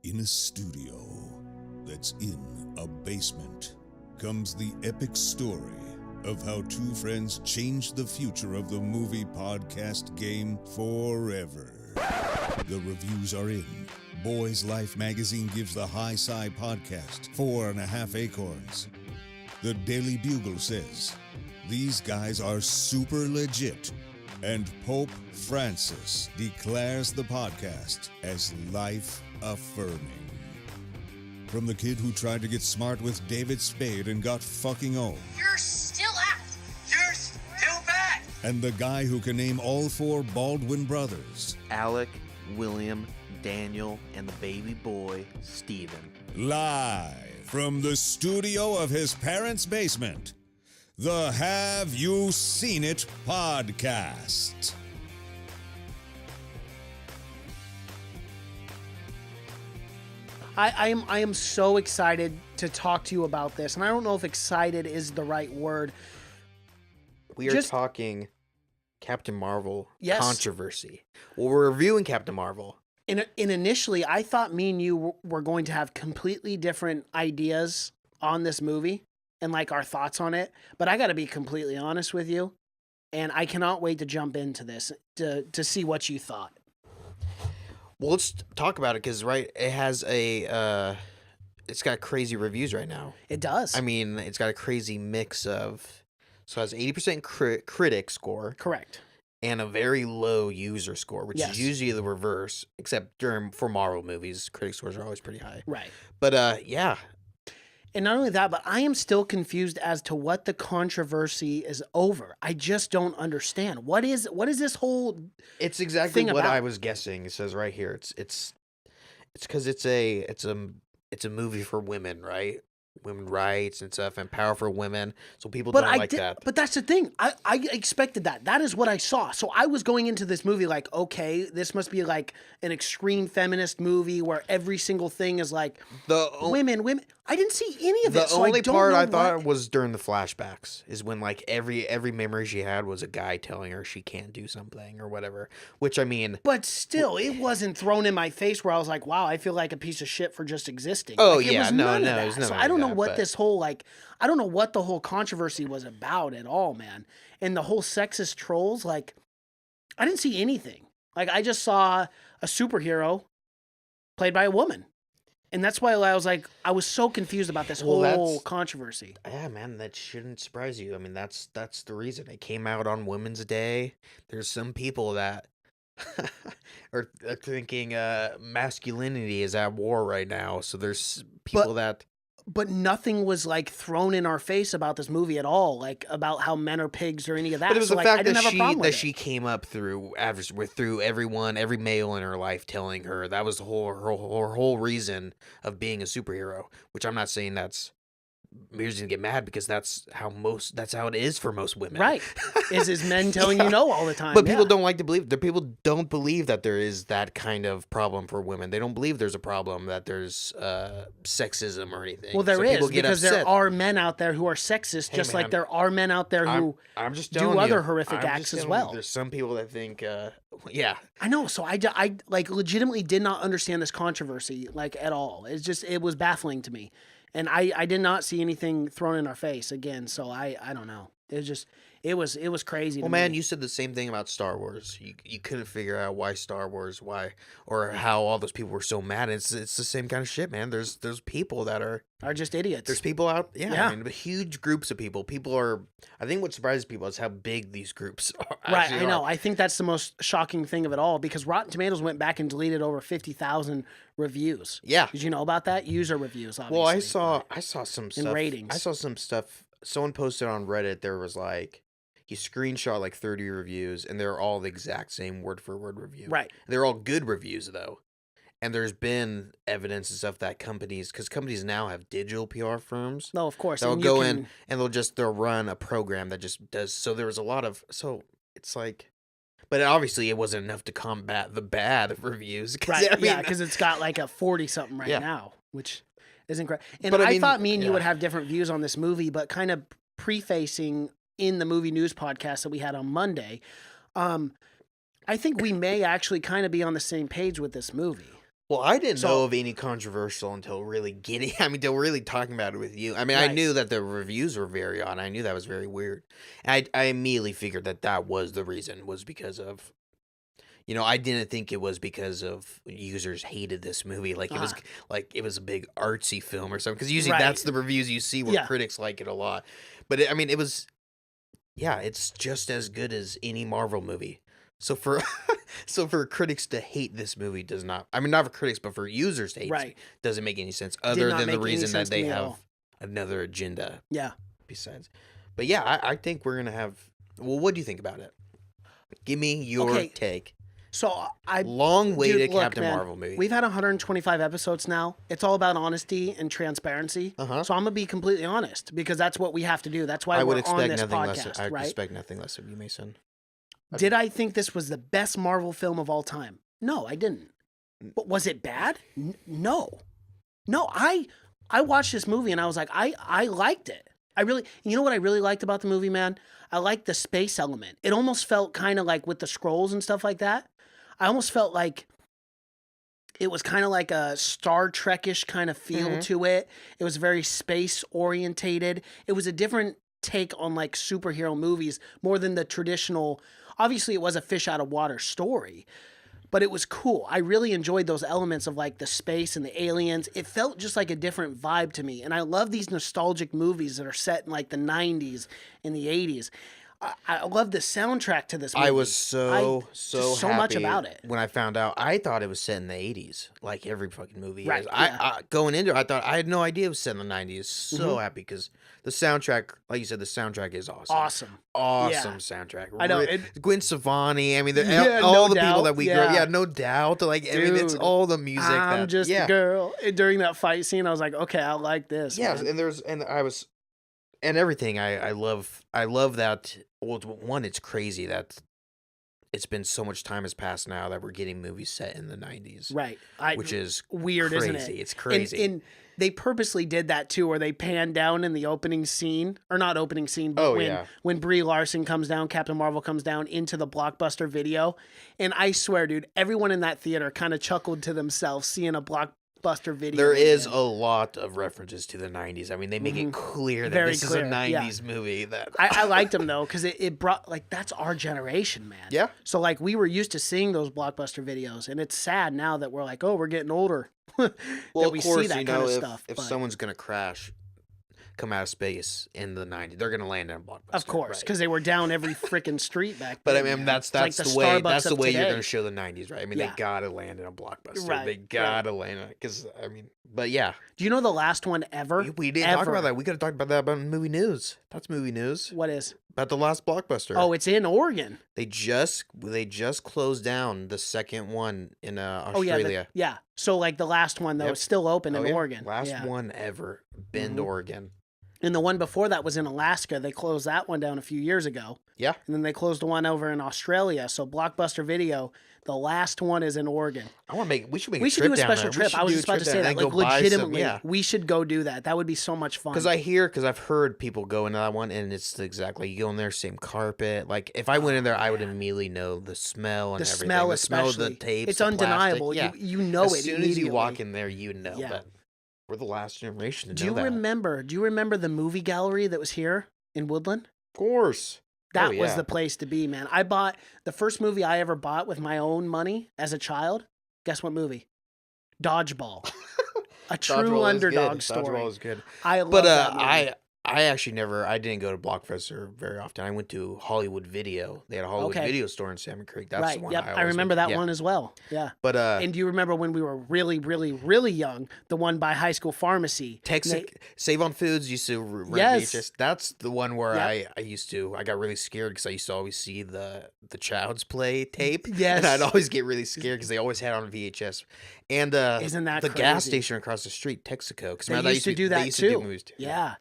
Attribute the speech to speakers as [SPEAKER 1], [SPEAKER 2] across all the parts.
[SPEAKER 1] In a studio that's in a basement comes the epic story of how two friends changed the future of the movie podcast game forever. The reviews are in. Boys Life magazine gives the High Sci podcast 4.5 acorns. The Daily Bugle says, these guys are super legit. And Pope Francis declares the podcast as life-affirming. From the kid who tried to get smart with David Spade and got fucking old.
[SPEAKER 2] You're still out. You're still bad.
[SPEAKER 1] And the guy who can name all four Baldwin brothers.
[SPEAKER 3] Alec, William, Daniel, and the baby boy, Stephen.
[SPEAKER 1] Live from the studio of his parents' basement. The Have You Seen It podcast.
[SPEAKER 4] I am so excited to talk to you about this, and I don't know if excited is the right word.
[SPEAKER 3] We are talking Captain Marvel
[SPEAKER 4] Yes.
[SPEAKER 3] controversy. Well, we're reviewing Captain Marvel.
[SPEAKER 4] And initially, I thought me and you were going to have completely different ideas on this movie and like our thoughts on it. But I got to be completely honest with you, and I cannot wait to jump into this to see what you thought.
[SPEAKER 3] Well, let's talk about it because, right, it has it's got crazy reviews right now.
[SPEAKER 4] It does.
[SPEAKER 3] I mean, it's got a crazy mix of, so it has 80% critic score.
[SPEAKER 4] Correct.
[SPEAKER 3] And a very low user score, which
[SPEAKER 4] Yes.
[SPEAKER 3] is usually the reverse, except for Marvel movies, critic scores are always pretty high.
[SPEAKER 4] Right.
[SPEAKER 3] But yeah.
[SPEAKER 4] And not only that, but I am still confused as to what the controversy is over. I just don't understand. What is this whole
[SPEAKER 3] It's exactly
[SPEAKER 4] thing
[SPEAKER 3] what
[SPEAKER 4] about?
[SPEAKER 3] I was guessing. It says right here. It's because it's a movie for women, right? Women rights and stuff, and power for women. So people don't like that.
[SPEAKER 4] But that's the thing. I expected that. That is what I saw. So I was going into this movie like, okay, this must be like an extreme feminist movie where every single thing is like women. I didn't see any of it.
[SPEAKER 3] The
[SPEAKER 4] so
[SPEAKER 3] only
[SPEAKER 4] I don't
[SPEAKER 3] part
[SPEAKER 4] know
[SPEAKER 3] I thought
[SPEAKER 4] what...
[SPEAKER 3] was during the flashbacks is when like every memory she had was a guy telling her she can't do something or whatever. Which I mean,
[SPEAKER 4] But still, it wasn't thrown in my face where I was like, wow, I feel like a piece of shit for just existing.
[SPEAKER 3] Oh,
[SPEAKER 4] Like, it
[SPEAKER 3] yeah,
[SPEAKER 4] was
[SPEAKER 3] no,
[SPEAKER 4] none of
[SPEAKER 3] no,
[SPEAKER 4] that.
[SPEAKER 3] it was none
[SPEAKER 4] So
[SPEAKER 3] of
[SPEAKER 4] I don't know
[SPEAKER 3] that,
[SPEAKER 4] what
[SPEAKER 3] but-
[SPEAKER 4] this whole I don't know what the whole controversy was about at all, man. And the whole sexist trolls, like, I didn't see anything. Like, I just saw a superhero played by a woman. And that's why I was like, I was so confused about this whole controversy.
[SPEAKER 3] yeah, man, that shouldn't surprise you. I mean, that's the reason it came out on Women's Day. There's some people that are thinking masculinity is at war right now. So there's people
[SPEAKER 4] But nothing was like thrown in our face about this movie at all, like about how men are pigs or any of that.
[SPEAKER 3] But it was
[SPEAKER 4] So,
[SPEAKER 3] the
[SPEAKER 4] like, I
[SPEAKER 3] fact
[SPEAKER 4] didn't
[SPEAKER 3] that
[SPEAKER 4] have a problem with it.
[SPEAKER 3] she came up through everyone, every male in her life telling her that was her whole reason of being a superhero. Which I'm not saying that's Mir's gonna get mad because that's how it is for most women.
[SPEAKER 4] Right. Is men telling you no all the time.
[SPEAKER 3] But people
[SPEAKER 4] yeah.
[SPEAKER 3] don't like to believe. People don't believe that there is that kind of problem for women. They don't believe there's a problem, that there's sexism or anything.
[SPEAKER 4] Well, there
[SPEAKER 3] So
[SPEAKER 4] is,
[SPEAKER 3] people get
[SPEAKER 4] because
[SPEAKER 3] upset.
[SPEAKER 4] there are men out there who are sexist,
[SPEAKER 3] Hey,
[SPEAKER 4] just
[SPEAKER 3] man,
[SPEAKER 4] like there are men out there who
[SPEAKER 3] I'm just
[SPEAKER 4] do
[SPEAKER 3] telling
[SPEAKER 4] other
[SPEAKER 3] you,
[SPEAKER 4] horrific
[SPEAKER 3] I'm
[SPEAKER 4] acts
[SPEAKER 3] just
[SPEAKER 4] as
[SPEAKER 3] telling you,
[SPEAKER 4] well.
[SPEAKER 3] There's some people that think, yeah.
[SPEAKER 4] I know. So I like legitimately did not understand this controversy like at all. It was baffling to me. And I did not see anything thrown in our face again. So I don't know. It was crazy.
[SPEAKER 3] Well,
[SPEAKER 4] to
[SPEAKER 3] man,
[SPEAKER 4] me.
[SPEAKER 3] you said the same thing about Star Wars. You couldn't figure out why Star Wars, or how all those people were so mad. It's the same kind of shit, man. There's people that are
[SPEAKER 4] just idiots.
[SPEAKER 3] There's people out,
[SPEAKER 4] Yeah.
[SPEAKER 3] I mean, huge groups of people. I think what surprises people is how big these groups are.
[SPEAKER 4] Right, I know. I think that's the most shocking thing of it all because Rotten Tomatoes went back and deleted over 50,000 reviews.
[SPEAKER 3] Yeah.
[SPEAKER 4] Did you know about that? User reviews, obviously.
[SPEAKER 3] Well, I saw some stuff.
[SPEAKER 4] ratings.
[SPEAKER 3] I saw some stuff. Someone posted on Reddit. There was like, he screenshot like 30 reviews, and they're all the exact same word for word review.
[SPEAKER 4] Right.
[SPEAKER 3] They're all good reviews though. And there's been evidence and stuff that because companies now have digital PR firms.
[SPEAKER 4] No, of course.
[SPEAKER 3] They'll
[SPEAKER 4] and
[SPEAKER 3] go
[SPEAKER 4] you
[SPEAKER 3] in
[SPEAKER 4] can-
[SPEAKER 3] and they'll run a program that just does. So there was a lot of, so it's like, but obviously it wasn't enough to combat the bad reviews.
[SPEAKER 4] Right,
[SPEAKER 3] I mean,
[SPEAKER 4] yeah, because it's got like a 40-something right
[SPEAKER 3] Yeah.
[SPEAKER 4] now, which is incredible. And
[SPEAKER 3] But I
[SPEAKER 4] I
[SPEAKER 3] mean,
[SPEAKER 4] thought me and you
[SPEAKER 3] yeah.
[SPEAKER 4] would have different views on this movie, but kind of prefacing in the movie news podcast that we had on Monday, I think we may actually kind of be on the same page with this movie.
[SPEAKER 3] Well, I didn't
[SPEAKER 4] So-
[SPEAKER 3] know of any controversial until really getting. I mean, until really talking about it with you. I mean, I
[SPEAKER 4] Right.
[SPEAKER 3] knew that the reviews were very odd. I knew that was very weird. I immediately figured that was the reason, was because of. I didn't think it was because of users hated this movie. Like it was a big artsy film or something. Because usually
[SPEAKER 4] Right.
[SPEAKER 3] that's the reviews you see where
[SPEAKER 4] Yeah.
[SPEAKER 3] critics like it a lot. But I mean, it was. Yeah, it's just as good as any Marvel movie. So for for critics to hate this movie does not. I mean, not for critics, but for users to hate
[SPEAKER 4] Right.
[SPEAKER 3] doesn't make any sense. Other
[SPEAKER 4] not
[SPEAKER 3] than the
[SPEAKER 4] make any
[SPEAKER 3] reason
[SPEAKER 4] sense
[SPEAKER 3] that
[SPEAKER 4] to
[SPEAKER 3] they
[SPEAKER 4] me at
[SPEAKER 3] have
[SPEAKER 4] all.
[SPEAKER 3] another agenda
[SPEAKER 4] Yeah.
[SPEAKER 3] besides. But yeah, I think we're gonna have. Well, what do you think about it? Give me your
[SPEAKER 4] Okay.
[SPEAKER 3] take.
[SPEAKER 4] So I
[SPEAKER 3] Long-awaited
[SPEAKER 4] Dude, look,
[SPEAKER 3] Captain
[SPEAKER 4] man,
[SPEAKER 3] Marvel movie.
[SPEAKER 4] We've had 125 episodes now. It's all about honesty and transparency.
[SPEAKER 3] Uh-huh.
[SPEAKER 4] So I'm gonna be completely honest because that's what we have to do. That's why
[SPEAKER 3] I would
[SPEAKER 4] we're on
[SPEAKER 3] expect
[SPEAKER 4] this
[SPEAKER 3] nothing
[SPEAKER 4] podcast,
[SPEAKER 3] less. I
[SPEAKER 4] right?
[SPEAKER 3] expect nothing less of you, Mason.
[SPEAKER 4] Did I think this was the best Marvel film of all time? No, I didn't. But was it bad? No. I watched this movie and I was like, I liked it. You know what I really liked about the movie, man? I liked the space element. It almost felt kind of like with the scrolls and stuff like that. I almost felt like it was kind of like a Star Trek-ish kind of feel to it. It was very space orientated. It was a different take on like superhero movies more than the traditional. Obviously, it was a fish out of water story, but it was cool. I really enjoyed those elements of like the space and the aliens. It felt just like a different vibe to me. And I love these nostalgic movies that are set in like the 90s and the 80s. I love the soundtrack to this movie.
[SPEAKER 3] I was so
[SPEAKER 4] so
[SPEAKER 3] happy
[SPEAKER 4] much about it.
[SPEAKER 3] when I found out. I thought it was set in the 80s, like every fucking movie
[SPEAKER 4] Right,
[SPEAKER 3] is.
[SPEAKER 4] yeah.
[SPEAKER 3] I going into it, I thought I had no idea it was set in the 90s. So happy because the soundtrack, like you said, the soundtrack is awesome.
[SPEAKER 4] Awesome.
[SPEAKER 3] Awesome soundtrack.
[SPEAKER 4] I know,
[SPEAKER 3] Gwen Stefani. I mean,
[SPEAKER 4] Yeah,
[SPEAKER 3] all
[SPEAKER 4] no
[SPEAKER 3] the people
[SPEAKER 4] doubt,
[SPEAKER 3] that we grew
[SPEAKER 4] yeah.
[SPEAKER 3] up. Yeah, no doubt. Like I mean, it's
[SPEAKER 4] Dude,
[SPEAKER 3] all the music.
[SPEAKER 4] I'm just
[SPEAKER 3] yeah.
[SPEAKER 4] a girl. And during that fight scene, I was like, okay, I like this.
[SPEAKER 3] Yeah,
[SPEAKER 4] man.
[SPEAKER 3] and everything. I love that. Well, one, it's crazy that it's been so much time has passed now that we're getting movies set in the 90s.
[SPEAKER 4] Right.
[SPEAKER 3] Which is
[SPEAKER 4] weird,
[SPEAKER 3] crazy.
[SPEAKER 4] isn't it?
[SPEAKER 3] It's crazy.
[SPEAKER 4] And they purposely did that too, where they pan down in the opening scene, or not opening scene, but when Brie Larson comes down, Captain Marvel comes down into the Blockbuster video. And I swear, dude, everyone in that theater kind of chuckled to themselves seeing a Blockbuster video.
[SPEAKER 3] There is
[SPEAKER 4] again.
[SPEAKER 3] a lot of references to the 90s. I mean, they make it clear that
[SPEAKER 4] Very
[SPEAKER 3] this
[SPEAKER 4] clear,
[SPEAKER 3] is a 90s movie. That
[SPEAKER 4] I liked them though, because it brought, like, that's our generation, man.
[SPEAKER 3] Yeah.
[SPEAKER 4] So like we were used to seeing those Blockbuster videos, and it's sad now that we're like, oh, we're getting older.
[SPEAKER 3] well,
[SPEAKER 4] that we
[SPEAKER 3] of course,
[SPEAKER 4] see that
[SPEAKER 3] you
[SPEAKER 4] kind
[SPEAKER 3] know,
[SPEAKER 4] of
[SPEAKER 3] if,
[SPEAKER 4] stuff.
[SPEAKER 3] if
[SPEAKER 4] but-
[SPEAKER 3] someone's gonna come out of space in the 90s, they're gonna land in a Blockbuster.
[SPEAKER 4] Of course,
[SPEAKER 3] right?
[SPEAKER 4] because they were down every freaking street back
[SPEAKER 3] But I
[SPEAKER 4] then.
[SPEAKER 3] mean,
[SPEAKER 4] man.
[SPEAKER 3] that's
[SPEAKER 4] It's like
[SPEAKER 3] the way
[SPEAKER 4] Starbucks of
[SPEAKER 3] you're
[SPEAKER 4] today.
[SPEAKER 3] gonna show the 90s, right? I mean,
[SPEAKER 4] Yeah.
[SPEAKER 3] they gotta land in a Blockbuster.
[SPEAKER 4] Right,
[SPEAKER 3] They gotta land in it because I mean, but yeah,
[SPEAKER 4] Do you know the last one ever?
[SPEAKER 3] we didn't talk
[SPEAKER 4] Ever.
[SPEAKER 3] about that. We could have talked about that about movie news. That's movie news
[SPEAKER 4] What is?
[SPEAKER 3] about the last Blockbuster.
[SPEAKER 4] Oh, it's in Oregon.
[SPEAKER 3] They just closed down the second one in
[SPEAKER 4] Oh yeah,
[SPEAKER 3] Australia.
[SPEAKER 4] yeah. So like the last one that
[SPEAKER 3] Yep.
[SPEAKER 4] was still open
[SPEAKER 3] Oh,
[SPEAKER 4] in
[SPEAKER 3] yeah.
[SPEAKER 4] Oregon.
[SPEAKER 3] Last
[SPEAKER 4] Yeah.
[SPEAKER 3] one ever. Bend,
[SPEAKER 4] Mhm.
[SPEAKER 3] Oregon.
[SPEAKER 4] And the one before that was in Alaska. They closed that one down a few years ago.
[SPEAKER 3] Yeah.
[SPEAKER 4] And then they closed the one over in Australia. So Blockbuster Video, the last one is in Oregon.
[SPEAKER 3] We should make
[SPEAKER 4] We
[SPEAKER 3] a
[SPEAKER 4] should
[SPEAKER 3] trip
[SPEAKER 4] do a
[SPEAKER 3] down
[SPEAKER 4] special
[SPEAKER 3] there.
[SPEAKER 4] trip. I was just about to say that. Like legitimately, we should go do that. That would be so much fun.
[SPEAKER 3] Because I've heard people go into that one, and it's exactly you go in there, same carpet. Like if I went in there, I would immediately know the smell and
[SPEAKER 4] the
[SPEAKER 3] everything.
[SPEAKER 4] smell,
[SPEAKER 3] the smell of the
[SPEAKER 4] especially,
[SPEAKER 3] tapes.
[SPEAKER 4] it's
[SPEAKER 3] the plastic.
[SPEAKER 4] undeniable.
[SPEAKER 3] Yeah.
[SPEAKER 4] You know
[SPEAKER 3] as
[SPEAKER 4] it
[SPEAKER 3] soon as you walk
[SPEAKER 4] immediately.
[SPEAKER 3] in there, you know
[SPEAKER 4] Yeah.
[SPEAKER 3] that we're the last generation to
[SPEAKER 4] Do
[SPEAKER 3] know
[SPEAKER 4] you
[SPEAKER 3] that.
[SPEAKER 4] remember? Do you remember the movie gallery that was here in Woodland?
[SPEAKER 3] Of course.
[SPEAKER 4] That
[SPEAKER 3] Oh,
[SPEAKER 4] was
[SPEAKER 3] yeah.
[SPEAKER 4] the place to be, man. I bought the first movie I ever bought with my own money as a child. Guess what movie? Dodgeball. A true
[SPEAKER 3] Dodgeball is
[SPEAKER 4] underdog
[SPEAKER 3] good.
[SPEAKER 4] story.
[SPEAKER 3] Dodgeball is good.
[SPEAKER 4] I love
[SPEAKER 3] But
[SPEAKER 4] that movie.
[SPEAKER 3] I actually I didn't go to Blockbuster very often. I went to Hollywood Video. They had a Hollywood
[SPEAKER 4] Okay.
[SPEAKER 3] Video store in Salmon Creek. That's
[SPEAKER 4] right.
[SPEAKER 3] the one
[SPEAKER 4] Yep.
[SPEAKER 3] I
[SPEAKER 4] I
[SPEAKER 3] always
[SPEAKER 4] remember
[SPEAKER 3] went to.
[SPEAKER 4] that
[SPEAKER 3] Yeah.
[SPEAKER 4] one as well. Yeah.
[SPEAKER 3] But
[SPEAKER 4] And do you remember when we were really, really, really young? The one by High School Pharmacy.
[SPEAKER 3] Save on Foods used to rent
[SPEAKER 4] Yes.
[SPEAKER 3] VHS. That's the one where
[SPEAKER 4] Yep.
[SPEAKER 3] I got really scared because I used to always see the Child's Play tape.
[SPEAKER 4] Yes.
[SPEAKER 3] And I'd always get really scared because they always had it on VHS. And
[SPEAKER 4] Isn't that
[SPEAKER 3] the gas
[SPEAKER 4] crazy?
[SPEAKER 3] station across the street, Texaco. Because
[SPEAKER 4] They used to do that
[SPEAKER 3] they used
[SPEAKER 4] too.
[SPEAKER 3] to do movies too.
[SPEAKER 4] Yeah.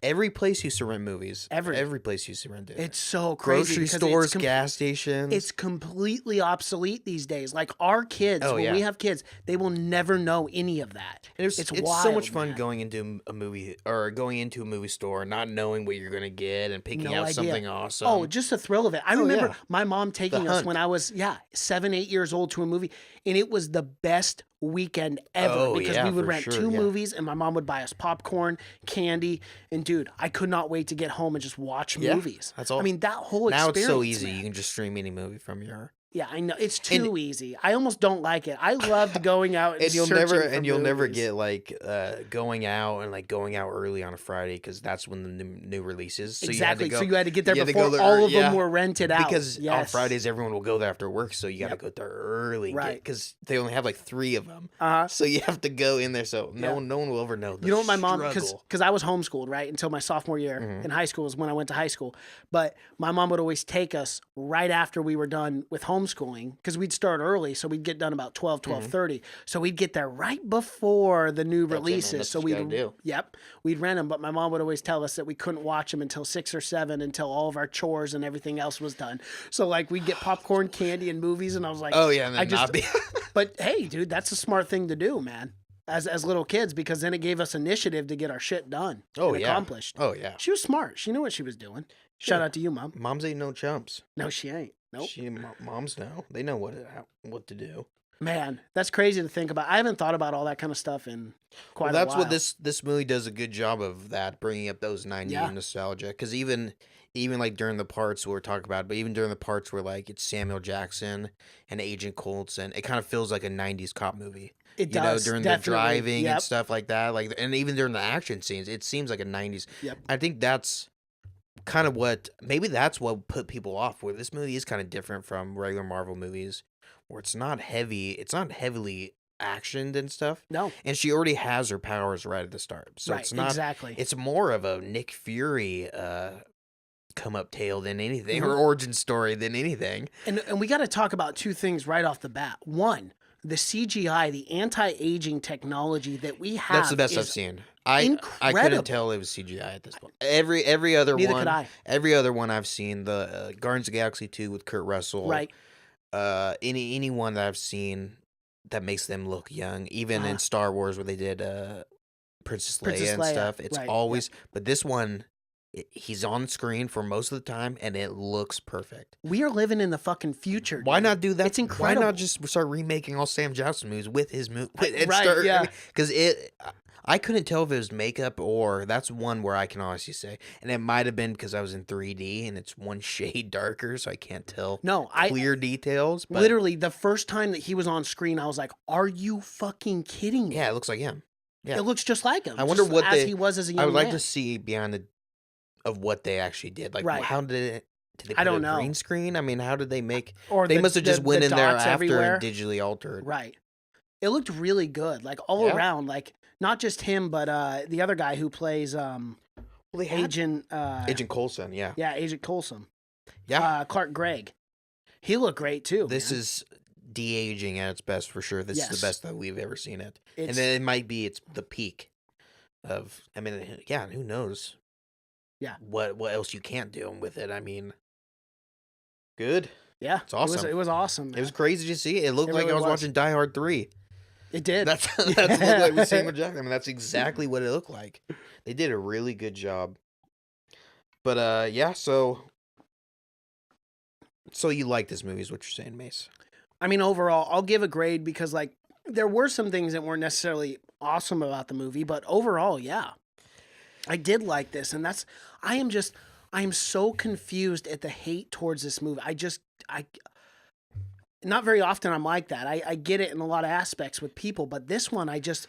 [SPEAKER 3] Every place used to rent movies.
[SPEAKER 4] Every.
[SPEAKER 3] Every place used to rent it.
[SPEAKER 4] It's so crazy.
[SPEAKER 3] Grocery
[SPEAKER 4] because
[SPEAKER 3] stores, gas stations.
[SPEAKER 4] It's completely obsolete these days. Like our kids,
[SPEAKER 3] Oh,
[SPEAKER 4] when
[SPEAKER 3] yeah.
[SPEAKER 4] we have kids, they will never know any of that.
[SPEAKER 3] And it's so
[SPEAKER 4] wild,
[SPEAKER 3] much fun
[SPEAKER 4] man.
[SPEAKER 3] going into a movie or going into a movie store, not knowing what you're gonna get and picking
[SPEAKER 4] No
[SPEAKER 3] out
[SPEAKER 4] idea.
[SPEAKER 3] something awesome.
[SPEAKER 4] Oh, just the thrill of it. I remember
[SPEAKER 3] yeah.
[SPEAKER 4] my mom taking us
[SPEAKER 3] hunt.
[SPEAKER 4] when I was 7, 8 years old to a movie, and it was the best weekend ever
[SPEAKER 3] Oh,
[SPEAKER 4] because
[SPEAKER 3] yeah,
[SPEAKER 4] we would
[SPEAKER 3] for
[SPEAKER 4] rent
[SPEAKER 3] sure,
[SPEAKER 4] 2
[SPEAKER 3] yeah.
[SPEAKER 4] movies, and my mom would buy us popcorn, candy, and dude, I could not wait to get home and just watch
[SPEAKER 3] Yeah,
[SPEAKER 4] movies.
[SPEAKER 3] that's all.
[SPEAKER 4] I mean, that whole
[SPEAKER 3] Now
[SPEAKER 4] experience.
[SPEAKER 3] it's so easy.
[SPEAKER 4] man.
[SPEAKER 3] You can just stream any movie from your.
[SPEAKER 4] Yeah, I know it's too easy. I almost don't like it. I loved going out and
[SPEAKER 3] You'll
[SPEAKER 4] searching
[SPEAKER 3] never
[SPEAKER 4] for
[SPEAKER 3] and you'll never
[SPEAKER 4] movies.
[SPEAKER 3] get like going out and like going out early on a Friday because that's when the new releases. So
[SPEAKER 4] exactly.
[SPEAKER 3] You had to go,
[SPEAKER 4] So you had to get there
[SPEAKER 3] you had to
[SPEAKER 4] before
[SPEAKER 3] go there,
[SPEAKER 4] all of
[SPEAKER 3] yeah.
[SPEAKER 4] them were rented out.
[SPEAKER 3] Because on
[SPEAKER 4] Yes.
[SPEAKER 3] Fridays everyone will go there after work, so you got to
[SPEAKER 4] Yep.
[SPEAKER 3] go there early,
[SPEAKER 4] Right.
[SPEAKER 3] Because they only have like 3 of them,
[SPEAKER 4] Uh-huh.
[SPEAKER 3] so you have to go in there. So
[SPEAKER 4] Yeah.
[SPEAKER 3] no one will ever know. The
[SPEAKER 4] You know what my mom,
[SPEAKER 3] struggle.
[SPEAKER 4] because I was homeschooled, right, until my sophomore year in high school is when I went to high school. But my mom would always take us right after we were done with homeschooling because we'd start early, so we'd get done about 12:30. So we'd get there right before the new
[SPEAKER 3] That's it, man.
[SPEAKER 4] releases.
[SPEAKER 3] That's
[SPEAKER 4] So
[SPEAKER 3] what you
[SPEAKER 4] we'd,
[SPEAKER 3] gotta do.
[SPEAKER 4] yep, we'd rent them. But my mom would always tell us that we couldn't watch them until 6 or 7 until all of our chores and everything else was done. So like we'd get popcorn, candy, and movies, and I was like,
[SPEAKER 3] Oh yeah, and then
[SPEAKER 4] I just,
[SPEAKER 3] not be.
[SPEAKER 4] but hey, dude, that's a smart thing to do, man. As little kids, because then it gave us initiative to get our shit done
[SPEAKER 3] Oh
[SPEAKER 4] and
[SPEAKER 3] yeah.
[SPEAKER 4] accomplished.
[SPEAKER 3] Oh yeah.
[SPEAKER 4] She was smart. She knew what she was doing. Shout
[SPEAKER 3] Yeah.
[SPEAKER 4] out to you, Mom.
[SPEAKER 3] Moms ain't no chumps.
[SPEAKER 4] No, she ain't. Nope.
[SPEAKER 3] Moms know. They know what to do.
[SPEAKER 4] Man, that's crazy to think about. I haven't thought about all that kind of stuff in quite
[SPEAKER 3] Well, that's
[SPEAKER 4] a while.
[SPEAKER 3] what this movie does a good job of, that bringing up those 90s
[SPEAKER 4] Yeah.
[SPEAKER 3] nostalgia. Because even like during the parts we're talking about, but even during the parts where like it's Samuel Jackson and Agent Coulson, it kind of feels like a 90s cop movie.
[SPEAKER 4] It
[SPEAKER 3] You know,
[SPEAKER 4] does,
[SPEAKER 3] during
[SPEAKER 4] definitely.
[SPEAKER 3] the driving
[SPEAKER 4] Yep.
[SPEAKER 3] and stuff like that, like, and even during the action scenes, it seems like a 90s.
[SPEAKER 4] Yep.
[SPEAKER 3] I think that's kind of maybe that's what put people off. Where this movie is kind of different from regular Marvel movies, where it's not heavily actioned and stuff.
[SPEAKER 4] No.
[SPEAKER 3] And she already has her powers right at the start, so
[SPEAKER 4] Right,
[SPEAKER 3] it's not
[SPEAKER 4] exactly.
[SPEAKER 3] It's more of a Nick Fury come up tale than anything,
[SPEAKER 4] Mm-hmm.
[SPEAKER 3] or origin story than anything.
[SPEAKER 4] And we got to talk about 2 things right off the bat. One, the CGI, the anti-aging technology that we have.
[SPEAKER 3] That's the best I've
[SPEAKER 4] is
[SPEAKER 3] seen. I
[SPEAKER 4] incredible.
[SPEAKER 3] couldn't tell it was CGI at this point. Every other
[SPEAKER 4] Neither
[SPEAKER 3] one,
[SPEAKER 4] could I.
[SPEAKER 3] every other one I've seen, the Guardians of the Galaxy 2 with Kurt Russell,
[SPEAKER 4] Right.
[SPEAKER 3] any one that I've seen that makes them look young, even in Star Wars where they did Princess
[SPEAKER 4] Princess
[SPEAKER 3] Leia and
[SPEAKER 4] Leia,
[SPEAKER 3] stuff. It's
[SPEAKER 4] right,
[SPEAKER 3] always, but this one, he's on screen for most of the time, and it looks perfect.
[SPEAKER 4] We are living in the fucking future.
[SPEAKER 3] Why
[SPEAKER 4] dude.
[SPEAKER 3] not do that?
[SPEAKER 4] It's incredible.
[SPEAKER 3] Why not just start remaking all Sam Jackson movies with his movie?
[SPEAKER 4] Right, yeah.
[SPEAKER 3] Because I couldn't tell if it was makeup or that's one where I can honestly say, and it might have been because I was in 3D and it's one shade darker, so I can't tell
[SPEAKER 4] No,
[SPEAKER 3] clear details. But
[SPEAKER 4] literally the first time that he was on screen, I was like, "Are you fucking kidding me?"
[SPEAKER 3] yeah, it looks like him. Yeah,
[SPEAKER 4] It looks just like him.
[SPEAKER 3] I wonder
[SPEAKER 4] just
[SPEAKER 3] what
[SPEAKER 4] as
[SPEAKER 3] they-
[SPEAKER 4] he was as a young
[SPEAKER 3] I would like
[SPEAKER 4] man.
[SPEAKER 3] to see behind of what they actually did. Like,
[SPEAKER 4] Right.
[SPEAKER 3] how did it? Did they put
[SPEAKER 4] I don't
[SPEAKER 3] a
[SPEAKER 4] know.
[SPEAKER 3] green screen? I mean, how did they make?
[SPEAKER 4] Or
[SPEAKER 3] They
[SPEAKER 4] the-
[SPEAKER 3] must have just
[SPEAKER 4] the-
[SPEAKER 3] went
[SPEAKER 4] the
[SPEAKER 3] in there
[SPEAKER 4] dots
[SPEAKER 3] after
[SPEAKER 4] everywhere.
[SPEAKER 3] and digitally altered.
[SPEAKER 4] Right. It looked really good, like all
[SPEAKER 3] Yeah.
[SPEAKER 4] around. Like not just him, but the other guy who plays
[SPEAKER 3] Well, they had
[SPEAKER 4] Agent.
[SPEAKER 3] Agent Coulson. Yeah,
[SPEAKER 4] Yeah, Agent Coulson.
[SPEAKER 3] yeah.
[SPEAKER 4] Clark Gregg. He looked great too.
[SPEAKER 3] This
[SPEAKER 4] man.
[SPEAKER 3] is de-aging at its best for sure. This is
[SPEAKER 4] Yes.
[SPEAKER 3] the best that we've ever seen it. And
[SPEAKER 4] It's-
[SPEAKER 3] then it might be it's the peak of, I mean, yeah, who knows?
[SPEAKER 4] Yeah.
[SPEAKER 3] What else you can't do with it? I mean, good.
[SPEAKER 4] Yeah,
[SPEAKER 3] It's awesome.
[SPEAKER 4] It was awesome.
[SPEAKER 3] It was
[SPEAKER 4] man.
[SPEAKER 3] crazy to see. It looked
[SPEAKER 4] It
[SPEAKER 3] like
[SPEAKER 4] really
[SPEAKER 3] I was
[SPEAKER 4] was.
[SPEAKER 3] watching Die Hard 3.
[SPEAKER 4] It did.
[SPEAKER 3] That's what it looked like with Samuel Jackson. I mean, that's exactly what it looked like. They did a really good job. But yeah, so you like this movie is what you're saying, Mace.
[SPEAKER 4] I mean, overall, I'll give a grade because like there were some things that weren't necessarily awesome about the movie, but overall, yeah, I did like this, and I am so confused at the hate towards this movie. Not very often I'm like that. I get it in a lot of aspects with people, but this one I was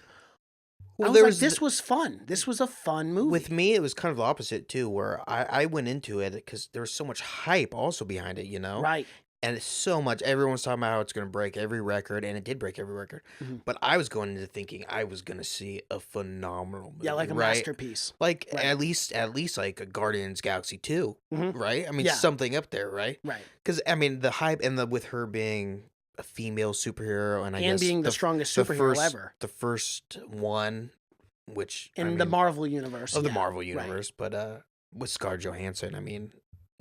[SPEAKER 4] like, this was fun. This was a fun movie.
[SPEAKER 3] With me, it was kind of the opposite too, where I went into it because there was so much hype also behind it, you know?
[SPEAKER 4] right.
[SPEAKER 3] And it's so much, everyone's talking about how it's going to break every record, and it did break every record.
[SPEAKER 4] Mhm.
[SPEAKER 3] But I was going into thinking I was going to see a phenomenal movie.
[SPEAKER 4] Yeah, like a
[SPEAKER 3] right?
[SPEAKER 4] masterpiece.
[SPEAKER 3] Like
[SPEAKER 4] Right.
[SPEAKER 3] at least like a Guardians Galaxy 2,
[SPEAKER 4] Mhm.
[SPEAKER 3] right? I mean,
[SPEAKER 4] Yeah.
[SPEAKER 3] something up there, right?
[SPEAKER 4] Right.
[SPEAKER 3] Because I mean, the hype and with her being a female superhero, and I
[SPEAKER 4] And
[SPEAKER 3] guess
[SPEAKER 4] being the strongest
[SPEAKER 3] the
[SPEAKER 4] superhero
[SPEAKER 3] first,
[SPEAKER 4] ever.
[SPEAKER 3] the first one which
[SPEAKER 4] in the Marvel universe.
[SPEAKER 3] of the Marvel universe, but with Scarlett Johansson, I mean,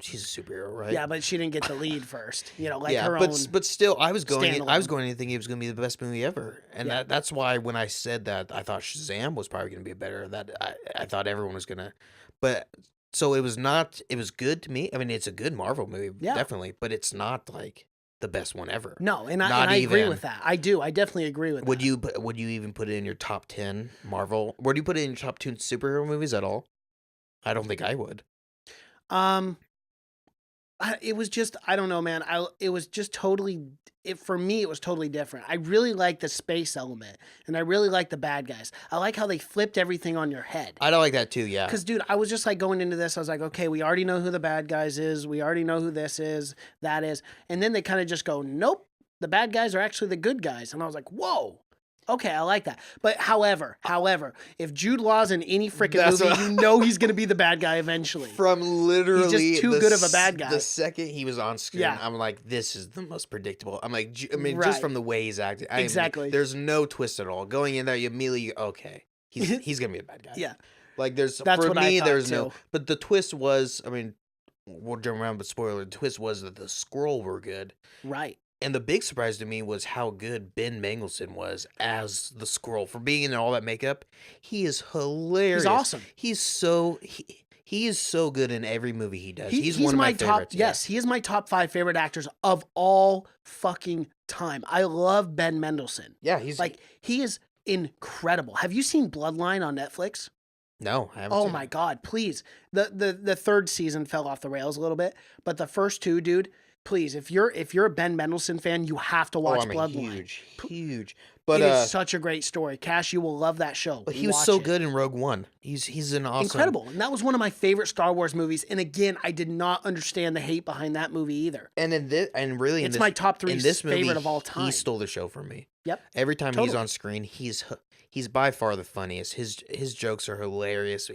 [SPEAKER 3] she's a superhero, right?
[SPEAKER 4] Yeah, but she didn't get the lead first. Like
[SPEAKER 3] yeah,
[SPEAKER 4] her own.
[SPEAKER 3] but still, I was going
[SPEAKER 4] standalone.
[SPEAKER 3] to think it was going to be the best movie ever, and
[SPEAKER 4] Yeah.
[SPEAKER 3] that's why when I said that, I thought Shazam was probably going to be better. That I thought everyone was gonna, but so it was not. It was good to me. I mean, it's a good Marvel movie,
[SPEAKER 4] Yeah.
[SPEAKER 3] definitely, but it's not like the best one ever.
[SPEAKER 4] No, and
[SPEAKER 3] Not
[SPEAKER 4] I agree
[SPEAKER 3] even.
[SPEAKER 4] with that. I do. I definitely agree with
[SPEAKER 3] Would
[SPEAKER 4] that.
[SPEAKER 3] would you even put it in your top 10 Marvel? Would you put it in your top 10 superhero movies at all? I don't think I would.
[SPEAKER 4] It was just, I don't know, man. It was just totally, for me, it was totally different. I really like the space element, and I really like the bad guys. I like how they flipped everything on your head.
[SPEAKER 3] I don't like that too, yeah.
[SPEAKER 4] Because, dude, I was just like going into this, I was like, okay, we already know who the bad guys is. We already know who this is, that is. And then they kind of just go, nope, the bad guys are actually the good guys. And I was like, whoa. Okay, I like that. But however, if Jude Law's in any freaking movie, you know he's going to be the bad guy eventually.
[SPEAKER 3] From literally
[SPEAKER 4] he's just too good of a bad guy.
[SPEAKER 3] The second he was on screen,
[SPEAKER 4] Yeah.
[SPEAKER 3] I'm like, this is the most predictable. I'm like, I mean,
[SPEAKER 4] Right.
[SPEAKER 3] just from the way he's acting.
[SPEAKER 4] Exactly.
[SPEAKER 3] There's no twist at all. Going in there, you immediately, okay, he's going to be a bad guy.
[SPEAKER 4] Yeah.
[SPEAKER 3] Like,
[SPEAKER 4] That's
[SPEAKER 3] for
[SPEAKER 4] what I
[SPEAKER 3] me,
[SPEAKER 4] thought,
[SPEAKER 3] there's
[SPEAKER 4] too.
[SPEAKER 3] no, but the twist was, I mean, we'll jump around, but spoiler, the twist was that the Skrull were good.
[SPEAKER 4] Right.
[SPEAKER 3] And the big surprise to me was how good Ben Mendelsohn was as the Skrull. For being in all that makeup, he is hilarious.
[SPEAKER 4] He's awesome.
[SPEAKER 3] He is so good in every movie he does. He's one of
[SPEAKER 4] my
[SPEAKER 3] my
[SPEAKER 4] top.
[SPEAKER 3] favorites. yeah.
[SPEAKER 4] Yes, he is my top 5 favorite actors of all fucking time. I love Ben Mendelsohn.
[SPEAKER 3] Yeah, he's
[SPEAKER 4] Like, he is incredible. Have you seen Bloodline on Netflix?
[SPEAKER 3] no. I haven't
[SPEAKER 4] Oh
[SPEAKER 3] seen
[SPEAKER 4] my
[SPEAKER 3] it.
[SPEAKER 4] God, please. The third season fell off the rails a little bit, but the first two, dude, please, if you're a Ben Mendelsohn fan, you have to watch
[SPEAKER 3] I'm a
[SPEAKER 4] Bloodline.
[SPEAKER 3] huge. But
[SPEAKER 4] It is such a great story. Cash, you will love that show.
[SPEAKER 3] but he was
[SPEAKER 4] Watch
[SPEAKER 3] so
[SPEAKER 4] it.
[SPEAKER 3] good in Rogue One. He's an awesome.
[SPEAKER 4] Incredible. And that was one of my favorite Star Wars movies. And again, I did not understand the hate behind that movie either.
[SPEAKER 3] And in this, and really, in
[SPEAKER 4] It's
[SPEAKER 3] this,
[SPEAKER 4] my top 3
[SPEAKER 3] in this movie,
[SPEAKER 4] favorite of all time.
[SPEAKER 3] He stole the show from me.
[SPEAKER 4] Yep.
[SPEAKER 3] Every time he's
[SPEAKER 4] Totally.
[SPEAKER 3] on screen, he's by far the funniest. His jokes are hilarious.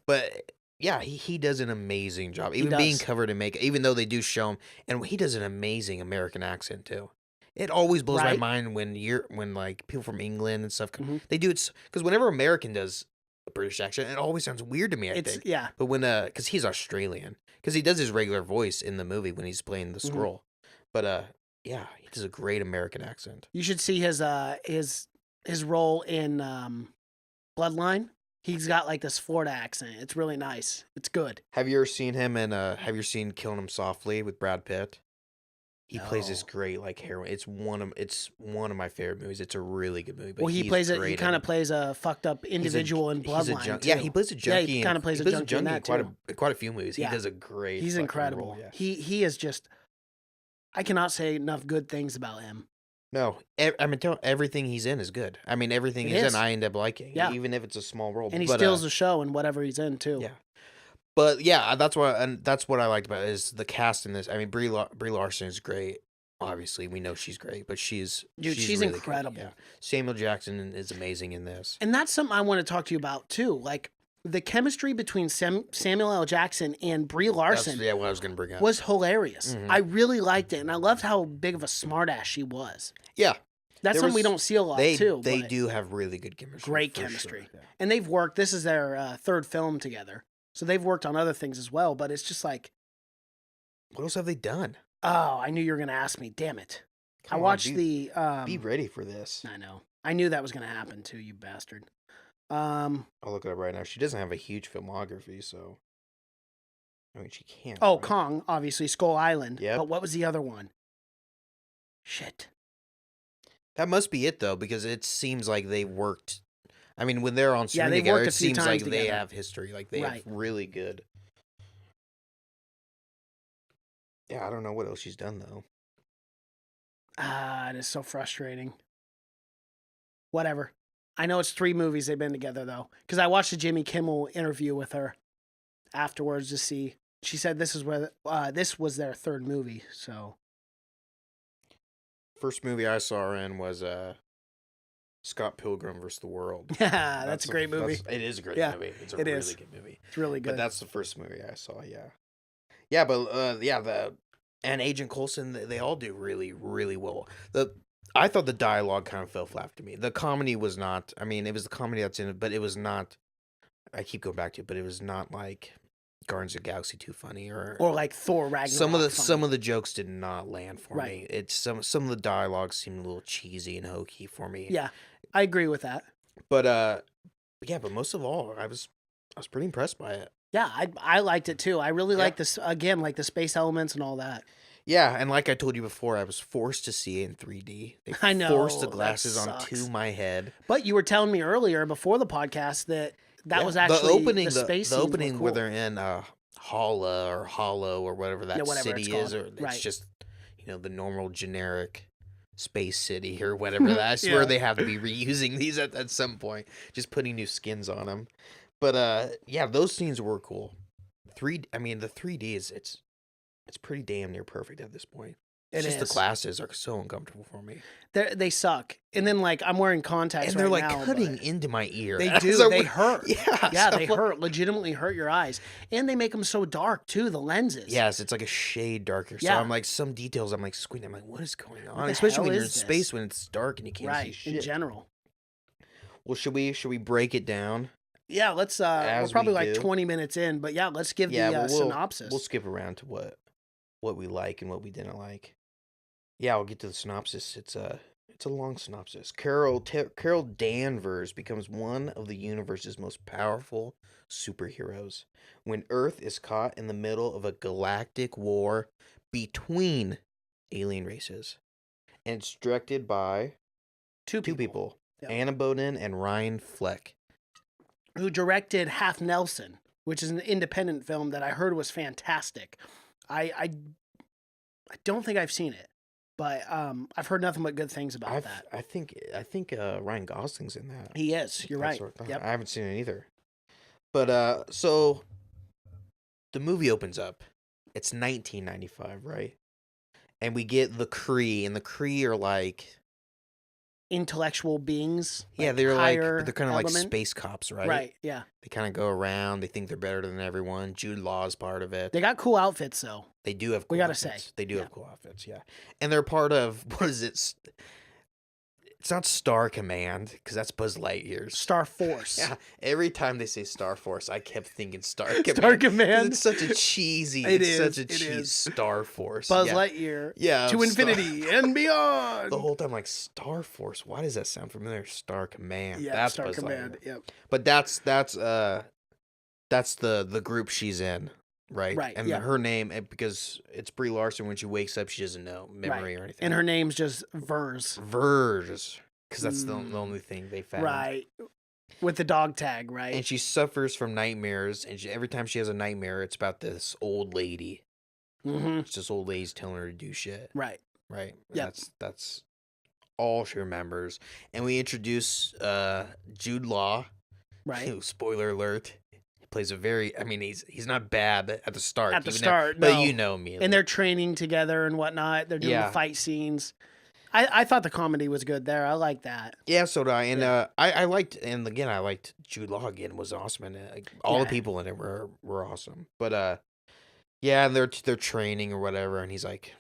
[SPEAKER 3] But yeah, he does an amazing job. Even being
[SPEAKER 4] does.
[SPEAKER 3] covered in makeup, even though they do show him, and he does an amazing American accent too. It always blows my
[SPEAKER 4] Right.
[SPEAKER 3] mind when like people from England and stuff
[SPEAKER 4] Mhm.
[SPEAKER 3] they do it because whenever American does a British accent, it always sounds weird to me. I think.
[SPEAKER 4] Yeah.
[SPEAKER 3] But when because he's Australian, because he does his regular voice in the movie when he's playing the
[SPEAKER 4] Mhm.
[SPEAKER 3] Skrull. But yeah, he does a great American accent.
[SPEAKER 4] You should see his role in Bloodline. He's got like this Florida accent. It's really nice. It's good.
[SPEAKER 3] Have you ever seen him in have you seen Killing Him Softly with Brad Pitt? He plays this
[SPEAKER 4] No.
[SPEAKER 3] great like heroin. It's one of my favorite movies. It's a really good movie. But
[SPEAKER 4] Well, he
[SPEAKER 3] he's
[SPEAKER 4] plays it. He
[SPEAKER 3] great
[SPEAKER 4] kind
[SPEAKER 3] in
[SPEAKER 4] of plays a fucked up individual in
[SPEAKER 3] he's a
[SPEAKER 4] Bloodline.
[SPEAKER 3] junkie. Yeah,
[SPEAKER 4] too.
[SPEAKER 3] he plays a junkie.
[SPEAKER 4] Yeah, he kind of plays a junkie in that
[SPEAKER 3] quite
[SPEAKER 4] too.
[SPEAKER 3] quite a few movies.
[SPEAKER 4] Yeah.
[SPEAKER 3] He does a great.
[SPEAKER 4] He's
[SPEAKER 3] fucking
[SPEAKER 4] incredible.
[SPEAKER 3] role, yeah.
[SPEAKER 4] He is just. I cannot say enough good things about him.
[SPEAKER 3] No, I mean, everything he's in is good. I mean, everything
[SPEAKER 4] It
[SPEAKER 3] he's
[SPEAKER 4] is.
[SPEAKER 3] in, I end up liking.
[SPEAKER 4] Yeah.
[SPEAKER 3] Even if it's a small role.
[SPEAKER 4] And he
[SPEAKER 3] But,
[SPEAKER 4] steals the show in whatever he's in too.
[SPEAKER 3] Yeah. But yeah, that's what I liked about it is the cast in this. I mean, Brie Larson is great. Obviously, we know she's great, but she's
[SPEAKER 4] She's
[SPEAKER 3] really good,
[SPEAKER 4] incredible.
[SPEAKER 3] yeah. Samuel Jackson is amazing in this.
[SPEAKER 4] And that's something I want to talk to you about too. Like the chemistry between Samuel L. Jackson and Brie Larson
[SPEAKER 3] That's what I was going to bring up.
[SPEAKER 4] was hilarious.
[SPEAKER 3] Mhm.
[SPEAKER 4] I really liked it, and I loved how big of a smartass she was.
[SPEAKER 3] Yeah,
[SPEAKER 4] That's
[SPEAKER 3] There
[SPEAKER 4] something we
[SPEAKER 3] was-
[SPEAKER 4] don't see a lot
[SPEAKER 3] they
[SPEAKER 4] too.
[SPEAKER 3] they
[SPEAKER 4] but-
[SPEAKER 3] do have really good chemistry.
[SPEAKER 4] Great
[SPEAKER 3] for sure,
[SPEAKER 4] chemistry.
[SPEAKER 3] yeah.
[SPEAKER 4] and they've worked. This is their third film together, so they've worked on other things as well. But it's just like,
[SPEAKER 3] What else have they done?
[SPEAKER 4] oh, I knew you were gonna ask me. Damn it!
[SPEAKER 3] Come
[SPEAKER 4] I
[SPEAKER 3] on,
[SPEAKER 4] watched
[SPEAKER 3] be
[SPEAKER 4] the.
[SPEAKER 3] ready for this.
[SPEAKER 4] I know. I knew that was gonna happen too. You bastard.
[SPEAKER 3] I'll look it up right now. She doesn't have a huge filmography, so I mean she can't.
[SPEAKER 4] Oh,
[SPEAKER 3] right?
[SPEAKER 4] Kong, obviously Skull Island.
[SPEAKER 3] Yep.
[SPEAKER 4] But what was the other one? Shit.
[SPEAKER 3] That must be it though, because it seems like they worked. I mean, when they're on screen
[SPEAKER 4] they've
[SPEAKER 3] together,
[SPEAKER 4] worked
[SPEAKER 3] it
[SPEAKER 4] a few
[SPEAKER 3] seems like
[SPEAKER 4] times
[SPEAKER 3] they
[SPEAKER 4] together.
[SPEAKER 3] have history. Like they
[SPEAKER 4] Right.
[SPEAKER 3] have really good. Yeah, I don't know what else she's done though.
[SPEAKER 4] Ah, it is so frustrating. Whatever. I know it's 3 movies they've been together though, because I watched the Jimmy Kimmel interview with her afterwards to see. She said this was their third movie. So
[SPEAKER 3] First movie I saw her in was Scott Pilgrim vs. the World.
[SPEAKER 4] yeah, that's a great movie.
[SPEAKER 3] It is a great
[SPEAKER 4] Yeah,
[SPEAKER 3] movie. It's a
[SPEAKER 4] it
[SPEAKER 3] really
[SPEAKER 4] is.
[SPEAKER 3] good movie.
[SPEAKER 4] It's really good.
[SPEAKER 3] But that's the first movie I saw. Yeah, yeah, but and Agent Coulson, they all do really, really well. I thought the dialogue kind of fell flat to me. The comedy was not. I mean, it was the comedy that's in it, but it was not. I keep going back to it, but it was not like Guardians of the Galaxy 2 funny or
[SPEAKER 4] like Thor Ragnarok.
[SPEAKER 3] some of the jokes did not land for
[SPEAKER 4] Right.
[SPEAKER 3] me. It's some of the dialogue seemed a little cheesy and hokey for me.
[SPEAKER 4] Yeah, I agree with that.
[SPEAKER 3] But but most of all, I was pretty impressed by it.
[SPEAKER 4] Yeah, I liked it too. I really like this again, like the space elements and all that.
[SPEAKER 3] Yeah, and like I told you before, I was forced to see it in 3D. They
[SPEAKER 4] I know,
[SPEAKER 3] forced the
[SPEAKER 4] that
[SPEAKER 3] glasses
[SPEAKER 4] sucks.
[SPEAKER 3] onto my head.
[SPEAKER 4] But you were telling me earlier before the podcast that was actually
[SPEAKER 3] the opening.
[SPEAKER 4] the space
[SPEAKER 3] the
[SPEAKER 4] scenes were
[SPEAKER 3] opening
[SPEAKER 4] cool.
[SPEAKER 3] where they're in Hollow or whatever that
[SPEAKER 4] whatever
[SPEAKER 3] city
[SPEAKER 4] it's
[SPEAKER 3] is,
[SPEAKER 4] called.
[SPEAKER 3] or it's
[SPEAKER 4] Right.
[SPEAKER 3] just the normal generic space city or whatever. That I swear
[SPEAKER 4] Yeah.
[SPEAKER 3] they have to be reusing these at some point, just putting new skins on them. But those scenes were cool. The 3D is it's pretty damn near perfect at this point. It's
[SPEAKER 4] It
[SPEAKER 3] just the
[SPEAKER 4] is.
[SPEAKER 3] glasses are so uncomfortable for me.
[SPEAKER 4] They suck. And then like I'm wearing contacts
[SPEAKER 3] And they're
[SPEAKER 4] right
[SPEAKER 3] like
[SPEAKER 4] now,
[SPEAKER 3] cutting
[SPEAKER 4] but
[SPEAKER 3] into my ear.
[SPEAKER 4] They
[SPEAKER 3] As
[SPEAKER 4] do.
[SPEAKER 3] I'm
[SPEAKER 4] They
[SPEAKER 3] like-
[SPEAKER 4] hurt.
[SPEAKER 3] Yeah.
[SPEAKER 4] Yeah,
[SPEAKER 3] so
[SPEAKER 4] they
[SPEAKER 3] I'm like-
[SPEAKER 4] hurt. Legitimately hurt your eyes. And they make them so dark too, the lenses.
[SPEAKER 3] Yes, it's like a shade darker. So
[SPEAKER 4] Yeah.
[SPEAKER 3] I'm like, some details I'm like squinting. I'm like, what is going on?
[SPEAKER 4] the
[SPEAKER 3] Especially
[SPEAKER 4] hell
[SPEAKER 3] when you're in
[SPEAKER 4] is this?
[SPEAKER 3] space when it's dark and you can't
[SPEAKER 4] Right.
[SPEAKER 3] see
[SPEAKER 4] In
[SPEAKER 3] shit.
[SPEAKER 4] general.
[SPEAKER 3] Well, should we break it down?
[SPEAKER 4] Yeah, let's we're
[SPEAKER 3] As
[SPEAKER 4] probably
[SPEAKER 3] we
[SPEAKER 4] like
[SPEAKER 3] do.
[SPEAKER 4] 20 minutes in, but yeah, let's give the
[SPEAKER 3] we'll
[SPEAKER 4] synopsis.
[SPEAKER 3] We'll skip around to what we like and what we didn't like. Yeah, I'll get to the synopsis. It's a long synopsis. Carol Danvers becomes one of the universe's most powerful superheroes when Earth is caught in the middle of a galactic war between alien races. And it's directed by
[SPEAKER 4] Two
[SPEAKER 3] two people,
[SPEAKER 4] Yeah.
[SPEAKER 3] Anna Boden and Ryan Fleck.
[SPEAKER 4] Who directed Half Nelson, which is an independent film that I heard was fantastic. I don't think I've seen it, but I've heard nothing but good things about that.
[SPEAKER 3] I think Ryan Gosling's in that.
[SPEAKER 4] He is. You're right. Yep.
[SPEAKER 3] I haven't seen it either. But so the movie opens up. It's 1995, right? And we get the Kree, and the Kree are like,
[SPEAKER 4] Intellectual beings.
[SPEAKER 3] yeah,
[SPEAKER 4] like
[SPEAKER 3] they're
[SPEAKER 4] higher
[SPEAKER 3] kind of like
[SPEAKER 4] element.
[SPEAKER 3] space cops, right?
[SPEAKER 4] Right. Yeah.
[SPEAKER 3] They kind of go around. They think they're better than everyone. Jude Law's part of it.
[SPEAKER 4] They got cool outfits though.
[SPEAKER 3] They do have. Cool
[SPEAKER 4] We gotta
[SPEAKER 3] outfits.
[SPEAKER 4] say.
[SPEAKER 3] They do
[SPEAKER 4] Yeah.
[SPEAKER 3] have cool outfits. Yeah, and they're part of what is it? It's not Star Command because that's Buzz Lightyear's.
[SPEAKER 4] Star Force.
[SPEAKER 3] Yeah, every time they say Star Force, I kept thinking Star Command.
[SPEAKER 4] Star
[SPEAKER 3] 'Cause
[SPEAKER 4] Command.
[SPEAKER 3] It's such a cheesy.
[SPEAKER 4] It
[SPEAKER 3] it's
[SPEAKER 4] is,
[SPEAKER 3] such a
[SPEAKER 4] it
[SPEAKER 3] cheesy
[SPEAKER 4] is.
[SPEAKER 3] Star Force.
[SPEAKER 4] Buzz
[SPEAKER 3] yeah.
[SPEAKER 4] Lightyear.
[SPEAKER 3] Yeah,
[SPEAKER 4] To
[SPEAKER 3] Star-
[SPEAKER 4] infinity and beyond.
[SPEAKER 3] The whole time, like Star Force. Why does that sound familiar? Star Command.
[SPEAKER 4] Yeah,
[SPEAKER 3] that's
[SPEAKER 4] Star
[SPEAKER 3] Buzz
[SPEAKER 4] Command.
[SPEAKER 3] Lightyear.
[SPEAKER 4] Yep.
[SPEAKER 3] But that's the group she's in, right?
[SPEAKER 4] Right,
[SPEAKER 3] And
[SPEAKER 4] yeah.
[SPEAKER 3] her name, because it's Brie Larson. When she wakes up, she doesn't know memory or anything.
[SPEAKER 4] And her name's just Vers.
[SPEAKER 3] Verge, because that's the only thing they found.
[SPEAKER 4] Right. With the dog tag, right?
[SPEAKER 3] And she suffers from nightmares, and every time she has a nightmare, it's about this old lady.
[SPEAKER 4] Mm-hmm.
[SPEAKER 3] It's this old lady's telling her to do shit.
[SPEAKER 4] Right.
[SPEAKER 3] Right.
[SPEAKER 4] Yep.
[SPEAKER 3] That's all she remembers. And we introduce Jude Law.
[SPEAKER 4] Right.
[SPEAKER 3] Who, spoiler alert. He plays a very. I mean, he's not bad at the start.
[SPEAKER 4] At the
[SPEAKER 3] even
[SPEAKER 4] start,
[SPEAKER 3] but
[SPEAKER 4] no.
[SPEAKER 3] you know me.
[SPEAKER 4] And they're training together and whatnot. They're doing
[SPEAKER 3] Yeah.
[SPEAKER 4] the fight scenes. I thought the comedy was good there. I like that.
[SPEAKER 3] Yeah, so did I. And
[SPEAKER 4] Yeah.
[SPEAKER 3] I liked, and again, I liked Jude Law again, was awesome. And all
[SPEAKER 4] Yeah.
[SPEAKER 3] the people in it were awesome. But yeah, and they're training or whatever, and he's like,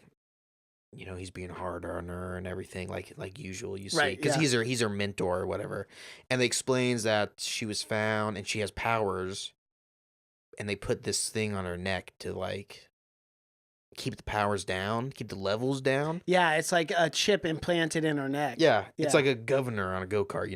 [SPEAKER 3] he's being hard on her and everything, like usual, you see,
[SPEAKER 4] Right,
[SPEAKER 3] because
[SPEAKER 4] yeah.
[SPEAKER 3] he's her mentor or whatever. And they explains that she was found and she has powers, and they put this thing on her neck to like keep the powers down, keep the levels down.
[SPEAKER 4] Yeah, it's like a chip implanted in her neck.
[SPEAKER 3] Yeah, it's
[SPEAKER 4] Yeah.
[SPEAKER 3] like a governor on a go-kart,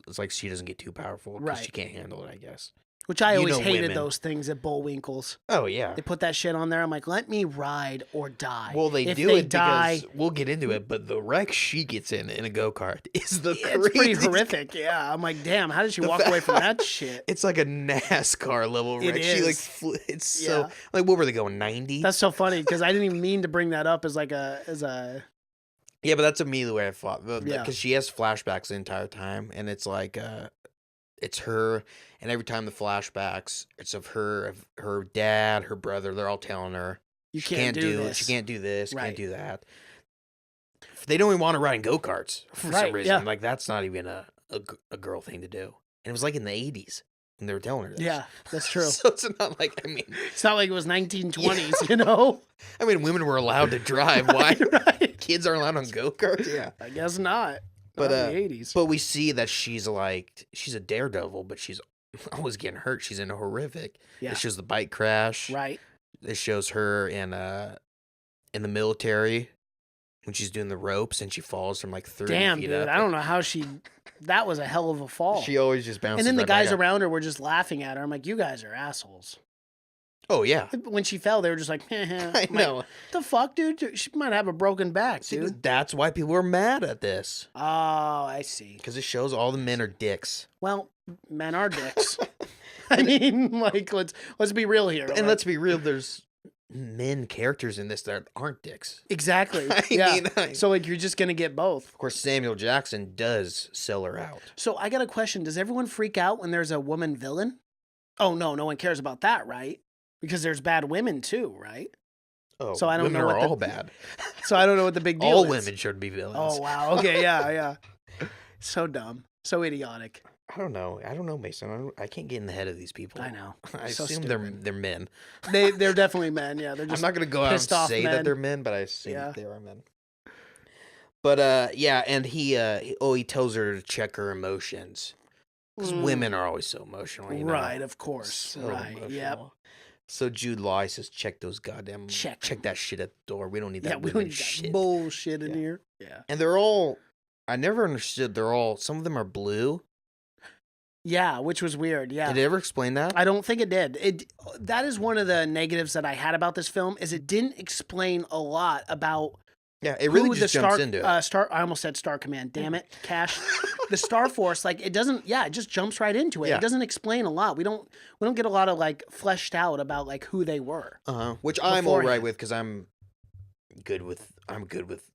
[SPEAKER 3] it's like she doesn't get too powerful because she
[SPEAKER 4] Right.
[SPEAKER 3] can't handle it, I guess.
[SPEAKER 4] Which I
[SPEAKER 3] You
[SPEAKER 4] always
[SPEAKER 3] know
[SPEAKER 4] hated
[SPEAKER 3] women.
[SPEAKER 4] those things at Bullwinkle's.
[SPEAKER 3] Oh, yeah.
[SPEAKER 4] They put that shit on there. I'm like, let me ride or die.
[SPEAKER 3] Well, they
[SPEAKER 4] if
[SPEAKER 3] do
[SPEAKER 4] they
[SPEAKER 3] it
[SPEAKER 4] die,
[SPEAKER 3] because we'll get into it, but the wreck she gets in a go-kart is the
[SPEAKER 4] it's pretty
[SPEAKER 3] craziest-
[SPEAKER 4] horrific. Yeah, I'm like, damn, how did she
[SPEAKER 3] The
[SPEAKER 4] walk away from
[SPEAKER 3] fa-
[SPEAKER 4] that shit?
[SPEAKER 3] It's like a NASCAR level
[SPEAKER 4] It
[SPEAKER 3] wreck. She like
[SPEAKER 4] is.
[SPEAKER 3] it's so
[SPEAKER 4] Yeah.
[SPEAKER 3] like what were they going 90?
[SPEAKER 4] That's so funny because I didn't even mean to bring that up as like as a
[SPEAKER 3] Yeah, but that's immediately the way I thought because
[SPEAKER 4] Yeah.
[SPEAKER 3] she has flashbacks the entire time, and it's like it's her, and every time the flashbacks, it's of her dad, her brother. They're all telling her
[SPEAKER 4] you
[SPEAKER 3] she
[SPEAKER 4] can't do
[SPEAKER 3] it.
[SPEAKER 4] this.
[SPEAKER 3] She can't do this.
[SPEAKER 4] Right.
[SPEAKER 3] Can't do that. They don't even want to ride in go karts for
[SPEAKER 4] Right,
[SPEAKER 3] some reason.
[SPEAKER 4] yeah.
[SPEAKER 3] Like that's not even a girl thing to do. And it was like in the 80s. when they were telling her this.
[SPEAKER 4] Yeah, that's true.
[SPEAKER 3] So it's not like, I mean,
[SPEAKER 4] It's not like it was 1920s, you know?
[SPEAKER 3] I mean, women were allowed to drive. Why?
[SPEAKER 4] Right.
[SPEAKER 3] Kids are allowed on go-karts? Yeah.
[SPEAKER 4] I guess not.
[SPEAKER 3] But,
[SPEAKER 4] Not in the 80s.
[SPEAKER 3] But we see that she's a daredevil, but she's always getting hurt. She's in a horrific.
[SPEAKER 4] Yeah.
[SPEAKER 3] It shows the bike crash.
[SPEAKER 4] Right.
[SPEAKER 3] It shows her in the military when she's doing the ropes and she falls from like 30
[SPEAKER 4] Damn,
[SPEAKER 3] feet
[SPEAKER 4] dude.
[SPEAKER 3] up.
[SPEAKER 4] I don't know how that was a hell of a fall.
[SPEAKER 3] She always just bounces.
[SPEAKER 4] And then the
[SPEAKER 3] right back
[SPEAKER 4] guys
[SPEAKER 3] up.
[SPEAKER 4] around her were just laughing at her. I'm like, you guys are assholes.
[SPEAKER 3] Oh, yeah.
[SPEAKER 4] When she fell, they were just like,
[SPEAKER 3] I know.
[SPEAKER 4] Like, the fuck, dude? She might have a broken back,
[SPEAKER 3] See,
[SPEAKER 4] dude.
[SPEAKER 3] that's why people are mad at this.
[SPEAKER 4] Oh, I see.
[SPEAKER 3] Because it shows all the men are dicks.
[SPEAKER 4] Well, men are dicks. I mean, like, let's be real here.
[SPEAKER 3] And
[SPEAKER 4] like,
[SPEAKER 3] let's be real, there's men characters in this that aren't dicks.
[SPEAKER 4] exactly.
[SPEAKER 3] I
[SPEAKER 4] Yeah.
[SPEAKER 3] mean,
[SPEAKER 4] So, like, you're just going to get both.
[SPEAKER 3] Of course, Samuel Jackson does sell her out.
[SPEAKER 4] So, I got a question. Does everyone freak out when there's a woman villain? Oh, no one cares about that, right? Because there's bad women, too, right?
[SPEAKER 3] Oh,
[SPEAKER 4] So I don't
[SPEAKER 3] women
[SPEAKER 4] know
[SPEAKER 3] are
[SPEAKER 4] what
[SPEAKER 3] all bad.
[SPEAKER 4] So, I don't know what the big deal
[SPEAKER 3] All
[SPEAKER 4] is.
[SPEAKER 3] women should be villains.
[SPEAKER 4] Oh, wow. Okay, yeah. So dumb. So idiotic.
[SPEAKER 3] I don't know, Mason. I can't get in the head of these people.
[SPEAKER 4] I know.
[SPEAKER 3] I
[SPEAKER 4] So
[SPEAKER 3] assume
[SPEAKER 4] stupid.
[SPEAKER 3] they're men.
[SPEAKER 4] They're definitely men, yeah. They're
[SPEAKER 3] I'm
[SPEAKER 4] just
[SPEAKER 3] not gonna go out and
[SPEAKER 4] pissed off
[SPEAKER 3] say
[SPEAKER 4] men.
[SPEAKER 3] that they're men, but I assume
[SPEAKER 4] Yeah.
[SPEAKER 3] that they are men. But yeah, and he tells her to check her emotions because women are always so emotional, you know?
[SPEAKER 4] Right, of course.
[SPEAKER 3] So
[SPEAKER 4] right. Yep.
[SPEAKER 3] emotional. So Jude Law says, check those goddamn
[SPEAKER 4] Check
[SPEAKER 3] that shit at the door. We don't need
[SPEAKER 4] Yeah,
[SPEAKER 3] that
[SPEAKER 4] we don't
[SPEAKER 3] women
[SPEAKER 4] need that
[SPEAKER 3] shit.
[SPEAKER 4] bullshit in
[SPEAKER 3] Yeah.
[SPEAKER 4] here. Yeah.
[SPEAKER 3] And they're all. I never understood. Some of them are blue.
[SPEAKER 4] Yeah, which was weird. Yeah.
[SPEAKER 3] Did it ever explain that?
[SPEAKER 4] I don't think it did. That is one of the negatives that I had about this film is it didn't explain a lot about
[SPEAKER 3] Yeah, it really
[SPEAKER 4] who
[SPEAKER 3] just
[SPEAKER 4] the
[SPEAKER 3] jumps
[SPEAKER 4] Star,
[SPEAKER 3] into it.
[SPEAKER 4] I almost said Star Command. Damn it, Cash. The Star Force, like it doesn't. Yeah, it just jumps right into it.
[SPEAKER 3] Yeah.
[SPEAKER 4] It doesn't explain a lot. We don't get a lot of like fleshed out about like who they were.
[SPEAKER 3] Which I'm all right
[SPEAKER 4] beforehand.
[SPEAKER 3] with because I'm good with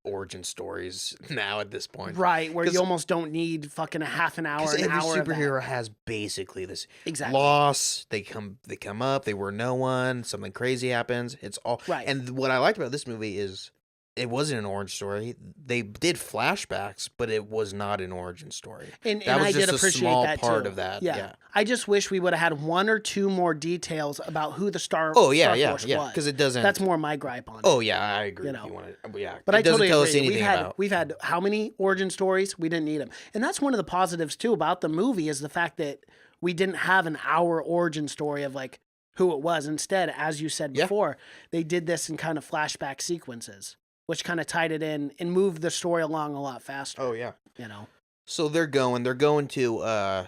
[SPEAKER 3] origin stories now at this point.
[SPEAKER 4] Right, where
[SPEAKER 3] 'Cause-
[SPEAKER 4] you almost don't need fucking a half an hour,
[SPEAKER 3] Because
[SPEAKER 4] an
[SPEAKER 3] every
[SPEAKER 4] hour of that.
[SPEAKER 3] superhero has basically this
[SPEAKER 4] Exactly.
[SPEAKER 3] loss. They come up. They were no one. Something crazy happens. It's all
[SPEAKER 4] Right.
[SPEAKER 3] And what I liked about this movie is it wasn't an origin story. They did flashbacks, but it was not an origin story.
[SPEAKER 4] And
[SPEAKER 3] That was
[SPEAKER 4] I
[SPEAKER 3] just
[SPEAKER 4] did
[SPEAKER 3] a
[SPEAKER 4] appreciate
[SPEAKER 3] small
[SPEAKER 4] that
[SPEAKER 3] part
[SPEAKER 4] too.
[SPEAKER 3] of that,
[SPEAKER 4] Yeah.
[SPEAKER 3] yeah.
[SPEAKER 4] I just wish we would have had one or two more details about who the Star
[SPEAKER 3] Oh yeah,
[SPEAKER 4] Star
[SPEAKER 3] yeah,
[SPEAKER 4] Force
[SPEAKER 3] yeah.
[SPEAKER 4] was.
[SPEAKER 3] Because it doesn't.
[SPEAKER 4] That's more my gripe on it.
[SPEAKER 3] Oh yeah, I agree.
[SPEAKER 4] You
[SPEAKER 3] If
[SPEAKER 4] know.
[SPEAKER 3] you want to, yeah.
[SPEAKER 4] But
[SPEAKER 3] it
[SPEAKER 4] I
[SPEAKER 3] doesn't
[SPEAKER 4] totally
[SPEAKER 3] tell
[SPEAKER 4] agree.
[SPEAKER 3] us anything about.
[SPEAKER 4] We've had how many origin stories? We didn't need them, and that's one of the positives too about the movie is the fact that we didn't have an hour origin story of like who it was. Instead, as you said
[SPEAKER 3] Yeah.
[SPEAKER 4] before, they did this in kind of flashback sequences, which kind of tied it in and moved the story along a lot faster.
[SPEAKER 3] Oh yeah.
[SPEAKER 4] You know.
[SPEAKER 3] So they're going to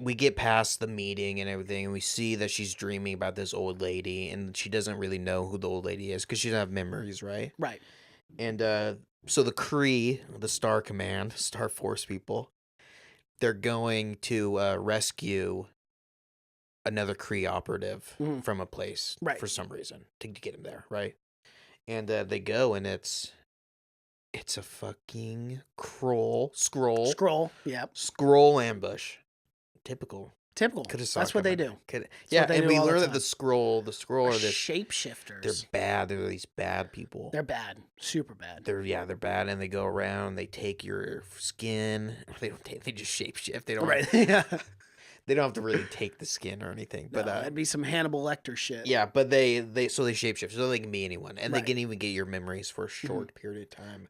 [SPEAKER 3] we get past the meeting and everything and we see that she's dreaming about this old lady and she doesn't really know who the old lady is because she doesn't have memories, right?
[SPEAKER 4] Right.
[SPEAKER 3] And so the Kree, the Star Command, Star Force people, they're going to rescue another Kree operative
[SPEAKER 4] Mhm.
[SPEAKER 3] from a place
[SPEAKER 4] Right.
[SPEAKER 3] for some reason to get him there, right? And they go and it's a fucking scroll
[SPEAKER 4] Yep.
[SPEAKER 3] ambush. Typical.
[SPEAKER 4] Typical.
[SPEAKER 3] Could have saw
[SPEAKER 4] That's
[SPEAKER 3] it
[SPEAKER 4] what they
[SPEAKER 3] coming.
[SPEAKER 4] do.
[SPEAKER 3] Yeah,
[SPEAKER 4] what they
[SPEAKER 3] and
[SPEAKER 4] do
[SPEAKER 3] we
[SPEAKER 4] all the
[SPEAKER 3] learn that
[SPEAKER 4] time.
[SPEAKER 3] the scroll are this.
[SPEAKER 4] Shapeshifters.
[SPEAKER 3] They're bad. They're these bad people.
[SPEAKER 4] They're bad. Super bad.
[SPEAKER 3] They're bad, and they go around. They take your skin. They don't take. They just shapeshift. They don't.
[SPEAKER 4] Right. Yeah.
[SPEAKER 3] They don't have to really take the skin or anything. But
[SPEAKER 4] No, that'd be some Hannibal Lecter shit.
[SPEAKER 3] yeah, but they shapeshift, so they can be anyone, and
[SPEAKER 4] Right.
[SPEAKER 3] they can even get your memories for a short period of time.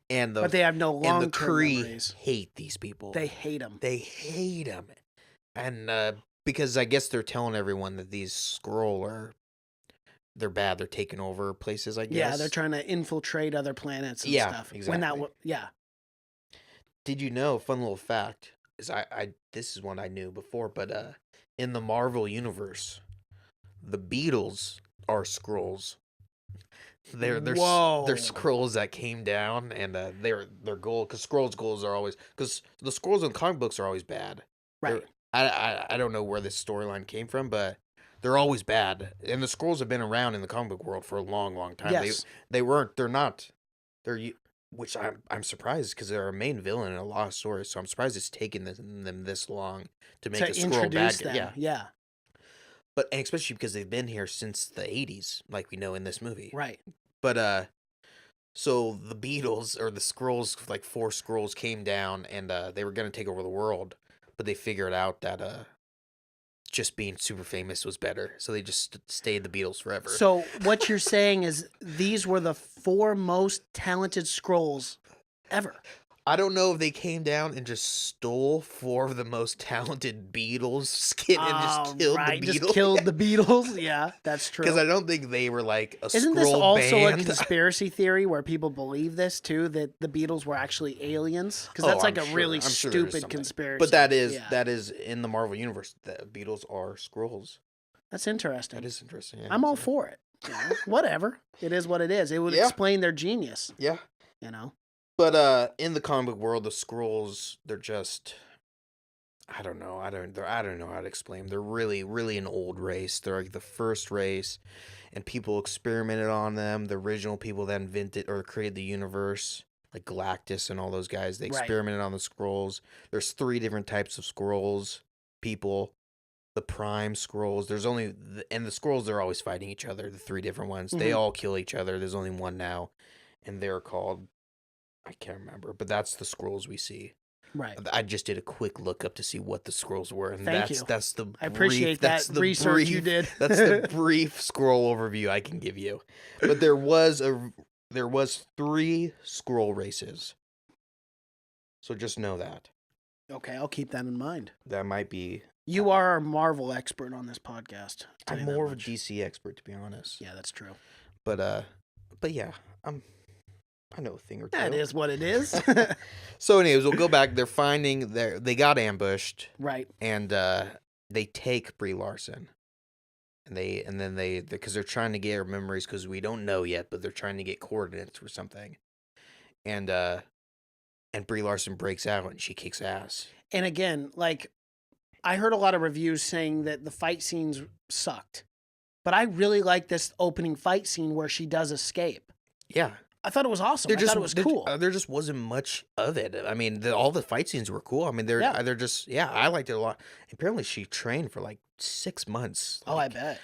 [SPEAKER 3] And
[SPEAKER 4] But they have no
[SPEAKER 3] and
[SPEAKER 4] long
[SPEAKER 3] the
[SPEAKER 4] term
[SPEAKER 3] Kree
[SPEAKER 4] memories.
[SPEAKER 3] hate these people.
[SPEAKER 4] They hate them.
[SPEAKER 3] They hate them. And because I guess they're telling everyone that these Skrull they're bad. They're taking over places, I guess.
[SPEAKER 4] Yeah, they're trying to infiltrate other planets and
[SPEAKER 3] Yeah,
[SPEAKER 4] stuff.
[SPEAKER 3] exactly.
[SPEAKER 4] Yeah.
[SPEAKER 3] Did you know, fun little fact, is this is one I knew before, but in the Marvel universe, the Beatles are Skrulls. They're
[SPEAKER 4] Whoa.
[SPEAKER 3] Skrulls that came down, and their goal, because Skrulls' goals are always, because the Skrulls in comic books are always bad.
[SPEAKER 4] Right.
[SPEAKER 3] I don't know where this storyline came from, but they're always bad. And the Skrulls have been around in the comic book world for a long, long time.
[SPEAKER 4] Yes.
[SPEAKER 3] Which I'm surprised because they're a main villain in a lot of stories. So I'm surprised it's taken them this long to make
[SPEAKER 4] To
[SPEAKER 3] a Skrull bad
[SPEAKER 4] introduce
[SPEAKER 3] guy.
[SPEAKER 4] them.
[SPEAKER 3] Yeah,
[SPEAKER 4] Yeah.
[SPEAKER 3] and especially because they've been here since the 80s, like we know in this movie.
[SPEAKER 4] Right.
[SPEAKER 3] But so the Beatles or the Skrulls, like 4 Skrulls, came down and they were gonna take over the world, but they figured out that just being super famous was better. So they just stayed the Beatles forever.
[SPEAKER 4] So what you're saying is these were the 4 most talented Skrulls ever.
[SPEAKER 3] I don't know if they came down and just stole 4 of the most talented Beatles skin and just killed the Beatles.
[SPEAKER 4] Just killed the Beatles. Yeah, that's true.
[SPEAKER 3] Because I don't think they were like a
[SPEAKER 4] Isn't this
[SPEAKER 3] Skrull
[SPEAKER 4] also
[SPEAKER 3] band.
[SPEAKER 4] a conspiracy theory where people believe this too, that the Beatles were actually aliens? Because that's like
[SPEAKER 3] I'm
[SPEAKER 4] a
[SPEAKER 3] sure-
[SPEAKER 4] really
[SPEAKER 3] I'm sure there's
[SPEAKER 4] stupid
[SPEAKER 3] something.
[SPEAKER 4] conspiracy.
[SPEAKER 3] But that is
[SPEAKER 4] Yeah.
[SPEAKER 3] in the Marvel universe. The Beatles are Skrulls.
[SPEAKER 4] That's interesting.
[SPEAKER 3] That is interesting. Yeah,
[SPEAKER 4] I'm all
[SPEAKER 3] so-
[SPEAKER 4] for it. You know, whatever. It is what it is. It would
[SPEAKER 3] Yeah.
[SPEAKER 4] explain their genius.
[SPEAKER 3] Yeah.
[SPEAKER 4] You know.
[SPEAKER 3] But in the comic book world, the Skrulls, they're just I don't know. I don't know how to explain them. They're really, really an old race. They're like the first race, and people experimented on them. The original people that invented or created the universe, like Galactus and all those guys, they
[SPEAKER 4] Right.
[SPEAKER 3] experimented on the Skrulls. There's 3 different types of Skrulls people. The Prime Skrulls. There's only and the Skrulls are always fighting each other. The 3 different ones. They
[SPEAKER 4] Mhm.
[SPEAKER 3] all kill each other. There's only one now, and they're called I can't remember, but that's the Skrulls we see.
[SPEAKER 4] Right.
[SPEAKER 3] I just did a quick look up to see what the Skrulls were, and
[SPEAKER 4] Thank
[SPEAKER 3] that's
[SPEAKER 4] you.
[SPEAKER 3] that's the
[SPEAKER 4] I appreciate
[SPEAKER 3] that's
[SPEAKER 4] that
[SPEAKER 3] the
[SPEAKER 4] research you
[SPEAKER 3] brief-
[SPEAKER 4] did.
[SPEAKER 3] That's the brief scroll overview I can give you. But there was 3 Skrull races, so just know that
[SPEAKER 4] Okay, I'll keep that in mind.
[SPEAKER 3] that might be.
[SPEAKER 4] You are our Marvel expert on this podcast. I'll tell
[SPEAKER 3] I'm
[SPEAKER 4] you that
[SPEAKER 3] more of a
[SPEAKER 4] much.
[SPEAKER 3] DC expert, to be honest.
[SPEAKER 4] Yeah, that's true.
[SPEAKER 3] But yeah, I know a thing or two.
[SPEAKER 4] That is what it is.
[SPEAKER 3] So, anyways, we'll go back. They're finding they got ambushed.
[SPEAKER 4] Right.
[SPEAKER 3] And they take Brie Larson, and then they because they're trying to get her memories because we don't know yet, but they're trying to get coordinates or something, and Brie Larson breaks out and she kicks ass.
[SPEAKER 4] And again, like, I heard a lot of reviews saying that the fight scenes sucked, but I really like this opening fight scene where she does escape.
[SPEAKER 3] Yeah,
[SPEAKER 4] I thought it was awesome. I thought it was cool.
[SPEAKER 3] There just wasn't much of it. I mean, all the fight scenes were cool. I mean, they're just I liked it a lot. Apparently, she trained for like 6 months.
[SPEAKER 4] Oh, I bet.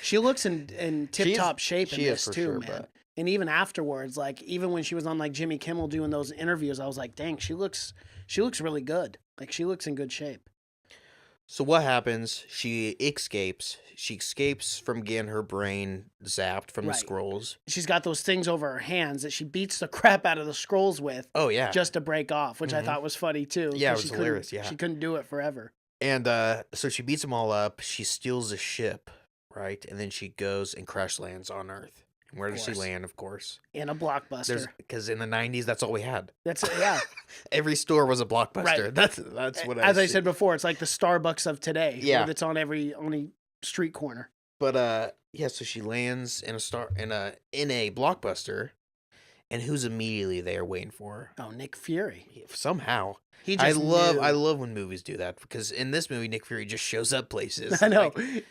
[SPEAKER 4] She looks in tip-top shape in
[SPEAKER 3] she is
[SPEAKER 4] this
[SPEAKER 3] for
[SPEAKER 4] too,
[SPEAKER 3] sure,
[SPEAKER 4] man.
[SPEAKER 3] but-
[SPEAKER 4] And even afterwards, like even when she was on like Jimmy Kimmel doing those interviews, I was like, dang, she looks really good. Like she looks in good shape.
[SPEAKER 3] So what happens? She escapes. She escapes from getting her brain zapped from
[SPEAKER 4] Right.
[SPEAKER 3] the Skrulls.
[SPEAKER 4] She's got those things over her hands that she beats the crap out of the Skrulls with
[SPEAKER 3] Oh yeah.
[SPEAKER 4] just to break off, which I
[SPEAKER 3] Mhm.
[SPEAKER 4] thought was funny too.
[SPEAKER 3] Yeah, it
[SPEAKER 4] 'cause
[SPEAKER 3] was
[SPEAKER 4] she
[SPEAKER 3] hilarious,
[SPEAKER 4] couldn't-
[SPEAKER 3] yeah.
[SPEAKER 4] She couldn't do it forever.
[SPEAKER 3] And so she beats them all up. She steals a ship, right? And then she goes and crash lands on Earth. And where does she
[SPEAKER 4] course.
[SPEAKER 3] land? Of course,
[SPEAKER 4] In a Blockbuster.
[SPEAKER 3] because in the '90s, that's all we had.
[SPEAKER 4] That's yeah.
[SPEAKER 3] Every store was a Blockbuster.
[SPEAKER 4] Right.
[SPEAKER 3] That's what
[SPEAKER 4] As I
[SPEAKER 3] see.
[SPEAKER 4] said before, it's like the Starbucks of today.
[SPEAKER 3] Yeah.
[SPEAKER 4] That's on every street corner.
[SPEAKER 3] But yeah. So she lands in a Blockbuster, and who's immediately there waiting for her?
[SPEAKER 4] Oh, Nick Fury.
[SPEAKER 3] Somehow.
[SPEAKER 4] He
[SPEAKER 3] I
[SPEAKER 4] just
[SPEAKER 3] love when movies do that because in this movie Nick Fury just shows up places.
[SPEAKER 4] I know.
[SPEAKER 3] Like,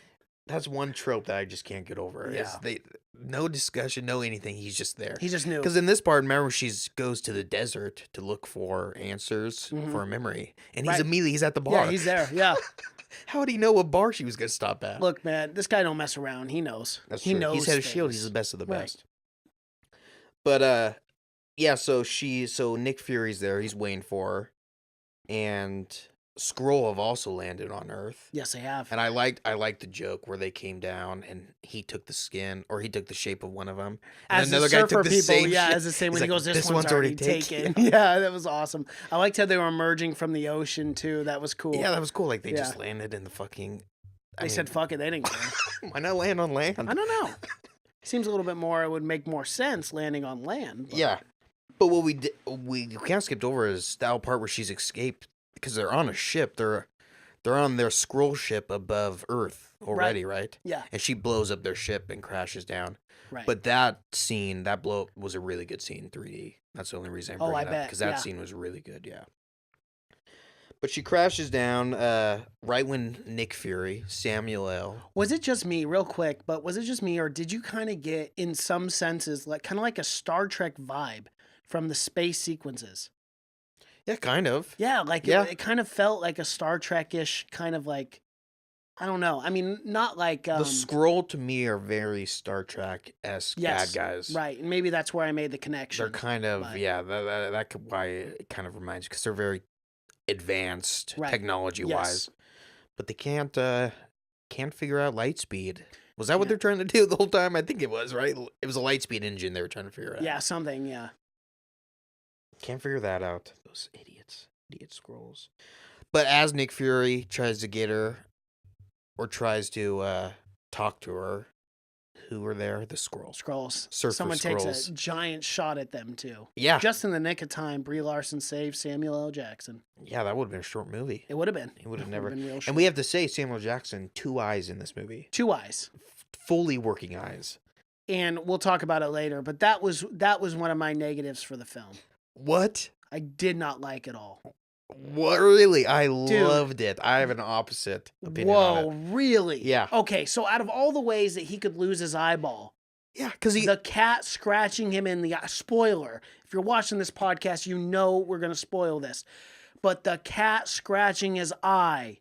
[SPEAKER 3] that's one trope that I just can't get over. Is
[SPEAKER 4] Yeah.
[SPEAKER 3] no discussion, no anything. He's just there.
[SPEAKER 4] He just knew.
[SPEAKER 3] Because in this part, remember, she goes to the desert to look for answers
[SPEAKER 4] Mhm.
[SPEAKER 3] for a memory, and
[SPEAKER 4] Right.
[SPEAKER 3] he's at the bar.
[SPEAKER 4] Yeah, he's there. Yeah.
[SPEAKER 3] How would he know what bar she was going to stop at?
[SPEAKER 4] Look, man, this guy don't mess around. He knows.
[SPEAKER 3] That's
[SPEAKER 4] he
[SPEAKER 3] true.
[SPEAKER 4] knows.
[SPEAKER 3] He's had a shield.
[SPEAKER 4] things.
[SPEAKER 3] He's the best of the
[SPEAKER 4] Right.
[SPEAKER 3] best. But yeah. So Nick Fury's there. He's waiting for her, and Skrull have also landed on Earth.
[SPEAKER 4] Yes, they have.
[SPEAKER 3] And I liked the joke where they came down and he took the skin or he took the shape of one of them. And
[SPEAKER 4] As
[SPEAKER 3] another
[SPEAKER 4] the
[SPEAKER 3] guy
[SPEAKER 4] surfer
[SPEAKER 3] took the
[SPEAKER 4] people,
[SPEAKER 3] same
[SPEAKER 4] yeah,
[SPEAKER 3] shape.
[SPEAKER 4] as the same
[SPEAKER 3] He's
[SPEAKER 4] when he
[SPEAKER 3] like,
[SPEAKER 4] goes, this one's already taken.
[SPEAKER 3] Yeah.
[SPEAKER 4] Yeah, that was awesome. I liked how they were emerging from the ocean too. That was cool.
[SPEAKER 3] Yeah, that was cool. Like they
[SPEAKER 4] Yeah.
[SPEAKER 3] just landed in the fucking.
[SPEAKER 4] They said, "Fuck it," they didn't care.
[SPEAKER 3] Why not land on land?
[SPEAKER 4] I don't know. Seems a little bit more. It would make more sense landing on land. But
[SPEAKER 3] Yeah, but what we kind of skipped over is that part where she's escaped because they're on a ship. They're on their Skrull ship above Earth already, right?
[SPEAKER 4] Yeah.
[SPEAKER 3] And she blows up their ship and crashes down.
[SPEAKER 4] Right.
[SPEAKER 3] But that scene, that blow up was a really good scene in 3D. That's the only reason I'm
[SPEAKER 4] Oh,
[SPEAKER 3] bringing
[SPEAKER 4] I
[SPEAKER 3] it up
[SPEAKER 4] bet,
[SPEAKER 3] because that
[SPEAKER 4] yeah.
[SPEAKER 3] scene was really good. Yeah. But she crashes down right when Nick Fury, Samuel L.
[SPEAKER 4] Was it just me, real quick? But was it just me, or did you kind of get, in some senses, like kind of like a Star Trek vibe from the space sequences?
[SPEAKER 3] Yeah, kind of.
[SPEAKER 4] Yeah, like
[SPEAKER 3] Yeah.
[SPEAKER 4] It kind of felt like a Star Trek-ish kind of like, I don't know. I mean, not like
[SPEAKER 3] The Skrull to me are very Star Trek-esque
[SPEAKER 4] yes,
[SPEAKER 3] bad guys.
[SPEAKER 4] right? And maybe that's where I made the connection.
[SPEAKER 3] They're kind of
[SPEAKER 4] but-
[SPEAKER 3] yeah. That could why it kind of reminds because they're very advanced
[SPEAKER 4] Right.
[SPEAKER 3] technology wise.
[SPEAKER 4] Yes.
[SPEAKER 3] but they can't figure out light speed. Was that what
[SPEAKER 4] Yeah.
[SPEAKER 3] they're trying to do the whole time? I think it was, right? It was a light speed engine they were trying to figure out.
[SPEAKER 4] Yeah, something. Yeah.
[SPEAKER 3] Can't figure that out. Those idiots. Idiot scrolls. But as Nick Fury tries to get her, or tries to talk to her, who were there? The scrolls.
[SPEAKER 4] Scrolls.
[SPEAKER 3] Surfer
[SPEAKER 4] Someone takes
[SPEAKER 3] Skrulls.
[SPEAKER 4] a giant shot at them too.
[SPEAKER 3] Yeah.
[SPEAKER 4] Just in the nick of time, Brie Larson saved Samuel L. Jackson.
[SPEAKER 3] Yeah, that would have been a short movie.
[SPEAKER 4] It would have been.
[SPEAKER 3] It would have
[SPEAKER 4] Would've
[SPEAKER 3] never.
[SPEAKER 4] been real
[SPEAKER 3] And
[SPEAKER 4] short.
[SPEAKER 3] we have to say, Samuel Jackson, 2 eyes in this movie.
[SPEAKER 4] 2 eyes.
[SPEAKER 3] Fully working eyes.
[SPEAKER 4] And we'll talk about it later, but that was one of my negatives for the film.
[SPEAKER 3] What?
[SPEAKER 4] I did not like it all.
[SPEAKER 3] What? Really? I loved it. I have an opposite opinion on
[SPEAKER 4] Whoa,
[SPEAKER 3] it.
[SPEAKER 4] really?
[SPEAKER 3] Yeah.
[SPEAKER 4] Okay, so out of all the ways that he could lose his eyeball,
[SPEAKER 3] Yeah, because he...
[SPEAKER 4] the cat scratching him in the eye. Spoiler. If you're watching this podcast, you know we're going to spoil this. But the cat scratching his eye.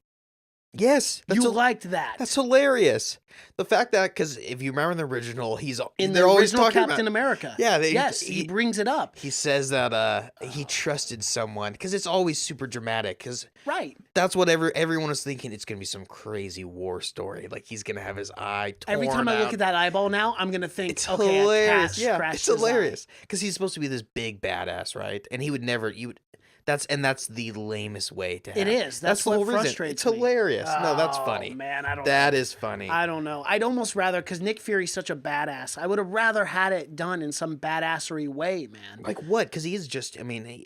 [SPEAKER 3] Yes.
[SPEAKER 4] You liked that.
[SPEAKER 3] That's hilarious. The fact that, because if you remember in the original,
[SPEAKER 4] in
[SPEAKER 3] they're
[SPEAKER 4] the
[SPEAKER 3] always
[SPEAKER 4] original
[SPEAKER 3] talking
[SPEAKER 4] Captain
[SPEAKER 3] about,
[SPEAKER 4] America.
[SPEAKER 3] Yeah,
[SPEAKER 4] yes, he brings it up.
[SPEAKER 3] He says that he trusted someone, because it's always super dramatic, because
[SPEAKER 4] Right.
[SPEAKER 3] that's what everyone was thinking. It's going to be some crazy war story. Like, he's going to have his eye torn
[SPEAKER 4] Every time I look
[SPEAKER 3] out.
[SPEAKER 4] at that eyeball now, I'm going to think,
[SPEAKER 3] It's
[SPEAKER 4] okay,
[SPEAKER 3] hilarious.
[SPEAKER 4] a cat
[SPEAKER 3] Yeah,
[SPEAKER 4] scratched
[SPEAKER 3] it's
[SPEAKER 4] his eye.
[SPEAKER 3] hilarious. Because he's supposed to be this big badass, right? And he would never... That's the lamest way to have
[SPEAKER 4] It is. That's
[SPEAKER 3] the
[SPEAKER 4] what
[SPEAKER 3] whole reason.
[SPEAKER 4] frustrates
[SPEAKER 3] It's
[SPEAKER 4] me.
[SPEAKER 3] hilarious. No, that's
[SPEAKER 4] Oh,
[SPEAKER 3] funny.
[SPEAKER 4] man, I don't
[SPEAKER 3] That
[SPEAKER 4] know.
[SPEAKER 3] is funny.
[SPEAKER 4] I don't know. I'd almost rather, because Nick Fury's such a badass, I would have rather had it done in some badassery way, man.
[SPEAKER 3] Like what? Because he is just... I mean,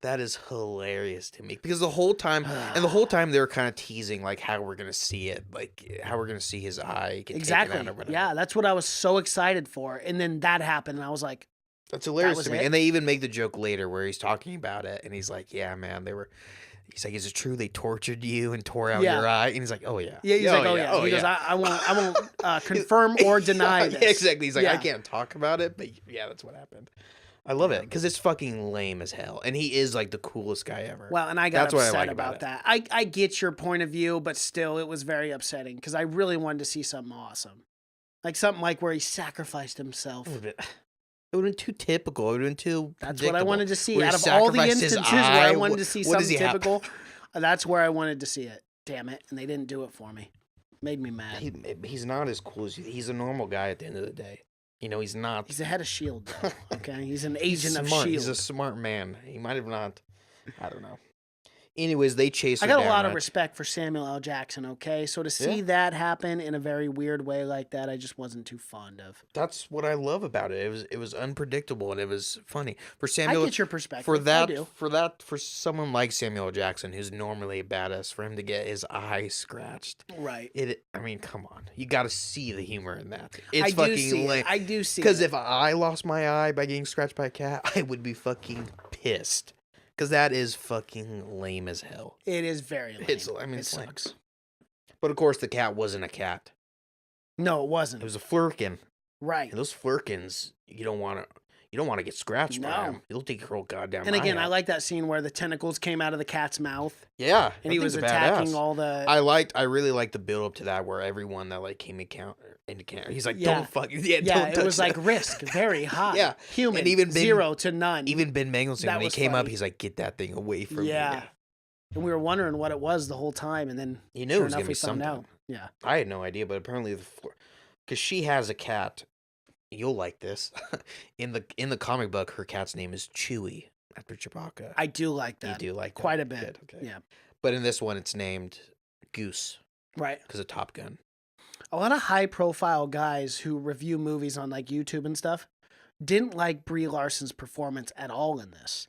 [SPEAKER 3] that is hilarious to me. Because the whole time... and the whole time they were kind of teasing, like, how we're going to see it. Like, how we're going to see his eye get
[SPEAKER 4] Exactly.
[SPEAKER 3] taken out or whatever.
[SPEAKER 4] Yeah, that's what I was so excited for. And then that happened, and I was like,
[SPEAKER 3] That's hilarious
[SPEAKER 4] was
[SPEAKER 3] to me.
[SPEAKER 4] it?
[SPEAKER 3] And they even make the joke later where he's talking about it, and he's like, "Yeah, man, He's like, "Is it true they tortured you and tore out
[SPEAKER 4] Yeah.
[SPEAKER 3] your eye?" And he's like, "Oh yeah."
[SPEAKER 4] yeah, he's like, oh, yeah. He goes, I won't confirm or deny this.
[SPEAKER 3] Yeah, exactly. He's like, "I
[SPEAKER 4] Yeah.
[SPEAKER 3] can't talk about it, but yeah, that's what happened." I love it because it's fucking lame as hell, and he is like the coolest guy ever.
[SPEAKER 4] Well, and I got
[SPEAKER 3] That's what I
[SPEAKER 4] upset
[SPEAKER 3] like about
[SPEAKER 4] about
[SPEAKER 3] it.
[SPEAKER 4] that. I get your point of view, but still, it was very upsetting because I really wanted to see something awesome. Like something like where he sacrificed himself.
[SPEAKER 3] It would have been too typical. It would have been too.
[SPEAKER 4] That's what I wanted to see.
[SPEAKER 3] Where he
[SPEAKER 4] Out of all the
[SPEAKER 3] sacrificed his
[SPEAKER 4] instances where I
[SPEAKER 3] eye,
[SPEAKER 4] wanted to see
[SPEAKER 3] what does
[SPEAKER 4] something
[SPEAKER 3] he have?
[SPEAKER 4] typical, that's where I wanted to see it. Damn it. And they didn't do it for me. Made me mad.
[SPEAKER 3] He's not as cool as you. He's a normal guy at the end of the day. You know, he's not.
[SPEAKER 4] He's the head of S.H.I.E.L.D., though. Okay? He's an
[SPEAKER 3] He's
[SPEAKER 4] agent of
[SPEAKER 3] smart.
[SPEAKER 4] S.H.I.E.L.D.
[SPEAKER 3] He's a smart man. He might have not. I don't know. Anyways, they chase
[SPEAKER 4] I
[SPEAKER 3] her
[SPEAKER 4] got a
[SPEAKER 3] down,
[SPEAKER 4] lot of
[SPEAKER 3] right?
[SPEAKER 4] respect for Samuel L. Jackson, okay? So to see
[SPEAKER 3] Yeah.
[SPEAKER 4] that happen in a very weird way like that, I just wasn't too fond of.
[SPEAKER 3] That's what I love about it. It was unpredictable and it was funny. For
[SPEAKER 4] I
[SPEAKER 3] Samuel,
[SPEAKER 4] get your perspective.
[SPEAKER 3] for
[SPEAKER 4] I do.
[SPEAKER 3] for someone like Samuel L. Jackson, who's normally a badass, for him to get his eye scratched,
[SPEAKER 4] Right.
[SPEAKER 3] I mean, come on, you got to see the humor in that.
[SPEAKER 4] I
[SPEAKER 3] It's
[SPEAKER 4] do
[SPEAKER 3] fucking
[SPEAKER 4] see
[SPEAKER 3] lame.
[SPEAKER 4] it. I do see
[SPEAKER 3] Because
[SPEAKER 4] it.
[SPEAKER 3] if I lost my eye by getting scratched by a cat, I would be fucking pissed. Because that is fucking lame as hell.
[SPEAKER 4] It is very lame.
[SPEAKER 3] It's lame.
[SPEAKER 4] It sucks.
[SPEAKER 3] But of course, the cat wasn't a cat.
[SPEAKER 4] No, it wasn't.
[SPEAKER 3] It was a flurkin.
[SPEAKER 4] Right.
[SPEAKER 3] And those flurkins, you don't want to get scratched by
[SPEAKER 4] No.
[SPEAKER 3] them. It'll take your whole goddamn
[SPEAKER 4] And again,
[SPEAKER 3] eye
[SPEAKER 4] I
[SPEAKER 3] out.
[SPEAKER 4] like that scene where the tentacles came out of the cat's mouth
[SPEAKER 3] Yeah.
[SPEAKER 4] and he was attacking all the.
[SPEAKER 3] I really liked the build up to that where everyone that like came into camp. He's like,
[SPEAKER 4] Yeah.
[SPEAKER 3] don't fuck. Yeah,
[SPEAKER 4] yeah,
[SPEAKER 3] don't
[SPEAKER 4] it
[SPEAKER 3] touch
[SPEAKER 4] was
[SPEAKER 3] that.
[SPEAKER 4] like risk very high.
[SPEAKER 3] Yeah.
[SPEAKER 4] Human.
[SPEAKER 3] And even Ben-
[SPEAKER 4] 0 to none.
[SPEAKER 3] Even Ben Mendelsohn,
[SPEAKER 4] That
[SPEAKER 3] when he
[SPEAKER 4] was
[SPEAKER 3] came up,
[SPEAKER 4] funny.
[SPEAKER 3] he's like, get that thing away from me.
[SPEAKER 4] Yeah. And we were wondering what it was the whole time, and then
[SPEAKER 3] You knew
[SPEAKER 4] sure
[SPEAKER 3] it was
[SPEAKER 4] enough,
[SPEAKER 3] gonna
[SPEAKER 4] we
[SPEAKER 3] be
[SPEAKER 4] found
[SPEAKER 3] something.
[SPEAKER 4] out. Yeah.
[SPEAKER 3] I had no idea, but apparently because she has a cat. You'll like this. in the comic book, her cat's name is Chewie after Chewbacca.
[SPEAKER 4] I do like that.
[SPEAKER 3] You do like that?
[SPEAKER 4] Quite a bit.
[SPEAKER 3] Good, okay.
[SPEAKER 4] Yeah.
[SPEAKER 3] But in this one, it's named Goose
[SPEAKER 4] Right.
[SPEAKER 3] because of Top Gun.
[SPEAKER 4] A lot of high profile guys who review movies on like YouTube and stuff didn't like Brie Larson's performance at all in this.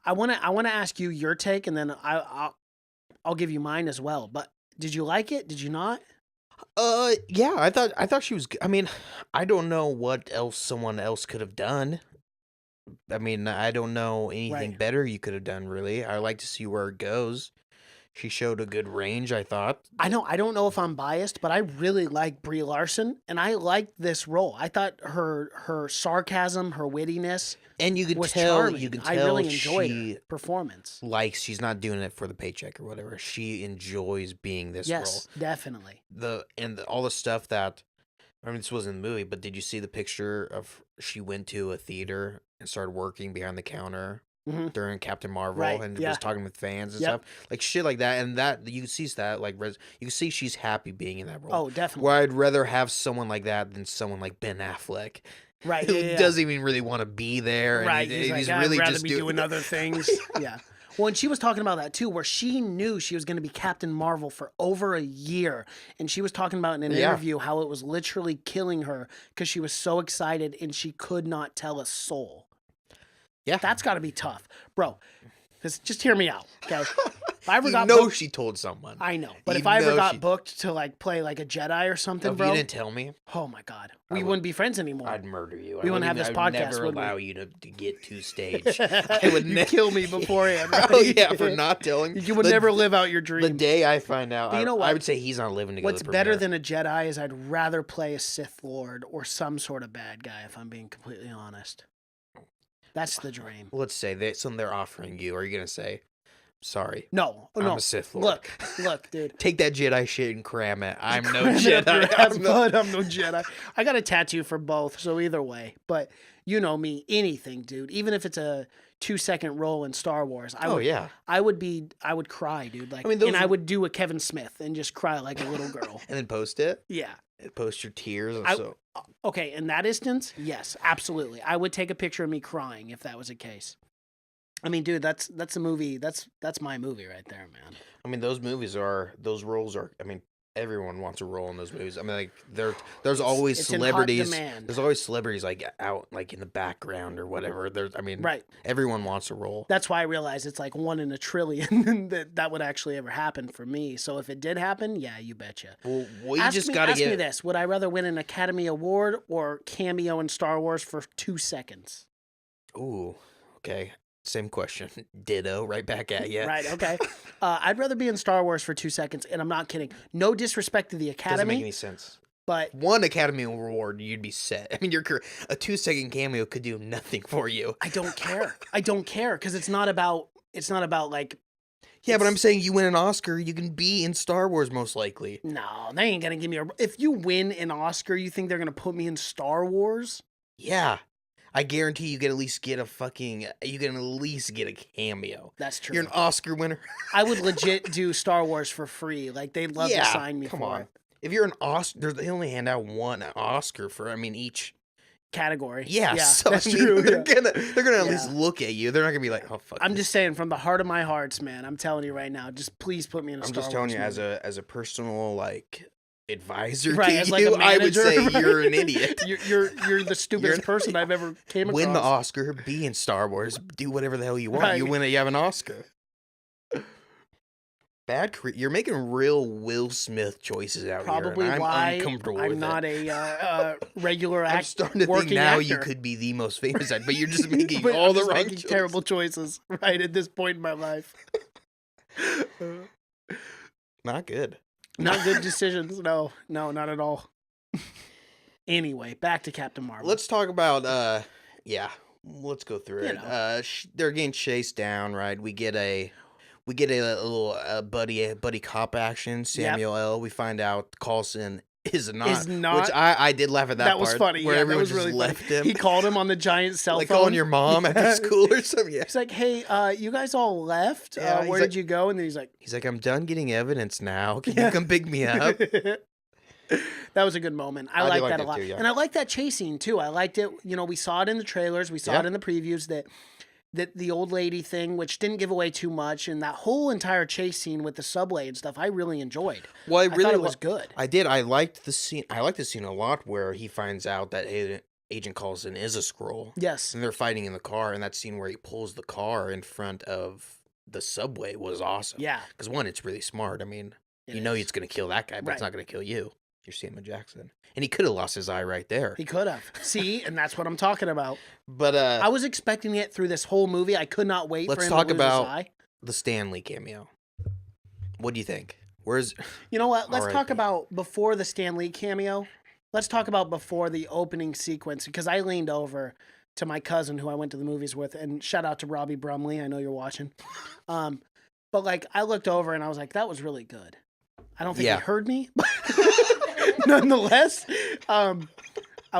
[SPEAKER 4] I want to ask you your take, and then I'll give you mine as well. But did you like it? Did you not?
[SPEAKER 3] Yeah, I thought she was. I mean, I don't know what else someone else could have done. I mean, I don't know anything
[SPEAKER 4] Right.
[SPEAKER 3] better you could have done. Really, I like to see where it goes. She showed a good range, I thought.
[SPEAKER 4] I don't know if I'm biased, but I really like Brie Larson, and I liked this role. I thought her sarcasm, her wittiness
[SPEAKER 3] And you could
[SPEAKER 4] was
[SPEAKER 3] tell,
[SPEAKER 4] charming.
[SPEAKER 3] you can
[SPEAKER 4] I
[SPEAKER 3] tell
[SPEAKER 4] really enjoyed
[SPEAKER 3] she
[SPEAKER 4] her performance.
[SPEAKER 3] likes. She's not doing it for the paycheck or whatever. She enjoys being this
[SPEAKER 4] Yes,
[SPEAKER 3] role.
[SPEAKER 4] definitely.
[SPEAKER 3] All the stuff that. I mean, this wasn't in the movie, but did you see the picture of she went to a theater and started working behind the counter? during Captain Marvel
[SPEAKER 4] Right,
[SPEAKER 3] and
[SPEAKER 4] yeah.
[SPEAKER 3] was talking with fans and
[SPEAKER 4] Yep.
[SPEAKER 3] stuff, like shit like that. And that you see that like you can see she's happy being in that role.
[SPEAKER 4] Oh, definitely.
[SPEAKER 3] Where I'd rather have someone like that than someone like Ben Affleck,
[SPEAKER 4] Right.
[SPEAKER 3] who
[SPEAKER 4] Yeah.
[SPEAKER 3] doesn't even really want to be there. And
[SPEAKER 4] Right. He's like,
[SPEAKER 3] really
[SPEAKER 4] I'd rather
[SPEAKER 3] just
[SPEAKER 4] be doing other things. Yeah. Well, and she was talking about that too, where she knew she was going to be Captain Marvel for over a year. And she was talking about in an interview how it was literally killing her because she was so excited and she could not tell a soul.
[SPEAKER 3] Yeah.
[SPEAKER 4] That's got to be tough. Bro, just hear me out, okay? If I ever
[SPEAKER 3] You
[SPEAKER 4] got
[SPEAKER 3] know
[SPEAKER 4] booked,
[SPEAKER 3] she told someone.
[SPEAKER 4] I know. But
[SPEAKER 3] You
[SPEAKER 4] if I ever
[SPEAKER 3] know
[SPEAKER 4] got
[SPEAKER 3] she-
[SPEAKER 4] booked to like play like a Jedi or something,
[SPEAKER 3] If
[SPEAKER 4] bro,
[SPEAKER 3] you didn't tell me,
[SPEAKER 4] oh my God. We
[SPEAKER 3] would-
[SPEAKER 4] wouldn't be friends anymore.
[SPEAKER 3] I'd murder you.
[SPEAKER 4] We wouldn't have this
[SPEAKER 3] I'd
[SPEAKER 4] podcast,
[SPEAKER 3] never
[SPEAKER 4] would we?
[SPEAKER 3] allow you to get to stage. I would
[SPEAKER 4] You'd kill me beforehand, right?
[SPEAKER 3] Oh yeah, for not telling.
[SPEAKER 4] You would
[SPEAKER 3] The-
[SPEAKER 4] never live out your
[SPEAKER 3] The
[SPEAKER 4] dream.
[SPEAKER 3] day I find out,
[SPEAKER 4] But you know
[SPEAKER 3] I
[SPEAKER 4] what?
[SPEAKER 3] would say he's not living to go
[SPEAKER 4] What's
[SPEAKER 3] to the
[SPEAKER 4] better
[SPEAKER 3] premiere.
[SPEAKER 4] than a Jedi is I'd rather play a Sith Lord or some sort of bad guy, if I'm being completely honest. That's the dream.
[SPEAKER 3] Let's say something they're offering you. Are you gonna say, "Sorry,
[SPEAKER 4] No,
[SPEAKER 3] I'm
[SPEAKER 4] no.
[SPEAKER 3] a Sith Lord.
[SPEAKER 4] Look, dude.
[SPEAKER 3] Take that Jedi shit and cram it. I'm no
[SPEAKER 4] Cram it up your
[SPEAKER 3] Jedi.
[SPEAKER 4] ass,
[SPEAKER 3] I'm no-
[SPEAKER 4] bud. I'm no Jedi. I got a tattoo for both, so either way. But you know me, anything, dude. Even if it's a 2-second role in Star Wars,
[SPEAKER 3] Oh yeah,
[SPEAKER 4] I would cry, dude. Like,
[SPEAKER 3] I mean, those
[SPEAKER 4] and I
[SPEAKER 3] are-
[SPEAKER 4] would do a Kevin Smith and just cry like a little girl.
[SPEAKER 3] and then post it.
[SPEAKER 4] Yeah.
[SPEAKER 3] Post your tears. And
[SPEAKER 4] I-
[SPEAKER 3] so
[SPEAKER 4] Okay, in that instance, yes, absolutely. I would take a picture of me crying if that was the case. I mean, dude, that's a movie. That's my movie right there, man.
[SPEAKER 3] I mean, those roles are. I mean, everyone wants a role in those movies. I mean, like there's always
[SPEAKER 4] it's in hot
[SPEAKER 3] celebrities.
[SPEAKER 4] demand.
[SPEAKER 3] There's always celebrities like out like in the background or whatever. I mean,
[SPEAKER 4] Right.
[SPEAKER 3] everyone wants a role.
[SPEAKER 4] That's why I realize it's like 1 in a trillion that would actually ever happen for me. So if it did happen, yeah, you betcha.
[SPEAKER 3] Well, we
[SPEAKER 4] Ask
[SPEAKER 3] just
[SPEAKER 4] me,
[SPEAKER 3] gotta
[SPEAKER 4] ask me
[SPEAKER 3] get.
[SPEAKER 4] this: would I rather win an Academy Award or cameo in Star Wars for 2 seconds?
[SPEAKER 3] Ooh, okay. Same question. Ditto. Right back at you.
[SPEAKER 4] Right. Okay. I'd rather be in Star Wars for 2 seconds, and I'm not kidding. No disrespect to the
[SPEAKER 3] Doesn't make
[SPEAKER 4] Academy,
[SPEAKER 3] any sense.
[SPEAKER 4] but
[SPEAKER 3] One Academy Award, you'd be set. I mean, a 2-second cameo could do nothing for you.
[SPEAKER 4] I don't care. I don't care because it's not about like.
[SPEAKER 3] Yeah, but I'm
[SPEAKER 4] it's-
[SPEAKER 3] saying you win an Oscar, you can be in Star Wars most likely.
[SPEAKER 4] No, they ain't gonna give me a. If you win an Oscar, you think they're gonna put me in Star Wars?
[SPEAKER 3] Yeah. I guarantee you can at least get a cameo.
[SPEAKER 4] That's true.
[SPEAKER 3] You're an Oscar winner.
[SPEAKER 4] I would legit do Star Wars for free. Like they'd love to sign me
[SPEAKER 3] come
[SPEAKER 4] for
[SPEAKER 3] on.
[SPEAKER 4] it.
[SPEAKER 3] If you're an Oscar, they only hand out one Oscar for, each.
[SPEAKER 4] Category.
[SPEAKER 3] Yeah, so
[SPEAKER 4] that's
[SPEAKER 3] I mean,
[SPEAKER 4] true.
[SPEAKER 3] They're
[SPEAKER 4] yeah.
[SPEAKER 3] gonna at least
[SPEAKER 4] Yeah.
[SPEAKER 3] look at you. They're not gonna be like, oh fuck.
[SPEAKER 4] I'm
[SPEAKER 3] this.
[SPEAKER 4] just saying from the heart of my hearts, man. I'm telling you right now. Just please put me in a
[SPEAKER 3] I'm
[SPEAKER 4] Star
[SPEAKER 3] just telling
[SPEAKER 4] Wars
[SPEAKER 3] you
[SPEAKER 4] movie.
[SPEAKER 3] as a personal advisor
[SPEAKER 4] Right,
[SPEAKER 3] to
[SPEAKER 4] as
[SPEAKER 3] you,
[SPEAKER 4] like a
[SPEAKER 3] I would
[SPEAKER 4] manager,
[SPEAKER 3] say
[SPEAKER 4] right?
[SPEAKER 3] you're an idiot.
[SPEAKER 4] You're the stupidest person I've ever came across.
[SPEAKER 3] Win the Oscar, be in Star Wars, do whatever the hell you want.
[SPEAKER 4] Right.
[SPEAKER 3] You win it, you have an Oscar. You're making real Will Smith choices out
[SPEAKER 4] Probably
[SPEAKER 3] here. And I'm
[SPEAKER 4] why
[SPEAKER 3] uncomfortable
[SPEAKER 4] I'm
[SPEAKER 3] with
[SPEAKER 4] not
[SPEAKER 3] it.
[SPEAKER 4] a regular
[SPEAKER 3] I'm
[SPEAKER 4] act,
[SPEAKER 3] starting to think
[SPEAKER 4] working
[SPEAKER 3] now
[SPEAKER 4] actor.
[SPEAKER 3] you could be the most famous actor, but you're just making
[SPEAKER 4] But
[SPEAKER 3] all
[SPEAKER 4] I'm
[SPEAKER 3] the
[SPEAKER 4] just
[SPEAKER 3] wrong
[SPEAKER 4] making
[SPEAKER 3] choices.
[SPEAKER 4] terrible choices right at this point in my life.
[SPEAKER 3] Not good.
[SPEAKER 4] Not good decisions. No, not at all. Anyway, back to Captain Marvel.
[SPEAKER 3] Let's talk about let's go through
[SPEAKER 4] You
[SPEAKER 3] it.
[SPEAKER 4] know.
[SPEAKER 3] They're getting chased down, right? We get a little buddy cop action. Samuel L. We find out Coulson is not, which I did laugh at that
[SPEAKER 4] that was
[SPEAKER 3] part,
[SPEAKER 4] funny.
[SPEAKER 3] where
[SPEAKER 4] Yeah, that
[SPEAKER 3] everyone
[SPEAKER 4] was
[SPEAKER 3] just
[SPEAKER 4] really
[SPEAKER 3] left
[SPEAKER 4] funny.
[SPEAKER 3] him.
[SPEAKER 4] He called him on the giant cell
[SPEAKER 3] like
[SPEAKER 4] phone.
[SPEAKER 3] calling your mom after
[SPEAKER 4] Yeah.
[SPEAKER 3] school or something. Yeah.
[SPEAKER 4] He's like, "Hey, you guys all left.
[SPEAKER 3] Yeah, he's
[SPEAKER 4] where
[SPEAKER 3] like-
[SPEAKER 4] did you go?" And then he's like,
[SPEAKER 3] He's like, I'm done getting evidence now. Can
[SPEAKER 4] Yeah.
[SPEAKER 3] you come pick me up?
[SPEAKER 4] That was a good moment. I
[SPEAKER 3] I do
[SPEAKER 4] like
[SPEAKER 3] like
[SPEAKER 4] that a
[SPEAKER 3] that
[SPEAKER 4] lot.
[SPEAKER 3] too, yeah.
[SPEAKER 4] And I like that chase scene too. I liked it. You know, we saw it in the trailers, we saw
[SPEAKER 3] Yeah.
[SPEAKER 4] it in the previews that the old lady thing, which didn't give away too much, and that whole entire chase scene with the subway and stuff, I really enjoyed.
[SPEAKER 3] Well,
[SPEAKER 4] I thought it was good.
[SPEAKER 3] I did. I liked the scene. I liked the scene a lot where he finds out that Agent Coulson is a Skrull.
[SPEAKER 4] Yes.
[SPEAKER 3] And they're fighting in the car, and that scene where he pulls the car in front of the subway was awesome.
[SPEAKER 4] Yeah.
[SPEAKER 3] Because one, it's really smart. I mean,
[SPEAKER 4] It
[SPEAKER 3] you know
[SPEAKER 4] is.
[SPEAKER 3] it's going to kill that guy, but it's
[SPEAKER 4] Right.
[SPEAKER 3] not going to kill you. You're Samuel Jackson. And he could have lost his eye right there.
[SPEAKER 4] He could have. See, and that's what I'm talking about.
[SPEAKER 3] But
[SPEAKER 4] I was expecting it through this whole movie. I could not wait
[SPEAKER 3] Let's
[SPEAKER 4] for him
[SPEAKER 3] talk
[SPEAKER 4] to lose
[SPEAKER 3] about-
[SPEAKER 4] his eye.
[SPEAKER 3] the Stanley cameo. What do you think? Where's
[SPEAKER 4] You know what? Let's talk
[SPEAKER 3] R.I.P..
[SPEAKER 4] about before the Stan Lee cameo. Let's talk about before the opening sequence because I leaned over to my cousin who I went to the movies with, and shout out to Robbie Brumley. I know you're watching. But like I looked over and I was like, that was really good. I don't think
[SPEAKER 3] Yeah.
[SPEAKER 4] he heard me, but nonetheless, I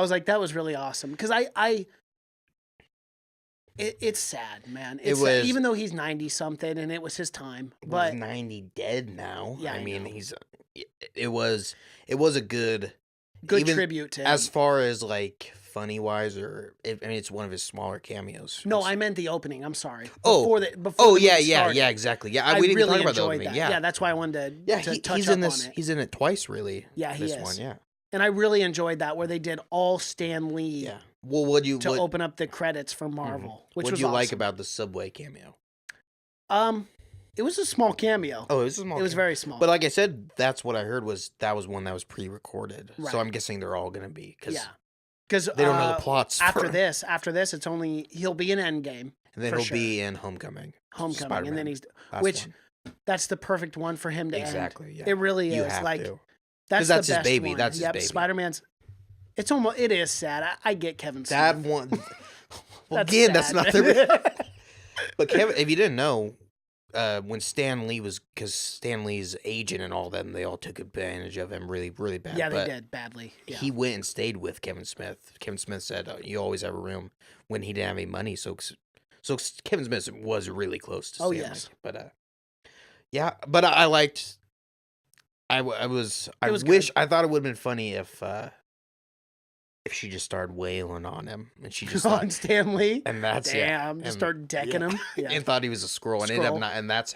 [SPEAKER 4] was like, that was really awesome because I It's sad, man.
[SPEAKER 3] It
[SPEAKER 4] It's sad,
[SPEAKER 3] was-
[SPEAKER 4] even though he's 90 something and it was his time.
[SPEAKER 3] He's
[SPEAKER 4] But
[SPEAKER 3] 90 dead now.
[SPEAKER 4] Yeah,
[SPEAKER 3] I
[SPEAKER 4] I
[SPEAKER 3] mean,
[SPEAKER 4] know.
[SPEAKER 3] it was a good even
[SPEAKER 4] tribute to him.
[SPEAKER 3] as far as like funny wise, or I mean, it's one of his smaller cameos.
[SPEAKER 4] No,
[SPEAKER 3] It's-
[SPEAKER 4] I meant the opening. I'm sorry.
[SPEAKER 3] Oh.
[SPEAKER 4] Before the
[SPEAKER 3] yeah,
[SPEAKER 4] movie started.
[SPEAKER 3] exactly. Yeah,
[SPEAKER 4] I
[SPEAKER 3] we didn't
[SPEAKER 4] really
[SPEAKER 3] even talk about the
[SPEAKER 4] enjoyed
[SPEAKER 3] opening.
[SPEAKER 4] that.
[SPEAKER 3] Yeah,
[SPEAKER 4] That's why I wanted
[SPEAKER 3] yeah.
[SPEAKER 4] to touch
[SPEAKER 3] He's
[SPEAKER 4] up
[SPEAKER 3] in this.
[SPEAKER 4] on it.
[SPEAKER 3] He's in it twice, really.
[SPEAKER 4] Yeah, he
[SPEAKER 3] this
[SPEAKER 4] is.
[SPEAKER 3] one. Yeah,
[SPEAKER 4] And I really enjoyed that where they did all Stan Lee
[SPEAKER 3] yeah. Well, what do you
[SPEAKER 4] to
[SPEAKER 3] what,
[SPEAKER 4] open up the credits for Marvel, which
[SPEAKER 3] what
[SPEAKER 4] was
[SPEAKER 3] do you like
[SPEAKER 4] awesome.
[SPEAKER 3] about the Subway cameo?
[SPEAKER 4] It was a small cameo.
[SPEAKER 3] Oh, it was a small.
[SPEAKER 4] It was
[SPEAKER 3] cameo.
[SPEAKER 4] very small.
[SPEAKER 3] But like I said, that's what I heard was one that was pre-recorded.
[SPEAKER 4] Right.
[SPEAKER 3] So I'm guessing they're all gonna be because
[SPEAKER 4] yeah, because
[SPEAKER 3] they don't know the plots.
[SPEAKER 4] After
[SPEAKER 3] for-
[SPEAKER 4] this, it's only he'll be in Endgame,
[SPEAKER 3] and then
[SPEAKER 4] for
[SPEAKER 3] he'll
[SPEAKER 4] sure.
[SPEAKER 3] be in Homecoming.
[SPEAKER 4] Homecoming, and then he's
[SPEAKER 3] Last
[SPEAKER 4] which
[SPEAKER 3] one.
[SPEAKER 4] that's the perfect one for him to
[SPEAKER 3] Exactly.
[SPEAKER 4] end.
[SPEAKER 3] Yeah.
[SPEAKER 4] It really
[SPEAKER 3] You
[SPEAKER 4] is.
[SPEAKER 3] have
[SPEAKER 4] Like
[SPEAKER 3] to.
[SPEAKER 4] that's
[SPEAKER 3] that's
[SPEAKER 4] the
[SPEAKER 3] his
[SPEAKER 4] best
[SPEAKER 3] baby.
[SPEAKER 4] one.
[SPEAKER 3] That's his
[SPEAKER 4] yep,
[SPEAKER 3] baby.
[SPEAKER 4] Spider-Man's. It is sad. I get Kevin Smith.
[SPEAKER 3] That one. Well,
[SPEAKER 4] That's
[SPEAKER 3] again, that's
[SPEAKER 4] sad.
[SPEAKER 3] not the. But Kevin, if you didn't know, when Stan Lee was, because Stan Lee's agent and all them, they all took advantage of him really, really bad.
[SPEAKER 4] Yeah, they
[SPEAKER 3] But
[SPEAKER 4] did badly. Yeah.
[SPEAKER 3] He went and stayed with Kevin Smith. Kevin Smith said, "You always have a room," when he didn't have any money. So Kevin Smith was really close to.
[SPEAKER 4] Oh,
[SPEAKER 3] Stan
[SPEAKER 4] yes.
[SPEAKER 3] Lee. But yeah, but I liked. I was
[SPEAKER 4] was
[SPEAKER 3] wish
[SPEAKER 4] good.
[SPEAKER 3] I thought it would have been funny if she just started wailing on him and she just
[SPEAKER 4] on
[SPEAKER 3] thought,
[SPEAKER 4] Stan Lee.
[SPEAKER 3] and that's
[SPEAKER 4] Damn, just
[SPEAKER 3] and-
[SPEAKER 4] start decking him. Yeah.
[SPEAKER 3] and thought he was a scroll and ended up
[SPEAKER 4] Skrull.
[SPEAKER 3] not, and that's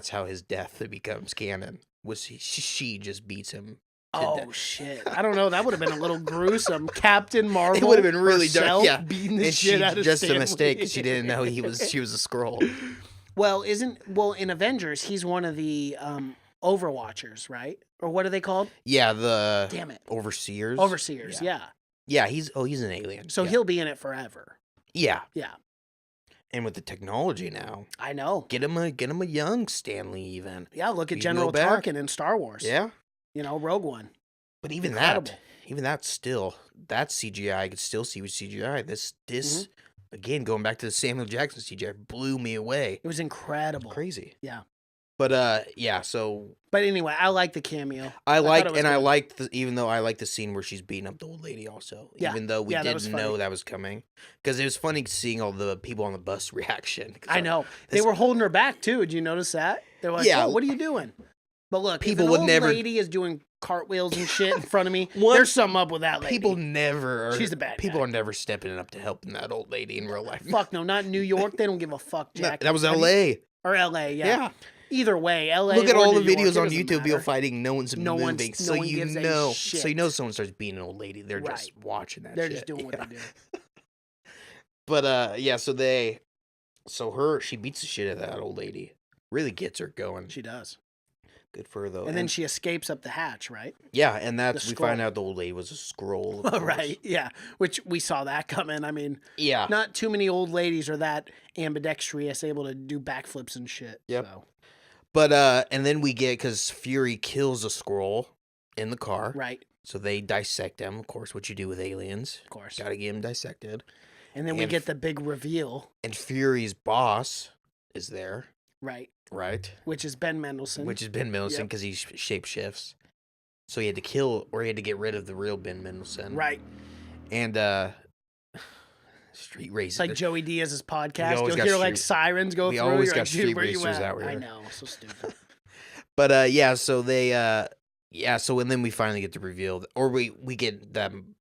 [SPEAKER 3] how his death becomes canon. Was she just beats him to
[SPEAKER 4] Oh
[SPEAKER 3] death.
[SPEAKER 4] shit! I don't know. That would have been a little gruesome. Captain Marvel.
[SPEAKER 3] It would have been really dark.
[SPEAKER 4] herself
[SPEAKER 3] Yeah,
[SPEAKER 4] beating the
[SPEAKER 3] and
[SPEAKER 4] shit
[SPEAKER 3] she
[SPEAKER 4] out of
[SPEAKER 3] just
[SPEAKER 4] Stan
[SPEAKER 3] a mistake.
[SPEAKER 4] Lee.
[SPEAKER 3] She didn't know she was a scroll.
[SPEAKER 4] Well, in Avengers, he's one of the Overwatchers, right? Or what are they called?
[SPEAKER 3] Yeah, the
[SPEAKER 4] Damn it,
[SPEAKER 3] overseers.
[SPEAKER 4] Overseers. Yeah.
[SPEAKER 3] Yeah, he's an alien.
[SPEAKER 4] So
[SPEAKER 3] yeah.
[SPEAKER 4] he'll be in it forever.
[SPEAKER 3] Yeah,
[SPEAKER 4] Yeah,
[SPEAKER 3] and with the technology now,
[SPEAKER 4] I know.
[SPEAKER 3] get him a young Stanley even.
[SPEAKER 4] Yeah, look at
[SPEAKER 3] You can
[SPEAKER 4] General
[SPEAKER 3] go back.
[SPEAKER 4] Tarkin in Star Wars.
[SPEAKER 3] Yeah,
[SPEAKER 4] You know, Rogue One.
[SPEAKER 3] but even
[SPEAKER 4] Incredible.
[SPEAKER 3] that still that CGI I could still see with CGI. This
[SPEAKER 4] Mm-hmm.
[SPEAKER 3] again going back to the Samuel Jackson CGI blew me away.
[SPEAKER 4] It was incredible.
[SPEAKER 3] Crazy.
[SPEAKER 4] Yeah.
[SPEAKER 3] But yeah, so
[SPEAKER 4] But anyway, I like the cameo.
[SPEAKER 3] I
[SPEAKER 4] thought
[SPEAKER 3] liked
[SPEAKER 4] it was
[SPEAKER 3] and I
[SPEAKER 4] good.
[SPEAKER 3] liked even though I liked the scene where she's beating up the old lady also.
[SPEAKER 4] Yeah.
[SPEAKER 3] Even though we
[SPEAKER 4] Yeah, that was
[SPEAKER 3] didn't know
[SPEAKER 4] funny.
[SPEAKER 3] that was coming. Because it was funny seeing all the people on the bus reaction. 'Cause
[SPEAKER 4] I know. They
[SPEAKER 3] this-
[SPEAKER 4] were holding her back too. Did you notice that? They're like,
[SPEAKER 3] Yeah.
[SPEAKER 4] "Oh, what are you doing?" But look,
[SPEAKER 3] People
[SPEAKER 4] if an
[SPEAKER 3] would
[SPEAKER 4] old
[SPEAKER 3] never-
[SPEAKER 4] lady is doing cartwheels and shit in front of me,
[SPEAKER 3] One-
[SPEAKER 4] there's something up with that lady.
[SPEAKER 3] People never are.
[SPEAKER 4] She's the bad
[SPEAKER 3] People
[SPEAKER 4] guy.
[SPEAKER 3] are never stepping up to helping that old lady in real life.
[SPEAKER 4] Fuck no, not in New York. They don't give a fuck,
[SPEAKER 3] No,
[SPEAKER 4] Jack.
[SPEAKER 3] that was
[SPEAKER 4] Have you-
[SPEAKER 3] L.A.
[SPEAKER 4] or L.A. Yeah.
[SPEAKER 3] Yeah.
[SPEAKER 4] Either way, L.A.
[SPEAKER 3] Look at
[SPEAKER 4] or
[SPEAKER 3] all the
[SPEAKER 4] New York,
[SPEAKER 3] videos
[SPEAKER 4] it
[SPEAKER 3] on
[SPEAKER 4] doesn't
[SPEAKER 3] YouTube. People
[SPEAKER 4] matter.
[SPEAKER 3] fighting. No one's
[SPEAKER 4] No
[SPEAKER 3] moving.
[SPEAKER 4] one's-
[SPEAKER 3] so
[SPEAKER 4] no one
[SPEAKER 3] you
[SPEAKER 4] gives a
[SPEAKER 3] know.
[SPEAKER 4] shit.
[SPEAKER 3] So you know someone starts beating an old lady. They're just
[SPEAKER 4] Right.
[SPEAKER 3] watching that.
[SPEAKER 4] They're
[SPEAKER 3] shit.
[SPEAKER 4] just doing what
[SPEAKER 3] Yeah.
[SPEAKER 4] they do.
[SPEAKER 3] But yeah. She beats the shit out of that old lady. Really gets her going.
[SPEAKER 4] She does.
[SPEAKER 3] Good for her though.
[SPEAKER 4] And then she escapes up the hatch, right?
[SPEAKER 3] Yeah, and that's
[SPEAKER 4] The
[SPEAKER 3] we find
[SPEAKER 4] scroll.
[SPEAKER 3] out the old lady was a scroll. of course.
[SPEAKER 4] Right. Yeah. Which we saw that coming. I mean,
[SPEAKER 3] Yeah.
[SPEAKER 4] not too many old ladies are that ambidextrous, able to do backflips and shit.
[SPEAKER 3] Yep.
[SPEAKER 4] So.
[SPEAKER 3] But and then we get because Fury kills a scroll in the car.
[SPEAKER 4] Right.
[SPEAKER 3] So they dissect him, of course, what you do with aliens.
[SPEAKER 4] Of course.
[SPEAKER 3] Got to get him dissected.
[SPEAKER 4] And then we
[SPEAKER 3] and
[SPEAKER 4] get the big reveal.
[SPEAKER 3] And Fury's boss is there,
[SPEAKER 4] Right.
[SPEAKER 3] right?
[SPEAKER 4] Which is Ben Mendelsohn.
[SPEAKER 3] Which has Ben Mendelsohn
[SPEAKER 4] Yep.
[SPEAKER 3] because he shapeshifts. So he had to get rid of the real Ben Mendelsohn.
[SPEAKER 4] right.
[SPEAKER 3] And street racing.
[SPEAKER 4] It's like Joey Diaz's podcast.
[SPEAKER 3] always
[SPEAKER 4] You'll
[SPEAKER 3] got
[SPEAKER 4] hear like
[SPEAKER 3] street-
[SPEAKER 4] sirens go
[SPEAKER 3] we
[SPEAKER 4] through.
[SPEAKER 3] always
[SPEAKER 4] You're
[SPEAKER 3] got
[SPEAKER 4] like,
[SPEAKER 3] street
[SPEAKER 4] dude, where you
[SPEAKER 3] racers
[SPEAKER 4] at?
[SPEAKER 3] out
[SPEAKER 4] I
[SPEAKER 3] here.
[SPEAKER 4] know. So stupid.
[SPEAKER 3] But yeah, so they so and then we finally get to reveal or we get them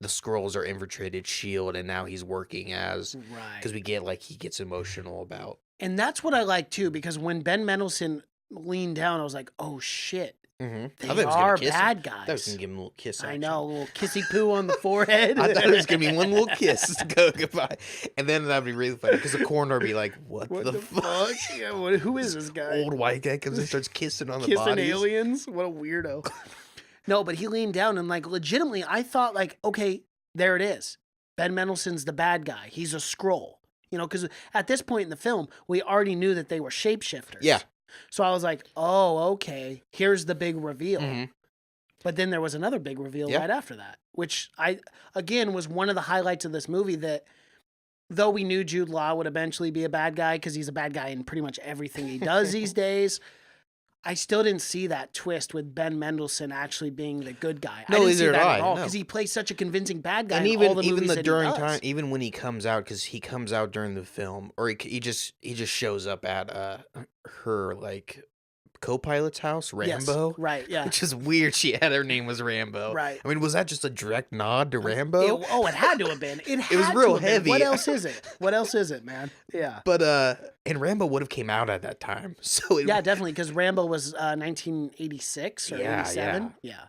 [SPEAKER 3] the scrolls are infiltrated Shield and now he's working as
[SPEAKER 4] Right.
[SPEAKER 3] because we get like he gets emotional about
[SPEAKER 4] And that's what I like too, because when Ben Mendelsohn leaned down, I was like, oh shit. They are bad
[SPEAKER 3] I thought he was
[SPEAKER 4] guys.
[SPEAKER 3] gonna give him a little kiss.
[SPEAKER 4] I
[SPEAKER 3] action.
[SPEAKER 4] know, a little kissy poo on the forehead.
[SPEAKER 3] I thought it was gonna be one little kiss to go goodbye, and then that'd be really funny because the coroner would be like, "What,
[SPEAKER 4] What
[SPEAKER 3] the,
[SPEAKER 4] the
[SPEAKER 3] fuck?"
[SPEAKER 4] fuck? Yeah, who is this guy?
[SPEAKER 3] Old white guy comes and starts kissing on the
[SPEAKER 4] Kissing
[SPEAKER 3] bodies.
[SPEAKER 4] aliens? What a weirdo. No, but he leaned down and like legitimately, I thought like, okay, there it is. Ben Mendelsohn's the bad guy. He's a scroll. You know, because at this point in the film, we already knew that they were shapeshifters.
[SPEAKER 3] Yeah.
[SPEAKER 4] So I was like, oh, okay, here's the big reveal.
[SPEAKER 3] Mhm.
[SPEAKER 4] But then there was another big reveal
[SPEAKER 3] Yeah.
[SPEAKER 4] right after that, which again was one of the highlights of this movie that though we knew Jude Law would eventually be a bad guy because he's a bad guy in pretty much everything he does these days, I still didn't see that twist with Ben Mendelsohn actually being the good guy.
[SPEAKER 3] No,
[SPEAKER 4] I didn't
[SPEAKER 3] either
[SPEAKER 4] see
[SPEAKER 3] did
[SPEAKER 4] that
[SPEAKER 3] I,
[SPEAKER 4] at all
[SPEAKER 3] no.
[SPEAKER 4] because he plays such a convincing bad guy
[SPEAKER 3] And
[SPEAKER 4] in all the
[SPEAKER 3] even
[SPEAKER 4] movies
[SPEAKER 3] the
[SPEAKER 4] that
[SPEAKER 3] during
[SPEAKER 4] he does.
[SPEAKER 3] time, even when he comes out, because he comes out during the film, or he just shows up at her like co-pilot's house,
[SPEAKER 4] Yes,
[SPEAKER 3] Rambo.
[SPEAKER 4] right, yeah.
[SPEAKER 3] Which is weird. She had her name was Rambo.
[SPEAKER 4] Right.
[SPEAKER 3] I mean, was that just a direct nod to Rambo?
[SPEAKER 4] It had to have been. It
[SPEAKER 3] was
[SPEAKER 4] had
[SPEAKER 3] real
[SPEAKER 4] to have been.
[SPEAKER 3] heavy.
[SPEAKER 4] What else is it? What else is it, man? Yeah.
[SPEAKER 3] But and Rambo would have came out at that time, so
[SPEAKER 4] Yeah, definitely, because Rambo was 1986 or
[SPEAKER 3] Yeah,
[SPEAKER 4] 87. Yeah.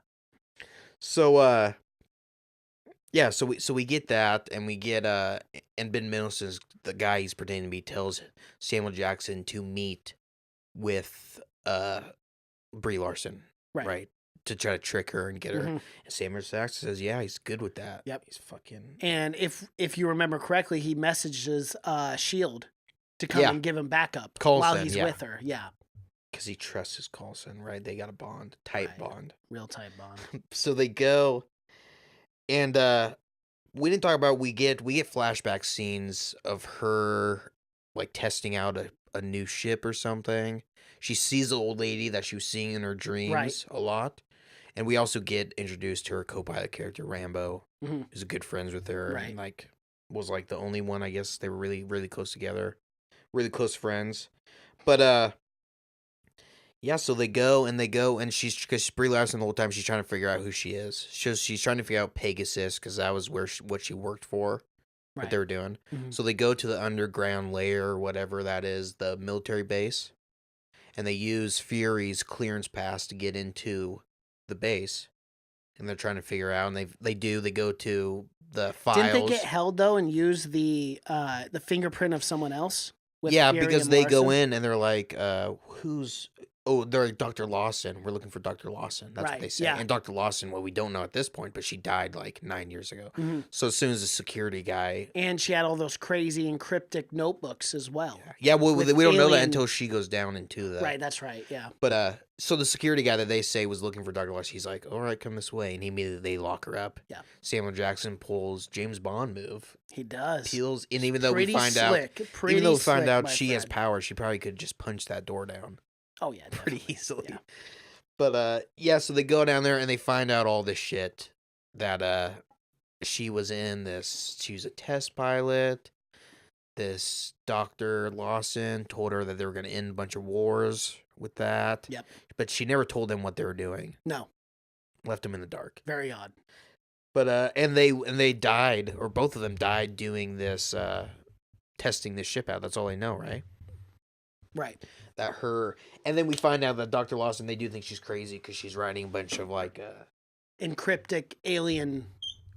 [SPEAKER 3] So yeah, so we get that, and we get and Ben Mendelsohn's the guy he's pretending to be tells Samuel Jackson to meet with Brie Larson,
[SPEAKER 4] Right.
[SPEAKER 3] to try to trick her and get her.
[SPEAKER 4] Mhm.
[SPEAKER 3] And Samuel Jackson says, "Yeah, he's good with that.
[SPEAKER 4] Yep.
[SPEAKER 3] He's fucking."
[SPEAKER 4] And if you remember correctly, he messages Shield to come
[SPEAKER 3] Yeah.
[SPEAKER 4] and give him backup
[SPEAKER 3] Coulson,
[SPEAKER 4] while he's
[SPEAKER 3] yeah.
[SPEAKER 4] with her. Yeah.
[SPEAKER 3] Because he trusts his Coulson, right? They got a bond, tight
[SPEAKER 4] Right.
[SPEAKER 3] bond.
[SPEAKER 4] Real tight bond.
[SPEAKER 3] So they go, and we didn't talk about we get flashback scenes of her like testing out a new ship or something. She sees the old lady that she was seeing in her dreams a lot, and we also get introduced to her co-pilot character Rambo,
[SPEAKER 4] Mhm.
[SPEAKER 3] who's good friends with her,
[SPEAKER 4] Right.
[SPEAKER 3] and like was like the only one. I guess they were really close together, really close friends. But yeah, so they go, and she's because Brie Larson the whole time she's trying to figure out who she is. She's trying to figure out Pegasus because that was what she worked for, what
[SPEAKER 4] Right.
[SPEAKER 3] they were doing.
[SPEAKER 4] Mhm.
[SPEAKER 3] So they go to the underground layer or whatever that is, the military base, and they use Fury's clearance pass to get into the base, and they're trying to figure out. And they go to the files.
[SPEAKER 4] Didn't they get held though and use the fingerprint of someone else? With
[SPEAKER 3] Yeah,
[SPEAKER 4] Fury
[SPEAKER 3] because
[SPEAKER 4] and
[SPEAKER 3] they go
[SPEAKER 4] Larson?
[SPEAKER 3] in and they're like, who's... Oh, they're like, Dr. Lawson. We're looking for Dr. Lawson. That's what
[SPEAKER 4] Right,
[SPEAKER 3] they say.
[SPEAKER 4] yeah.
[SPEAKER 3] And Dr. Lawson, well, we don't know at this point, but she died like 9 years ago.
[SPEAKER 4] Mhm.
[SPEAKER 3] So as soon as the security guy...
[SPEAKER 4] And she had all those crazy and cryptic notebooks as well.
[SPEAKER 3] Yeah, well, we
[SPEAKER 4] With
[SPEAKER 3] don't know that
[SPEAKER 4] alien-
[SPEAKER 3] until she goes down into the...
[SPEAKER 4] Right, that's right. Yeah.
[SPEAKER 3] But so the security guy that they say was looking for Dr. Lawson, he's like, all right, come this way. And immediately they lock her up.
[SPEAKER 4] Yeah.
[SPEAKER 3] Samuel Jackson pulls James Bond move.
[SPEAKER 4] He does.
[SPEAKER 3] Peels. And even though
[SPEAKER 4] Pretty
[SPEAKER 3] we find
[SPEAKER 4] slick,
[SPEAKER 3] out...
[SPEAKER 4] pretty
[SPEAKER 3] Even though we find
[SPEAKER 4] slick,
[SPEAKER 3] out
[SPEAKER 4] my
[SPEAKER 3] she has
[SPEAKER 4] friend.
[SPEAKER 3] power, she probably could just punch that door down
[SPEAKER 4] Oh yeah,
[SPEAKER 3] pretty
[SPEAKER 4] definitely.
[SPEAKER 3] easily.
[SPEAKER 4] Yeah.
[SPEAKER 3] But yeah, so they go down there and they find out all this shit that she was in this. She was a test pilot. This Dr. Lawson told her that they were going to end a bunch of wars with that.
[SPEAKER 4] Yep.
[SPEAKER 3] But she never told them what they were doing.
[SPEAKER 4] No,
[SPEAKER 3] Left them in the dark.
[SPEAKER 4] very odd.
[SPEAKER 3] But and they died, or both of them died doing this testing this ship out. That's all they know, right?
[SPEAKER 4] Right.
[SPEAKER 3] That her, and then we find out that Dr. Lawson, they do think she's crazy because she's writing a bunch of like
[SPEAKER 4] In cryptic alien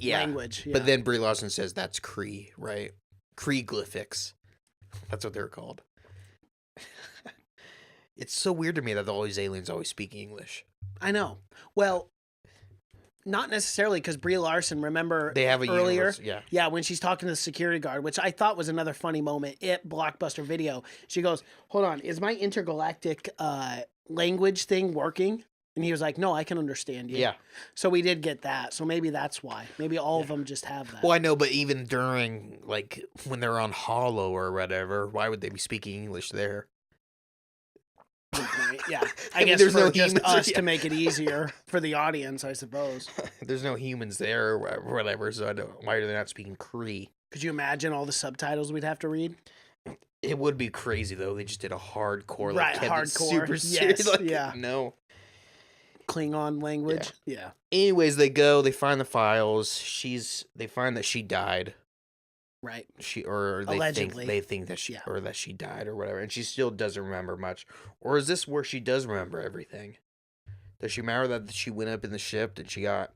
[SPEAKER 4] language. Yeah.
[SPEAKER 3] But then Brie Larson says that's Cree, right? Cree glyphics. That's what they're called. It's so weird to me that all these aliens always speak English.
[SPEAKER 4] I know. Well, not necessarily because Brie Larson, remember
[SPEAKER 3] They have a
[SPEAKER 4] earlier?
[SPEAKER 3] universe, yeah.
[SPEAKER 4] Yeah, when she's talking to the security guard, which I thought was another funny moment at Blockbuster Video. She goes, hold on, is my intergalactic language thing working? And he was like, no, I can understand you.
[SPEAKER 3] Yeah.
[SPEAKER 4] So we did get that. So maybe that's why. Maybe all of them just have that.
[SPEAKER 3] Well, I know, but even during, like, when they're on Hollow or whatever, why would they be speaking English there?
[SPEAKER 4] Good point. Yeah. I
[SPEAKER 3] mean,
[SPEAKER 4] guess
[SPEAKER 3] there's
[SPEAKER 4] for
[SPEAKER 3] no
[SPEAKER 4] just
[SPEAKER 3] humans-
[SPEAKER 4] us to make it easier for the audience, I suppose.
[SPEAKER 3] There's no humans there or whatever, so I don't. Why are they not speaking Cree?
[SPEAKER 4] Could you imagine all the subtitles we'd have to read?
[SPEAKER 3] It would be crazy though. They just did a hardcore,
[SPEAKER 4] Right,
[SPEAKER 3] like, kept it
[SPEAKER 4] hardcore.
[SPEAKER 3] super serious.
[SPEAKER 4] Yes,
[SPEAKER 3] Like,
[SPEAKER 4] yeah.
[SPEAKER 3] no.
[SPEAKER 4] Klingon language? Yeah.
[SPEAKER 3] Anyways, they go. They find the files. They find that she died.
[SPEAKER 4] Right.
[SPEAKER 3] Allegedly.
[SPEAKER 4] Allegedly.
[SPEAKER 3] They think that she
[SPEAKER 4] Yeah.
[SPEAKER 3] or that she died or whatever, and she still doesn't remember much. Or is this where she does remember everything? Does she remember that she went up in the ship and she got?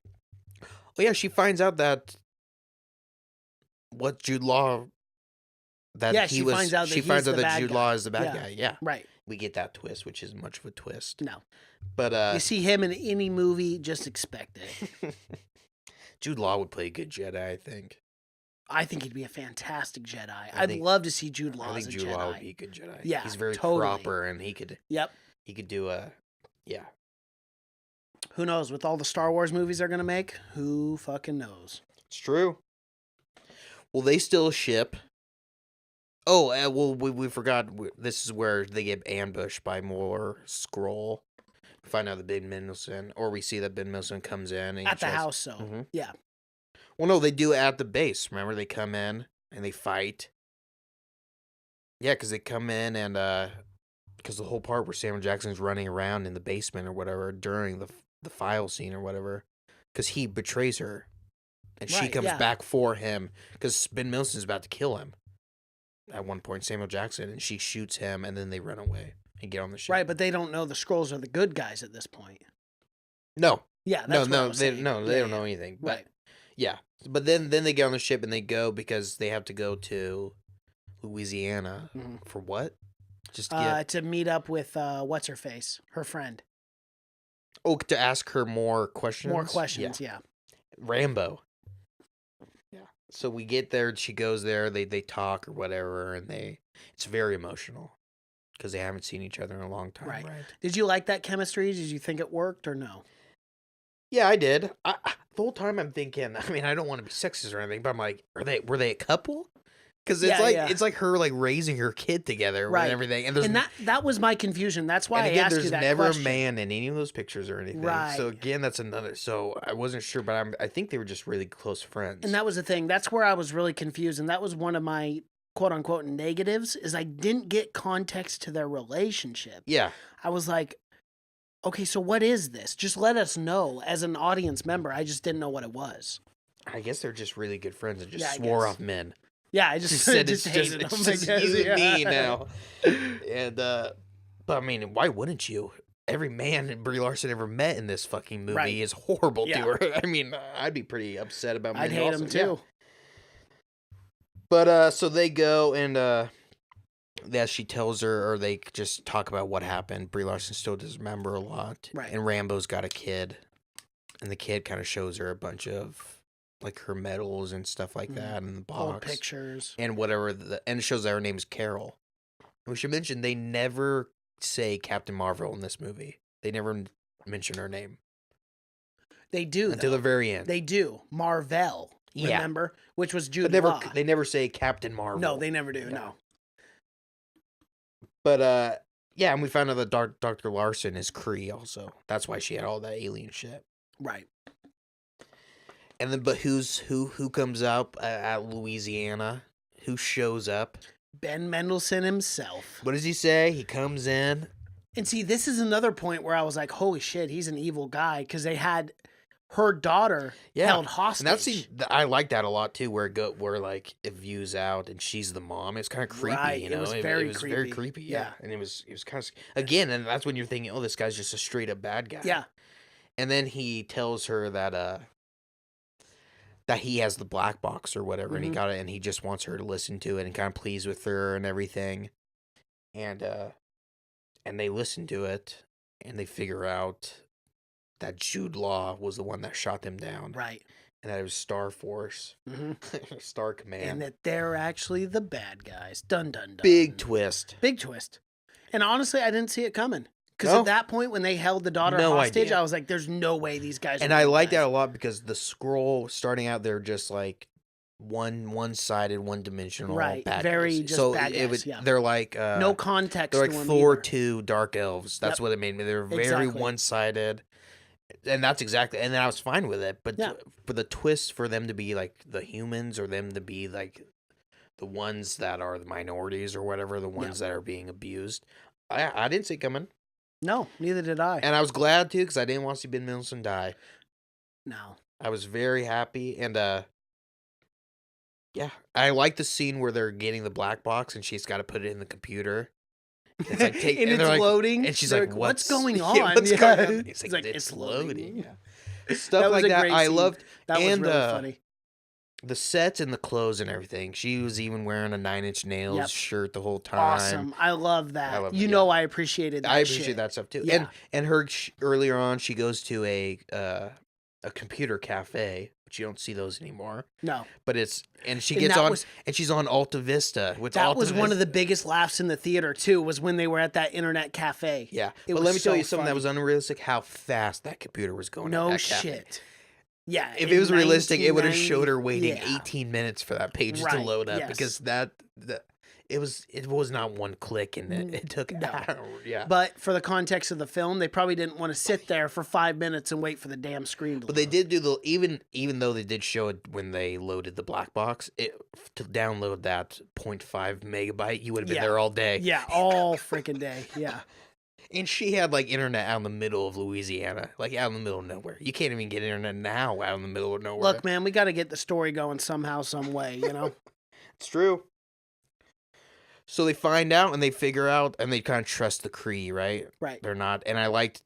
[SPEAKER 3] Oh yeah, she finds out that what Jude Law. That
[SPEAKER 4] Yeah,
[SPEAKER 3] he
[SPEAKER 4] she
[SPEAKER 3] was.
[SPEAKER 4] finds out that
[SPEAKER 3] she
[SPEAKER 4] he's
[SPEAKER 3] finds out
[SPEAKER 4] the
[SPEAKER 3] that
[SPEAKER 4] bad
[SPEAKER 3] Jude
[SPEAKER 4] guy.
[SPEAKER 3] Law is the bad
[SPEAKER 4] Yeah.
[SPEAKER 3] guy. Yeah,
[SPEAKER 4] Right.
[SPEAKER 3] we get that twist, which isn't much of a twist.
[SPEAKER 4] No.
[SPEAKER 3] But
[SPEAKER 4] You see him in any movie, just expect it.
[SPEAKER 3] Jude Law would play a good Jedi, I think.
[SPEAKER 4] I think he'd be a fantastic Jedi.
[SPEAKER 3] I
[SPEAKER 4] I'd
[SPEAKER 3] think-
[SPEAKER 4] love to see Jude Law
[SPEAKER 3] I
[SPEAKER 4] as
[SPEAKER 3] think
[SPEAKER 4] a
[SPEAKER 3] Jude
[SPEAKER 4] Jedi.
[SPEAKER 3] Law would be a good Jedi.
[SPEAKER 4] Yeah,
[SPEAKER 3] he's very
[SPEAKER 4] totally.
[SPEAKER 3] proper, and he could
[SPEAKER 4] Yep.
[SPEAKER 3] do a
[SPEAKER 4] Who knows? With all the Star Wars movies they're going to make, who fucking knows?
[SPEAKER 3] It's true. Well, they still ship. Oh, well, we forgot. This is where they get ambushed by more Skrull. Find out that Ben Mendelsohn, or we see that Ben Mendelsohn comes in and
[SPEAKER 4] At the house, so
[SPEAKER 3] Mhm.
[SPEAKER 4] yeah.
[SPEAKER 3] Well, no, they do it at the base. Remember, they come in and they fight. Yeah, because they come in and because the whole part where Samuel Jackson's running around in the basement or whatever during the file scene or whatever, because he betrays her, and she
[SPEAKER 4] Right,
[SPEAKER 3] comes
[SPEAKER 4] yeah.
[SPEAKER 3] back for him because Ben Mendelsohn's about to kill him. At one point, Samuel Jackson, and she shoots him, and then they run away and get on the ship.
[SPEAKER 4] Right, but they don't know the Skrulls are the good guys at this point.
[SPEAKER 3] No,
[SPEAKER 4] Yeah,
[SPEAKER 3] no,
[SPEAKER 4] that's what I
[SPEAKER 3] no,
[SPEAKER 4] was
[SPEAKER 3] they
[SPEAKER 4] saying.
[SPEAKER 3] no, they
[SPEAKER 4] Yeah,
[SPEAKER 3] don't
[SPEAKER 4] yeah.
[SPEAKER 3] know anything. But
[SPEAKER 4] Right.
[SPEAKER 3] yeah, but then they get on the ship and they go because they have to go to Louisiana
[SPEAKER 4] Mhm.
[SPEAKER 3] for what? Just to get
[SPEAKER 4] To meet up with what's her face, her friend.
[SPEAKER 3] to ask her more questions.
[SPEAKER 4] More questions, yeah.
[SPEAKER 3] Rambo. Yeah. So we get there. She goes there. They talk or whatever, and it's very emotional because they haven't seen each other in a long time.
[SPEAKER 4] Right.
[SPEAKER 3] Right.
[SPEAKER 4] Did you like that chemistry? Did you think it worked or no?
[SPEAKER 3] Yeah, I did. The whole time I'm thinking. I mean, I don't want to be sexist or anything, but I'm like, were they a couple? Because it's it's like her like raising her kid together
[SPEAKER 4] Right.
[SPEAKER 3] and everything. And there's
[SPEAKER 4] that was my confusion. That's why
[SPEAKER 3] and
[SPEAKER 4] I
[SPEAKER 3] again,
[SPEAKER 4] asked
[SPEAKER 3] there's
[SPEAKER 4] you that
[SPEAKER 3] never
[SPEAKER 4] question.
[SPEAKER 3] a man in any of those pictures or anything.
[SPEAKER 4] Right.
[SPEAKER 3] So again, that's another. So I wasn't sure, but I think they were just really close friends.
[SPEAKER 4] And that was the thing. That's where I was really confused. And that was one of my quote unquote negatives is I didn't get context to their relationship.
[SPEAKER 3] yeah,
[SPEAKER 4] I was like, okay, so what is this? Just let us know. As an audience member, I just didn't know what it was.
[SPEAKER 3] I guess they're just really good friends and just
[SPEAKER 4] Yeah, I
[SPEAKER 3] swore
[SPEAKER 4] guess.
[SPEAKER 3] off men.
[SPEAKER 4] Yeah, I just
[SPEAKER 3] She said
[SPEAKER 4] just hated them.
[SPEAKER 3] it's
[SPEAKER 4] I
[SPEAKER 3] just
[SPEAKER 4] guess,
[SPEAKER 3] you and me
[SPEAKER 4] yeah.
[SPEAKER 3] now. And but I mean, why wouldn't you? Every man Brie Larson ever met in this fucking movie
[SPEAKER 4] Right.
[SPEAKER 3] is horrible
[SPEAKER 4] Yeah.
[SPEAKER 3] to her. I mean, I'd be pretty upset about.
[SPEAKER 4] I'd
[SPEAKER 3] men
[SPEAKER 4] hate
[SPEAKER 3] also.
[SPEAKER 4] them
[SPEAKER 3] Yeah.
[SPEAKER 4] too.
[SPEAKER 3] But so they go and as she tells her, or they just talk about what happened. Brie Larson still does remember a lot.
[SPEAKER 4] Right.
[SPEAKER 3] And Rambo's got a kid, and the kid kind of shows her a bunch of like her medals and stuff like
[SPEAKER 4] Mhm.
[SPEAKER 3] that in the box.
[SPEAKER 4] Old pictures.
[SPEAKER 3] And whatever, and it shows that her name's Carol. And we should mention they never say Captain Marvel in this movie. They never mention her name
[SPEAKER 4] They do
[SPEAKER 3] until
[SPEAKER 4] though.
[SPEAKER 3] the very end.
[SPEAKER 4] They do. Marvel.
[SPEAKER 3] Yeah.
[SPEAKER 4] Remember? Which was
[SPEAKER 3] but
[SPEAKER 4] Jude Law.
[SPEAKER 3] they never say Captain Marvel.
[SPEAKER 4] No, they never do.
[SPEAKER 3] No.
[SPEAKER 4] No.
[SPEAKER 3] But yeah, and we found out that Dr. Larson is Kree also. That's why she had all that alien shit.
[SPEAKER 4] Right.
[SPEAKER 3] And then, but who comes up at Louisiana? Who shows up?
[SPEAKER 4] Ben Mendelsohn himself.
[SPEAKER 3] What does he say? He comes in.
[SPEAKER 4] And see, this is another point where I was like, holy shit, he's an evil guy. Because they had her daughter held hostage.
[SPEAKER 3] And I like that a lot too, where like it views out and she's the mom. It's kind of creepy,
[SPEAKER 4] Right,
[SPEAKER 3] you
[SPEAKER 4] it
[SPEAKER 3] know.
[SPEAKER 4] was
[SPEAKER 3] It
[SPEAKER 4] very
[SPEAKER 3] was very
[SPEAKER 4] creepy.
[SPEAKER 3] creepy,
[SPEAKER 4] Yeah.
[SPEAKER 3] And it was kind of again, and that's when you're thinking, oh, this guy's just a straight up bad guy.
[SPEAKER 4] Yeah.
[SPEAKER 3] And then he tells her that he has the black box or whatever, and he
[SPEAKER 4] Mhm.
[SPEAKER 3] got it, and he just wants her to listen to it and kind of please with her and everything. And they listen to it, and they figure out that Jude Law was the one that shot them down,
[SPEAKER 4] Right.
[SPEAKER 3] and that it was Star Force,
[SPEAKER 4] hmm
[SPEAKER 3] Star Command.
[SPEAKER 4] And that they're actually the bad guys. Dun dun dun.
[SPEAKER 3] Big twist.
[SPEAKER 4] Big twist. And honestly, I didn't see it coming. Because
[SPEAKER 3] No.
[SPEAKER 4] at that point, when they held the daughter
[SPEAKER 3] No
[SPEAKER 4] hostage,
[SPEAKER 3] idea.
[SPEAKER 4] I was like, there's no way these guys
[SPEAKER 3] And
[SPEAKER 4] are
[SPEAKER 3] I
[SPEAKER 4] good
[SPEAKER 3] like that
[SPEAKER 4] guys.
[SPEAKER 3] a lot because the scroll starting out, they're just like one-sided, one-dimensional,
[SPEAKER 4] Right,
[SPEAKER 3] bad
[SPEAKER 4] very
[SPEAKER 3] guys.
[SPEAKER 4] just
[SPEAKER 3] So
[SPEAKER 4] bad
[SPEAKER 3] it
[SPEAKER 4] guys,
[SPEAKER 3] would,
[SPEAKER 4] yeah.
[SPEAKER 3] they're like
[SPEAKER 4] No context
[SPEAKER 3] they're like
[SPEAKER 4] to them
[SPEAKER 3] Thor
[SPEAKER 4] either.
[SPEAKER 3] 2 Dark Elves. That's
[SPEAKER 4] Yep.
[SPEAKER 3] what it made me. They're very
[SPEAKER 4] Exactly.
[SPEAKER 3] one-sided, and that's exactly. And then I was fine with it. But
[SPEAKER 4] Yeah.
[SPEAKER 3] for the twist, for them to be like the humans, or them to be like the ones that are the minorities or whatever, the ones that are being abused, I didn't see it coming,
[SPEAKER 4] No, neither did I.
[SPEAKER 3] and I was glad too because I didn't want to see Ben Mendelsohn die.
[SPEAKER 4] No.
[SPEAKER 3] I was very happy, and yeah, I like the scene where they're getting the black box and she's got to put it in the computer. It's like
[SPEAKER 4] and it's
[SPEAKER 3] they're like,
[SPEAKER 4] loading.
[SPEAKER 3] and she's
[SPEAKER 4] They're
[SPEAKER 3] like,
[SPEAKER 4] "What's going on?"
[SPEAKER 3] Yeah, what's
[SPEAKER 4] Yeah.
[SPEAKER 3] going on? He's
[SPEAKER 4] It's
[SPEAKER 3] like,
[SPEAKER 4] like,
[SPEAKER 3] it's
[SPEAKER 4] "It's
[SPEAKER 3] loading.
[SPEAKER 4] loading."
[SPEAKER 3] Yeah. Stuff
[SPEAKER 4] was
[SPEAKER 3] like
[SPEAKER 4] a
[SPEAKER 3] that.
[SPEAKER 4] great
[SPEAKER 3] I
[SPEAKER 4] scene.
[SPEAKER 3] loved
[SPEAKER 4] That was
[SPEAKER 3] and
[SPEAKER 4] really funny.
[SPEAKER 3] the sets and the clothes and everything. She was even wearing a 9 Inch Nails
[SPEAKER 4] Yep.
[SPEAKER 3] shirt the whole time.
[SPEAKER 4] Awesome. I love that.
[SPEAKER 3] I love
[SPEAKER 4] you
[SPEAKER 3] it,
[SPEAKER 4] know,
[SPEAKER 3] yeah.
[SPEAKER 4] I appreciated that.
[SPEAKER 3] I appreciate
[SPEAKER 4] shit.
[SPEAKER 3] that stuff too.
[SPEAKER 4] Yeah.
[SPEAKER 3] And her earlier on, she goes to a computer cafe, but you don't see those anymore.
[SPEAKER 4] No,
[SPEAKER 3] But she
[SPEAKER 4] And
[SPEAKER 3] gets
[SPEAKER 4] that
[SPEAKER 3] on,
[SPEAKER 4] was-
[SPEAKER 3] and she's on Alta Vista.
[SPEAKER 4] that was one of the biggest laughs in the theater too. Was when they were at that internet cafe.
[SPEAKER 3] Yeah,
[SPEAKER 4] It
[SPEAKER 3] but
[SPEAKER 4] was
[SPEAKER 3] let me tell
[SPEAKER 4] so
[SPEAKER 3] you something that
[SPEAKER 4] funny.
[SPEAKER 3] was unrealistic. How fast that computer was going.
[SPEAKER 4] No
[SPEAKER 3] at that cafe.
[SPEAKER 4] shit. Yeah.
[SPEAKER 3] If
[SPEAKER 4] in
[SPEAKER 3] it was realistic, it would have
[SPEAKER 4] 1990
[SPEAKER 3] showed her waiting
[SPEAKER 4] yeah.
[SPEAKER 3] 18 minutes for that page to
[SPEAKER 4] Right,
[SPEAKER 3] load up
[SPEAKER 4] yes.
[SPEAKER 3] because It was not one click, and it took
[SPEAKER 4] No.
[SPEAKER 3] hours. Yeah.
[SPEAKER 4] But for the context of the film, they probably didn't want to sit there for 5 minutes and wait for the damn screen to
[SPEAKER 3] But they
[SPEAKER 4] load.
[SPEAKER 3] did do the even though they did show it when they loaded the black box, to download that 0.5 megabyte, you would have been there all day.
[SPEAKER 4] Yeah, all freaking day. Yeah.
[SPEAKER 3] And she had like internet out in the middle of Louisiana, like out in the middle of nowhere. You can't even get internet now out in the middle of nowhere.
[SPEAKER 4] Look, man, we got to get the story going somehow, some way, you know?
[SPEAKER 3] It's true. So they find out and they figure out and they kind of trust the Kree, right?
[SPEAKER 4] Right.
[SPEAKER 3] They're not, and I liked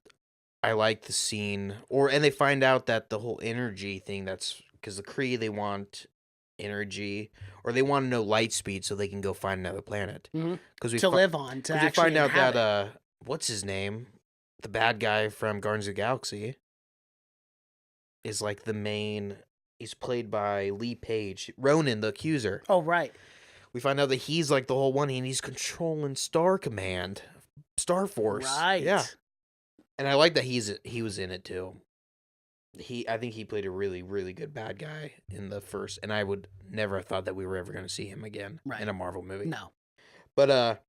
[SPEAKER 3] the scene, and they find out that the whole energy thing, that's because the Kree, they want energy, or they want to know light speed so they can go find another planet.
[SPEAKER 4] Mm-hmm. To live on, to
[SPEAKER 3] we
[SPEAKER 4] actually
[SPEAKER 3] find out
[SPEAKER 4] inhabit.
[SPEAKER 3] that what's his name, the bad guy from Guardians of the Galaxy, is like the main. He's played by Lee Page, Ronan the Accuser.
[SPEAKER 4] Oh, right.
[SPEAKER 3] We find out that he's like the whole one, and he's controlling Star Command, Star Force.
[SPEAKER 4] Right.
[SPEAKER 3] Yeah. And I like that he was in it too. I think he played a really, really good bad guy in the first, and I would never have thought that we were ever going to see him again in a Marvel movie.
[SPEAKER 4] No.
[SPEAKER 3] But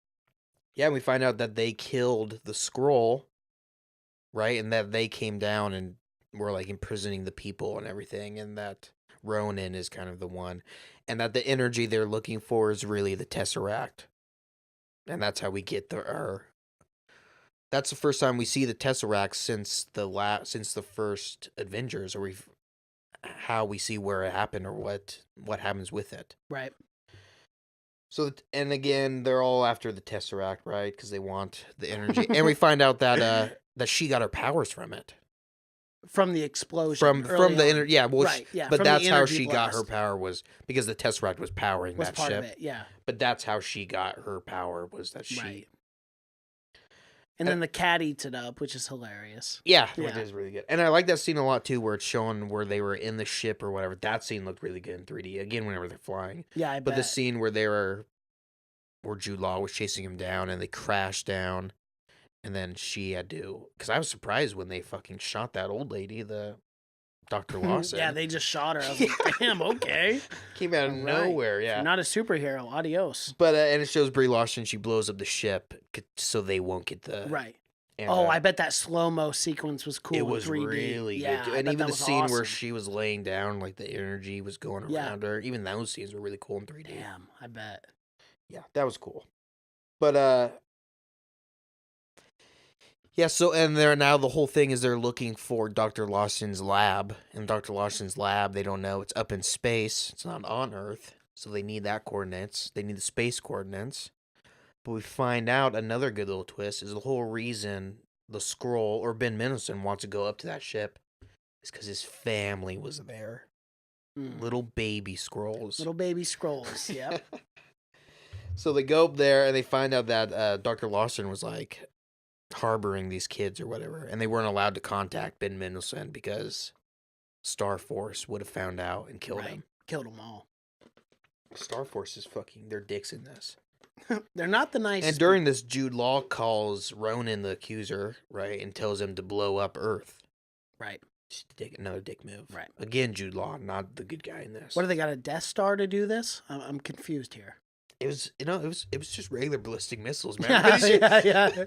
[SPEAKER 3] yeah, we find out that they killed the Skrull, right? And that they came down and were like imprisoning the people and everything, and that Ronan is kind of the one, and that the energy they're looking for is really the Tesseract, and that's how we get that's the first time we see the Tesseract since the first Avengers, or how we see where it happened or what happens with it.
[SPEAKER 4] Right.
[SPEAKER 3] So, and again, they're all after the Tesseract, right? Because they want the energy, and we find out that that she got her powers from it.
[SPEAKER 4] From the explosion.
[SPEAKER 3] From the energy, yeah. Well,
[SPEAKER 4] right, yeah.
[SPEAKER 3] But that's how she got
[SPEAKER 4] blast.
[SPEAKER 3] her power, was because the Tesseract was powering
[SPEAKER 4] Was
[SPEAKER 3] that
[SPEAKER 4] part
[SPEAKER 3] ship.
[SPEAKER 4] of it, yeah.
[SPEAKER 3] But that's how she got her power, was that she.
[SPEAKER 4] Right. And then the cat eats it up, which is hilarious.
[SPEAKER 3] Yeah, which is really good. And I like that scene a lot too, where it's showing where they were in the ship or whatever. That scene looked really good in 3D. Again, whenever they're flying.
[SPEAKER 4] Yeah,
[SPEAKER 3] But the scene where where Jude Law was chasing him down and they crashed down, and then she had to, because I was surprised when they fucking shot that old lady, the Dr. Lawson.
[SPEAKER 4] Yeah, they just shot her. I was like, damn, okay.
[SPEAKER 3] Came out of nowhere, yeah.
[SPEAKER 4] You're not a superhero. Adios.
[SPEAKER 3] But and it shows Brie Larson, she blows up the ship so they won't get the
[SPEAKER 4] right.
[SPEAKER 3] And,
[SPEAKER 4] I bet that slow-mo sequence was cool.
[SPEAKER 3] It was
[SPEAKER 4] 3D.
[SPEAKER 3] really
[SPEAKER 4] yeah,
[SPEAKER 3] good, and even the scene where she was laying down, like the energy was going around her. Even those scenes were really cool in 3D.
[SPEAKER 4] Damn, I bet.
[SPEAKER 3] Yeah, that was cool. But yeah. So and now the whole thing is they're looking for Dr. Lawson's lab, and Dr. Lawson's lab, they don't know, it's up in space. It's not on Earth, so they need that coordinates. They need the space coordinates. But we find out another good little twist is the whole reason the Skrull, or Ben Mendelsohn, wants to go up to that ship is because his family was there. Little baby Skrulls.
[SPEAKER 4] Little baby Skrulls, yep.
[SPEAKER 3] So they go up there and they find out that Dr. Lawson was like harboring these kids or whatever, and they weren't allowed to contact Ben Mendelsohn because Star Force would have found out and killed him.
[SPEAKER 4] Killed them all.
[SPEAKER 3] Star Force is fucking their dicks in this.
[SPEAKER 4] They're not the nicest.
[SPEAKER 3] And during this, Jude Law calls Ronan the Accuser, right, and tells him to blow up Earth.
[SPEAKER 4] Right.
[SPEAKER 3] Just another dick move.
[SPEAKER 4] Right.
[SPEAKER 3] Again, Jude Law, not the good guy in this.
[SPEAKER 4] What, do they got a Death Star to do this? I'm confused here.
[SPEAKER 3] It was, it was just regular ballistic missiles, man.
[SPEAKER 4] Yeah.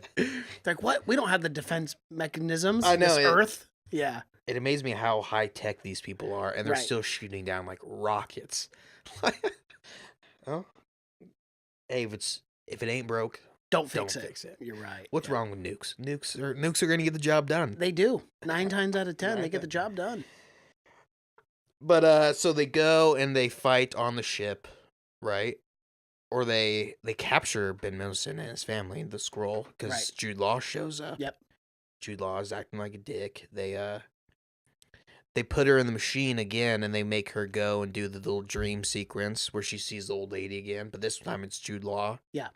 [SPEAKER 4] Like, what? We don't have the defense mechanisms.
[SPEAKER 3] I know.
[SPEAKER 4] This Earth. Yeah.
[SPEAKER 3] It amazed me how high tech these people are, and they're still shooting down like rockets. Oh, hey, if it ain't broke,
[SPEAKER 4] don't fix it. You're right.
[SPEAKER 3] What's wrong with nukes? Nukes are going to get the job done.
[SPEAKER 4] They do. 9 times out of 10, they get the job done.
[SPEAKER 3] But so they go and they fight on the ship, right? Or they capture Ben Mendelsohn and his family, the Skrull, because Jude Law shows up.
[SPEAKER 4] Yep.
[SPEAKER 3] Jude Law is acting like a dick. They put her in the machine again, and they make her go and do the little dream sequence where she sees the old lady again. But this time it's Jude Law.
[SPEAKER 4] Yeah.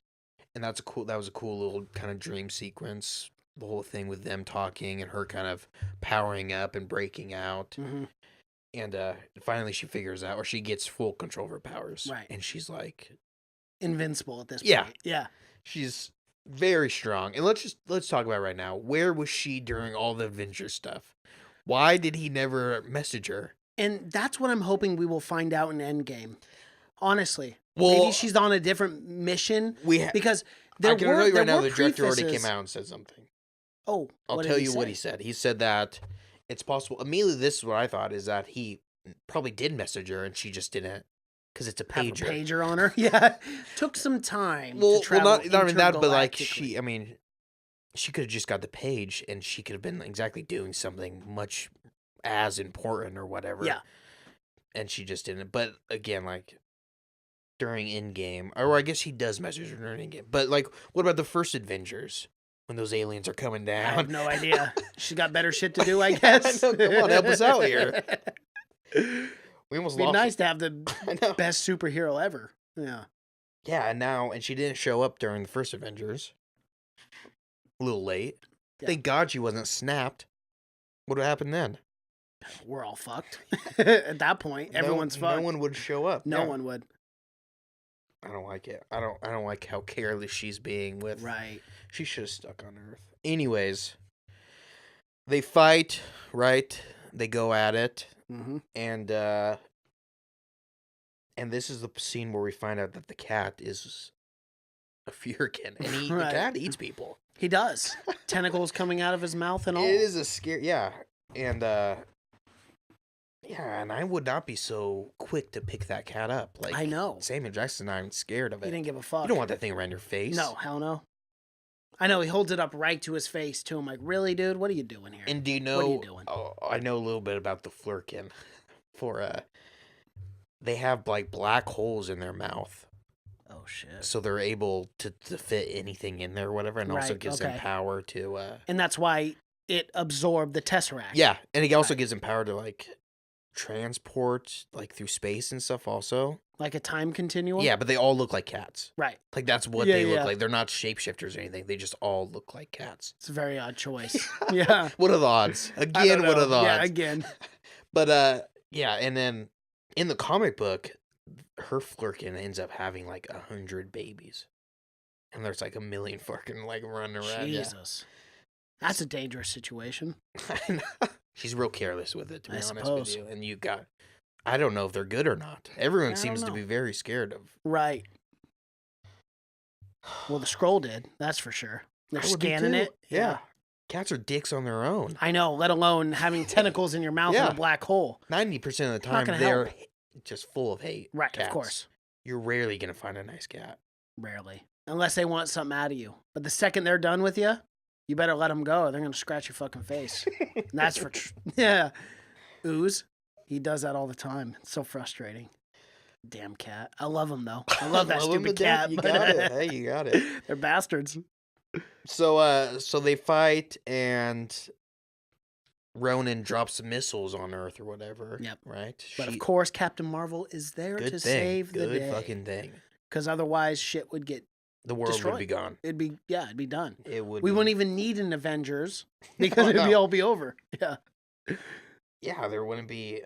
[SPEAKER 3] And that was a cool little kind of dream sequence. The whole thing with them talking and her kind of powering up and breaking out.
[SPEAKER 4] Mm-hmm.
[SPEAKER 3] And finally she figures out, or she gets full control of her powers.
[SPEAKER 4] Right.
[SPEAKER 3] And she's like
[SPEAKER 4] invincible at this point.
[SPEAKER 3] Yeah.
[SPEAKER 4] Yeah.
[SPEAKER 3] She's very strong. And let's talk about it right now. Where was she during all the Avengers stuff? Why did he never message her?
[SPEAKER 4] And that's what I'm hoping we will find out in Endgame. Honestly,
[SPEAKER 3] Well,
[SPEAKER 4] Maybe she's on a different mission because
[SPEAKER 3] I can tell you right now,
[SPEAKER 4] were
[SPEAKER 3] the director already
[SPEAKER 4] prefaces.
[SPEAKER 3] came out and said something.
[SPEAKER 4] Oh,
[SPEAKER 3] I'll
[SPEAKER 4] what did
[SPEAKER 3] tell
[SPEAKER 4] he
[SPEAKER 3] you what
[SPEAKER 4] say?
[SPEAKER 3] he said. He said that it's possible. Immediately, this is what I thought, is that he probably did message her and she just didn't, because it's a
[SPEAKER 4] Have a
[SPEAKER 3] pager.
[SPEAKER 4] pager on her. Yeah, took some time
[SPEAKER 3] Well,
[SPEAKER 4] to travel.
[SPEAKER 3] not even that, but like
[SPEAKER 4] intergalactically.
[SPEAKER 3] she could have just got the page and she could have been exactly doing something much as important or whatever.
[SPEAKER 4] Yeah.
[SPEAKER 3] And she just didn't. But again, like during Endgame, or I guess he does message her during Endgame. But like, what about the first Avengers when those aliens are coming
[SPEAKER 4] I
[SPEAKER 3] down?
[SPEAKER 4] have no idea. She's got better shit to do, I guess.
[SPEAKER 3] I know, come on, help us out here. We almost
[SPEAKER 4] It'd be
[SPEAKER 3] lost.
[SPEAKER 4] nice to have the
[SPEAKER 3] I know.
[SPEAKER 4] best superhero ever. Yeah.
[SPEAKER 3] Yeah, and she didn't show up during the first Avengers. A little late.
[SPEAKER 4] Yeah.
[SPEAKER 3] Thank God she wasn't snapped. What would happen then?
[SPEAKER 4] We're all fucked. At that point, everyone's fucked.
[SPEAKER 3] No one would show up.
[SPEAKER 4] No
[SPEAKER 3] Yeah.
[SPEAKER 4] one would.
[SPEAKER 3] I don't like it. I don't like how careless she's being with.
[SPEAKER 4] Right.
[SPEAKER 3] She should have stuck on Earth. Anyways, they fight, right? They go at it,
[SPEAKER 4] Mm-hmm.
[SPEAKER 3] and this is the scene where we find out that the cat is a Furkin, and the
[SPEAKER 4] Right.
[SPEAKER 3] cat eats people.
[SPEAKER 4] He does. Tentacles coming out of his mouth and all.
[SPEAKER 3] It is a scary, yeah, and yeah, and I would not be so quick to pick that cat up. Like
[SPEAKER 4] I know.
[SPEAKER 3] Samuel Jackson, I'm scared of
[SPEAKER 4] He
[SPEAKER 3] it.
[SPEAKER 4] didn't give a fuck.
[SPEAKER 3] You don't want that thing around your face.
[SPEAKER 4] No, hell no. I know. He holds it up right to his face, too. I'm like, really, dude? What are you doing here?
[SPEAKER 3] And do you know?
[SPEAKER 4] What are you doing?
[SPEAKER 3] Oh, I know a little bit about the Flurkin. They have like black holes in their mouth,
[SPEAKER 4] Oh, shit.
[SPEAKER 3] so they're able to fit anything in there, or whatever, and also
[SPEAKER 4] Right,
[SPEAKER 3] gives them
[SPEAKER 4] okay.
[SPEAKER 3] power to.
[SPEAKER 4] And that's why it absorbed the Tesseract.
[SPEAKER 3] Yeah, and it also
[SPEAKER 4] Right.
[SPEAKER 3] gives them power to like transport like through space and stuff. Also,
[SPEAKER 4] Like a time continuum?
[SPEAKER 3] yeah, but they all look like cats.
[SPEAKER 4] Right.
[SPEAKER 3] Like that's what
[SPEAKER 4] Yeah,
[SPEAKER 3] they look
[SPEAKER 4] yeah.
[SPEAKER 3] like. They're not shapeshifters or anything. They just all look like cats.
[SPEAKER 4] It's a very odd choice. Yeah.
[SPEAKER 3] What are the odds?
[SPEAKER 4] I
[SPEAKER 3] Again,
[SPEAKER 4] don't
[SPEAKER 3] what
[SPEAKER 4] know.
[SPEAKER 3] are the odds?
[SPEAKER 4] Yeah, again.
[SPEAKER 3] But yeah, and then in the comic book, her Flurkin ends up having like 100 babies, and there's like 1 million fucking like running around. Yeah.
[SPEAKER 4] Jesus. That's a dangerous situation.
[SPEAKER 3] I know. She's real careless with it, to be
[SPEAKER 4] I
[SPEAKER 3] honest
[SPEAKER 4] suppose.
[SPEAKER 3] with you. And I don't know if they're good or not. Everyone
[SPEAKER 4] I don't
[SPEAKER 3] seems to
[SPEAKER 4] know.
[SPEAKER 3] be very scared of.
[SPEAKER 4] Right. Well, the scroll did. That's for sure. They're
[SPEAKER 3] I would be
[SPEAKER 4] scanning
[SPEAKER 3] too.
[SPEAKER 4] it.
[SPEAKER 3] Yeah. Cats are dicks on their own.
[SPEAKER 4] I know, let alone having tentacles in your mouth in
[SPEAKER 3] Yeah.
[SPEAKER 4] a black hole.
[SPEAKER 3] 90% of the
[SPEAKER 4] Not
[SPEAKER 3] time,
[SPEAKER 4] gonna
[SPEAKER 3] they're
[SPEAKER 4] help.
[SPEAKER 3] just full of hate.
[SPEAKER 4] Right,
[SPEAKER 3] Cats.
[SPEAKER 4] of course.
[SPEAKER 3] You're rarely going to find a nice cat.
[SPEAKER 4] Rarely. Unless they want something out of you. But the second they're done with you, you better let them go or they're going to scratch your fucking face. And that's for... Yeah. Ooze. He does that all the time. It's so frustrating. Damn cat. I love him, though. I love that
[SPEAKER 3] Love 'em
[SPEAKER 4] stupid
[SPEAKER 3] to death.
[SPEAKER 4] cat.
[SPEAKER 3] You
[SPEAKER 4] but-
[SPEAKER 3] got it. Hey, you got it.
[SPEAKER 4] They're bastards.
[SPEAKER 3] So they fight, and Ronan drops missiles on Earth or whatever.
[SPEAKER 4] Yep.
[SPEAKER 3] Right?
[SPEAKER 4] But of course, Captain Marvel is there
[SPEAKER 3] good
[SPEAKER 4] to
[SPEAKER 3] thing.
[SPEAKER 4] save the
[SPEAKER 3] Good
[SPEAKER 4] day.
[SPEAKER 3] fucking thing.
[SPEAKER 4] Because otherwise, shit would get...
[SPEAKER 3] The world
[SPEAKER 4] Destroyed.
[SPEAKER 3] would be gone.
[SPEAKER 4] It'd be done.
[SPEAKER 3] It would.
[SPEAKER 4] We
[SPEAKER 3] be-
[SPEAKER 4] wouldn't even need an Avengers because
[SPEAKER 3] No,
[SPEAKER 4] it'd
[SPEAKER 3] no.
[SPEAKER 4] all be over. Yeah.
[SPEAKER 3] Yeah, there wouldn't be.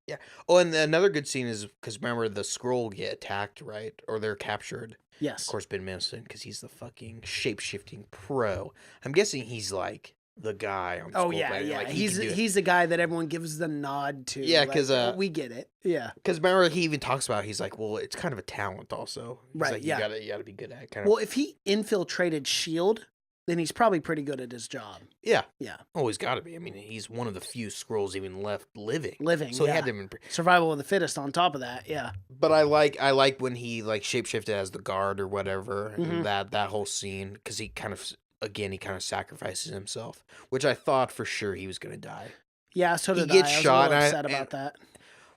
[SPEAKER 3] Yeah. Oh, and another good scene is because remember the Skrull get attacked, right? Or they're captured.
[SPEAKER 4] Yes.
[SPEAKER 3] Of course, Ben Mendelsohn, because he's the fucking shape-shifting pro. I'm guessing he's like the guy on.
[SPEAKER 4] Oh
[SPEAKER 3] Skrull
[SPEAKER 4] yeah,
[SPEAKER 3] Planet,
[SPEAKER 4] yeah.
[SPEAKER 3] like, he can do it.
[SPEAKER 4] He's the guy that everyone gives the nod to.
[SPEAKER 3] Yeah,
[SPEAKER 4] like,
[SPEAKER 3] 'cause,
[SPEAKER 4] "Oh, we get it. Yeah.
[SPEAKER 3] Because remember, he even talks about he's like, well, it's kind of a talent also. He's
[SPEAKER 4] Right,
[SPEAKER 3] like,
[SPEAKER 4] yeah.
[SPEAKER 3] You gotta be good at it. Kind
[SPEAKER 4] Well,
[SPEAKER 3] of.
[SPEAKER 4] if he infiltrated Shield, then he's probably pretty good at his job.
[SPEAKER 3] Yeah.
[SPEAKER 4] Yeah.
[SPEAKER 3] Oh, he's got to be. I mean, he's one of the few Skrulls even left living.
[SPEAKER 4] Living.
[SPEAKER 3] So
[SPEAKER 4] yeah.
[SPEAKER 3] he had to. Been,
[SPEAKER 4] Survival of the fittest. On top of that, yeah.
[SPEAKER 3] but I like when he like shapeshifted as the guard or whatever.
[SPEAKER 4] Mhm.
[SPEAKER 3] And that whole scene, because he kind of sacrifices himself, which I thought for sure he was gonna die.
[SPEAKER 4] Yeah. So
[SPEAKER 3] He
[SPEAKER 4] did
[SPEAKER 3] gets
[SPEAKER 4] I. I was
[SPEAKER 3] shot,
[SPEAKER 4] a little
[SPEAKER 3] and I-
[SPEAKER 4] upset about
[SPEAKER 3] and-
[SPEAKER 4] that.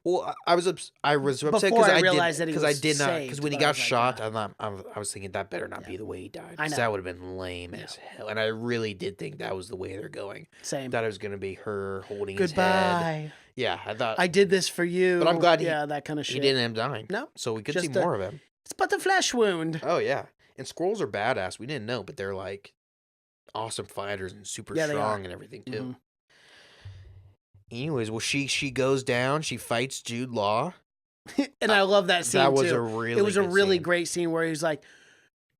[SPEAKER 3] Well, I was upset
[SPEAKER 4] Before
[SPEAKER 3] because
[SPEAKER 4] I
[SPEAKER 3] I
[SPEAKER 4] realized that
[SPEAKER 3] did
[SPEAKER 4] he
[SPEAKER 3] because I
[SPEAKER 4] was
[SPEAKER 3] did not
[SPEAKER 4] saved,
[SPEAKER 3] because when he
[SPEAKER 4] but I
[SPEAKER 3] got
[SPEAKER 4] was like,
[SPEAKER 3] shot,
[SPEAKER 4] yeah.
[SPEAKER 3] I was thinking that better not
[SPEAKER 4] Yeah.
[SPEAKER 3] be the way he died.
[SPEAKER 4] I
[SPEAKER 3] 'Cause
[SPEAKER 4] know.
[SPEAKER 3] that would have been lame as hell, and I really did think that was the way they're going.
[SPEAKER 4] Same.
[SPEAKER 3] That it was gonna be her holding his head.
[SPEAKER 4] Goodbye.
[SPEAKER 3] Yeah, I thought
[SPEAKER 4] I did this for you.
[SPEAKER 3] But I'm glad he-
[SPEAKER 4] Yeah, that kind of shit.
[SPEAKER 3] he didn't end up dying.
[SPEAKER 4] No,
[SPEAKER 3] So we could
[SPEAKER 4] just
[SPEAKER 3] see
[SPEAKER 4] a-
[SPEAKER 3] more of him.
[SPEAKER 4] It's but the flesh wound.
[SPEAKER 3] Oh yeah, and Skrulls are badass. We didn't know, but they're like awesome fighters and super
[SPEAKER 4] Yeah, they
[SPEAKER 3] strong
[SPEAKER 4] are.
[SPEAKER 3] and everything too.
[SPEAKER 4] Mhm.
[SPEAKER 3] Anyways, well she goes down. She fights Jude Law.
[SPEAKER 4] And I love that scene
[SPEAKER 3] That was
[SPEAKER 4] too.
[SPEAKER 3] a really
[SPEAKER 4] It was a
[SPEAKER 3] good
[SPEAKER 4] really
[SPEAKER 3] scene.
[SPEAKER 4] great scene where he's like,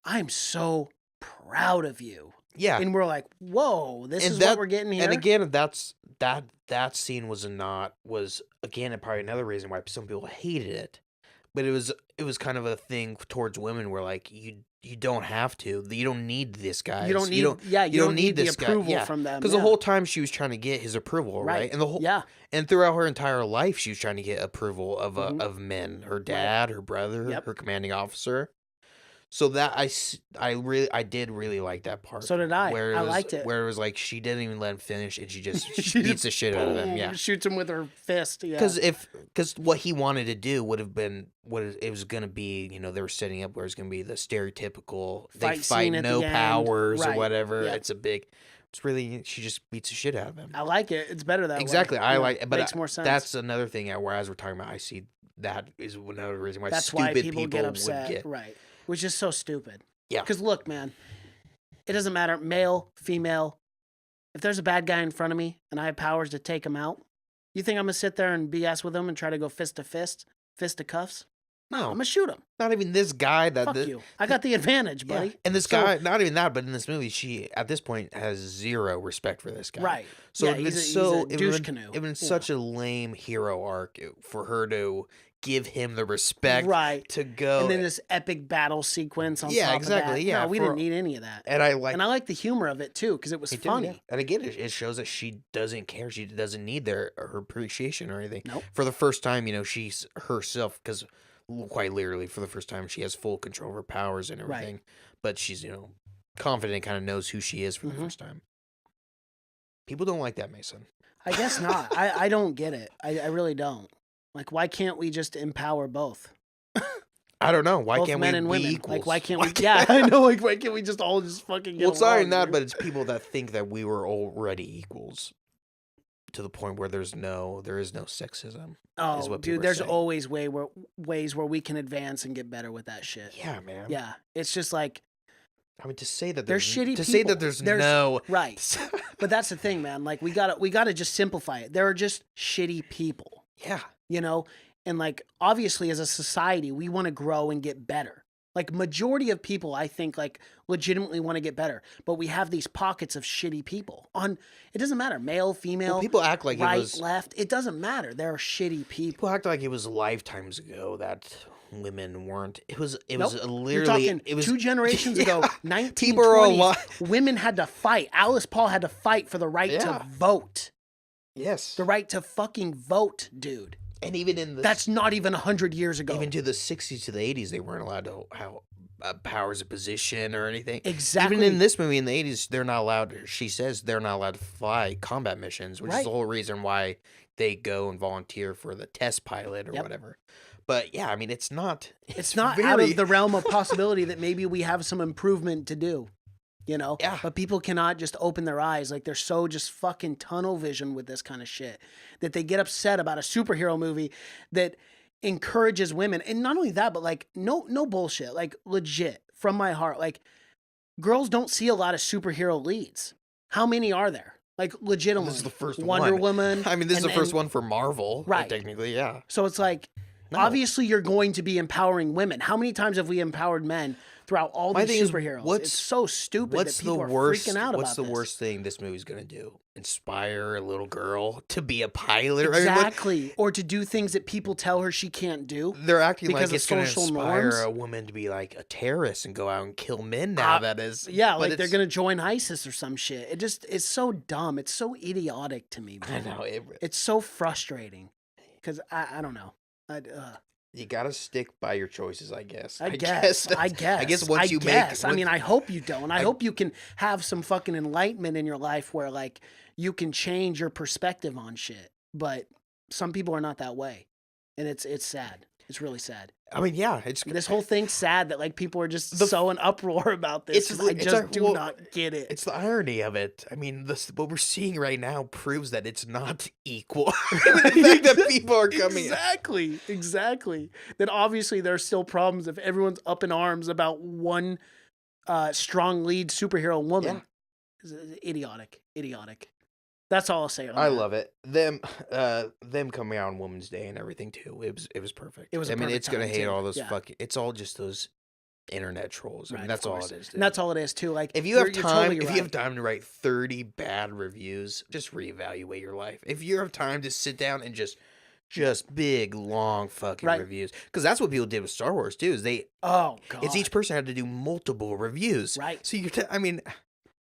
[SPEAKER 4] "I'm so proud of you,"
[SPEAKER 3] Yeah,
[SPEAKER 4] and we're like, "Whoa, this
[SPEAKER 3] And
[SPEAKER 4] is
[SPEAKER 3] that-
[SPEAKER 4] what we're getting here."
[SPEAKER 3] and again, that scene was again probably another reason why some people hated it. But it was kind of a thing towards women where like you don't have to. You don't need this guy.
[SPEAKER 4] You don't need you don't need this the approval from them.
[SPEAKER 3] Because the whole time she was trying to get his approval, right? And the whole and throughout her entire life she was trying to get approval of men, her dad, her brother, her commanding officer. So that I did really like that part.
[SPEAKER 4] So did I. I liked it.
[SPEAKER 3] Where it was like she didn't even let him finish, and she just beats the shit out of him. Yeah,
[SPEAKER 4] shoots him with her fist. Yeah,
[SPEAKER 3] because what he wanted to do would have been it was gonna be. You know, they were setting up where it's gonna be the stereotypical they fight no powers or whatever. Yep. It's really she just beats the shit out of him.
[SPEAKER 4] I like it. It's better that way.
[SPEAKER 3] Exactly. I like it, but
[SPEAKER 4] makes more sense.
[SPEAKER 3] That's another thing. Where as we're talking about, I see that is another reason why
[SPEAKER 4] that's
[SPEAKER 3] stupid
[SPEAKER 4] why people get
[SPEAKER 3] would
[SPEAKER 4] upset.
[SPEAKER 3] get
[SPEAKER 4] Right. Which is so stupid.
[SPEAKER 3] Yeah.
[SPEAKER 4] Because look, man, it doesn't matter, male, female. If there's a bad guy in front of me and I have powers to take him out, you think I'm going to sit there and BS with him and try to go fist to fist to cuffs? No, I'm going to shoot him.
[SPEAKER 3] Not even this guy.
[SPEAKER 4] Fuck you. I got the advantage, buddy.
[SPEAKER 3] Yeah. And this guy, not even that, but in this movie, she, at this point, has zero respect for this guy.
[SPEAKER 4] Right.
[SPEAKER 3] So
[SPEAKER 4] yeah, he's a douche canoe.
[SPEAKER 3] It was such a lame hero arc for her to give him the respect to go.
[SPEAKER 4] And then this epic battle sequence on top of that.
[SPEAKER 3] Yeah,
[SPEAKER 4] no, we didn't need any of that.
[SPEAKER 3] And I
[SPEAKER 4] like the humor of it too, because it was funny.
[SPEAKER 3] Yeah. And again, it shows that she doesn't care. She doesn't need her appreciation or anything.
[SPEAKER 4] Nope.
[SPEAKER 3] For the first time, she's herself, because quite literally for the first time, she has full control of her powers and everything. But she's, confident, kind of knows who she is for the first time. People don't like that, Mason.
[SPEAKER 4] I guess not. I don't get it. I really don't. Like, why can't we just empower both?
[SPEAKER 3] I don't know. Why can't
[SPEAKER 4] men
[SPEAKER 3] we
[SPEAKER 4] and
[SPEAKER 3] be
[SPEAKER 4] women?
[SPEAKER 3] equals?
[SPEAKER 4] Like, why can't we? Yeah, I know. Like, why can't we just all just fucking get along?
[SPEAKER 3] Well, it's not even that, but it's people that think that we were already equals to the point where there is no sexism.
[SPEAKER 4] Oh, dude, there's always ways where we can advance and get better with that shit.
[SPEAKER 3] Yeah, man.
[SPEAKER 4] Yeah, it's just like.
[SPEAKER 3] I mean, to say that
[SPEAKER 4] there's shitty people.
[SPEAKER 3] Say that there's no
[SPEAKER 4] right, but that's the thing, man. Like we gotta just simplify it. There are just shitty people.
[SPEAKER 3] Yeah.
[SPEAKER 4] And like, obviously as a society, we want to grow and get better. Like majority of people, I think, like legitimately want to get better, but we have these pockets of shitty people it doesn't matter. Male, female,
[SPEAKER 3] people act like
[SPEAKER 4] right,
[SPEAKER 3] it was
[SPEAKER 4] left. It doesn't matter. There are shitty people.
[SPEAKER 3] People act like it was lifetimes ago that women weren't. It was literally.
[SPEAKER 4] You're talking
[SPEAKER 3] it was
[SPEAKER 4] 2 generations ago, 1920s. Women had to fight. Alice Paul had to fight for the right to vote.
[SPEAKER 3] Yes.
[SPEAKER 4] The right to fucking vote, dude.
[SPEAKER 3] And even
[SPEAKER 4] that's not even 100 years ago.
[SPEAKER 3] Even to the 60s to the 80s, they weren't allowed to have powers of position or anything.
[SPEAKER 4] Exactly.
[SPEAKER 3] Even in this movie in the 80s, they're not allowed. She says they're not allowed to fly combat missions, which is the whole reason why they go and volunteer for the test pilot or whatever. But yeah, I mean, it's not
[SPEAKER 4] out of the realm of possibility that maybe we have some improvement to do.
[SPEAKER 3] Yeah.
[SPEAKER 4] But people cannot just open their eyes. Like they're so just fucking tunnel vision with this kind of shit that they get upset about a superhero movie that encourages women. And not only that, but like no bullshit, like legit from my heart. Like girls don't see a lot of superhero leads. How many are there? Like legitimately.
[SPEAKER 3] This is the first
[SPEAKER 4] Wonder Woman.
[SPEAKER 3] I mean, this is the first one for Marvel.
[SPEAKER 4] Right.
[SPEAKER 3] Technically, yeah.
[SPEAKER 4] So it's like, obviously you're going to be empowering women. How many times have we empowered men throughout all these superheroes? It's so stupid that people are freaking out about
[SPEAKER 3] What's the worst thing this movie's going to do? Inspire a little girl to be a pilot?
[SPEAKER 4] Exactly. Or to do things that people tell her she can't do.
[SPEAKER 3] They're acting like it's
[SPEAKER 4] going
[SPEAKER 3] to inspire a woman to be like a terrorist and go out and kill men now. That is.
[SPEAKER 4] Yeah, like they're going to join ISIS or some shit. It's so dumb. It's so idiotic to me, man.
[SPEAKER 3] I know.
[SPEAKER 4] It's so frustrating. Because I don't know.
[SPEAKER 3] You gotta stick by your choices, I guess.
[SPEAKER 4] I guess once you make. I mean, I hope you don't. I hope you can have some fucking enlightenment in your life where, like, you can change your perspective on shit. But some people are not that way, and it's sad. It's really sad.
[SPEAKER 3] I mean, yeah,
[SPEAKER 4] this whole thing's sad that like people are just so in uproar about this. I just do not get it.
[SPEAKER 3] It's the irony of it. I mean, what we're seeing right now proves that it's not equal. The fact that people are coming
[SPEAKER 4] exactly. That obviously there are still problems if everyone's up in arms about one strong lead superhero woman. Yeah. Idiotic. That's all I'll say on that.
[SPEAKER 3] I love it. Them coming out on Women's Day and everything too. It was perfect.
[SPEAKER 4] It was.
[SPEAKER 3] I mean, it's gonna hate all those fucking. It's all just those internet trolls. I mean, that's all it is. Dude.
[SPEAKER 4] And that's all it is too. Like,
[SPEAKER 3] if you have time, you have time to write 30 bad reviews, just reevaluate your life. If you have time to sit down and just just big, long fucking
[SPEAKER 4] Right.
[SPEAKER 3] reviews. Because that's what people did with Star Wars too. Is
[SPEAKER 4] Oh god.
[SPEAKER 3] it's each person had to do multiple reviews.
[SPEAKER 4] Right.
[SPEAKER 3] So I mean,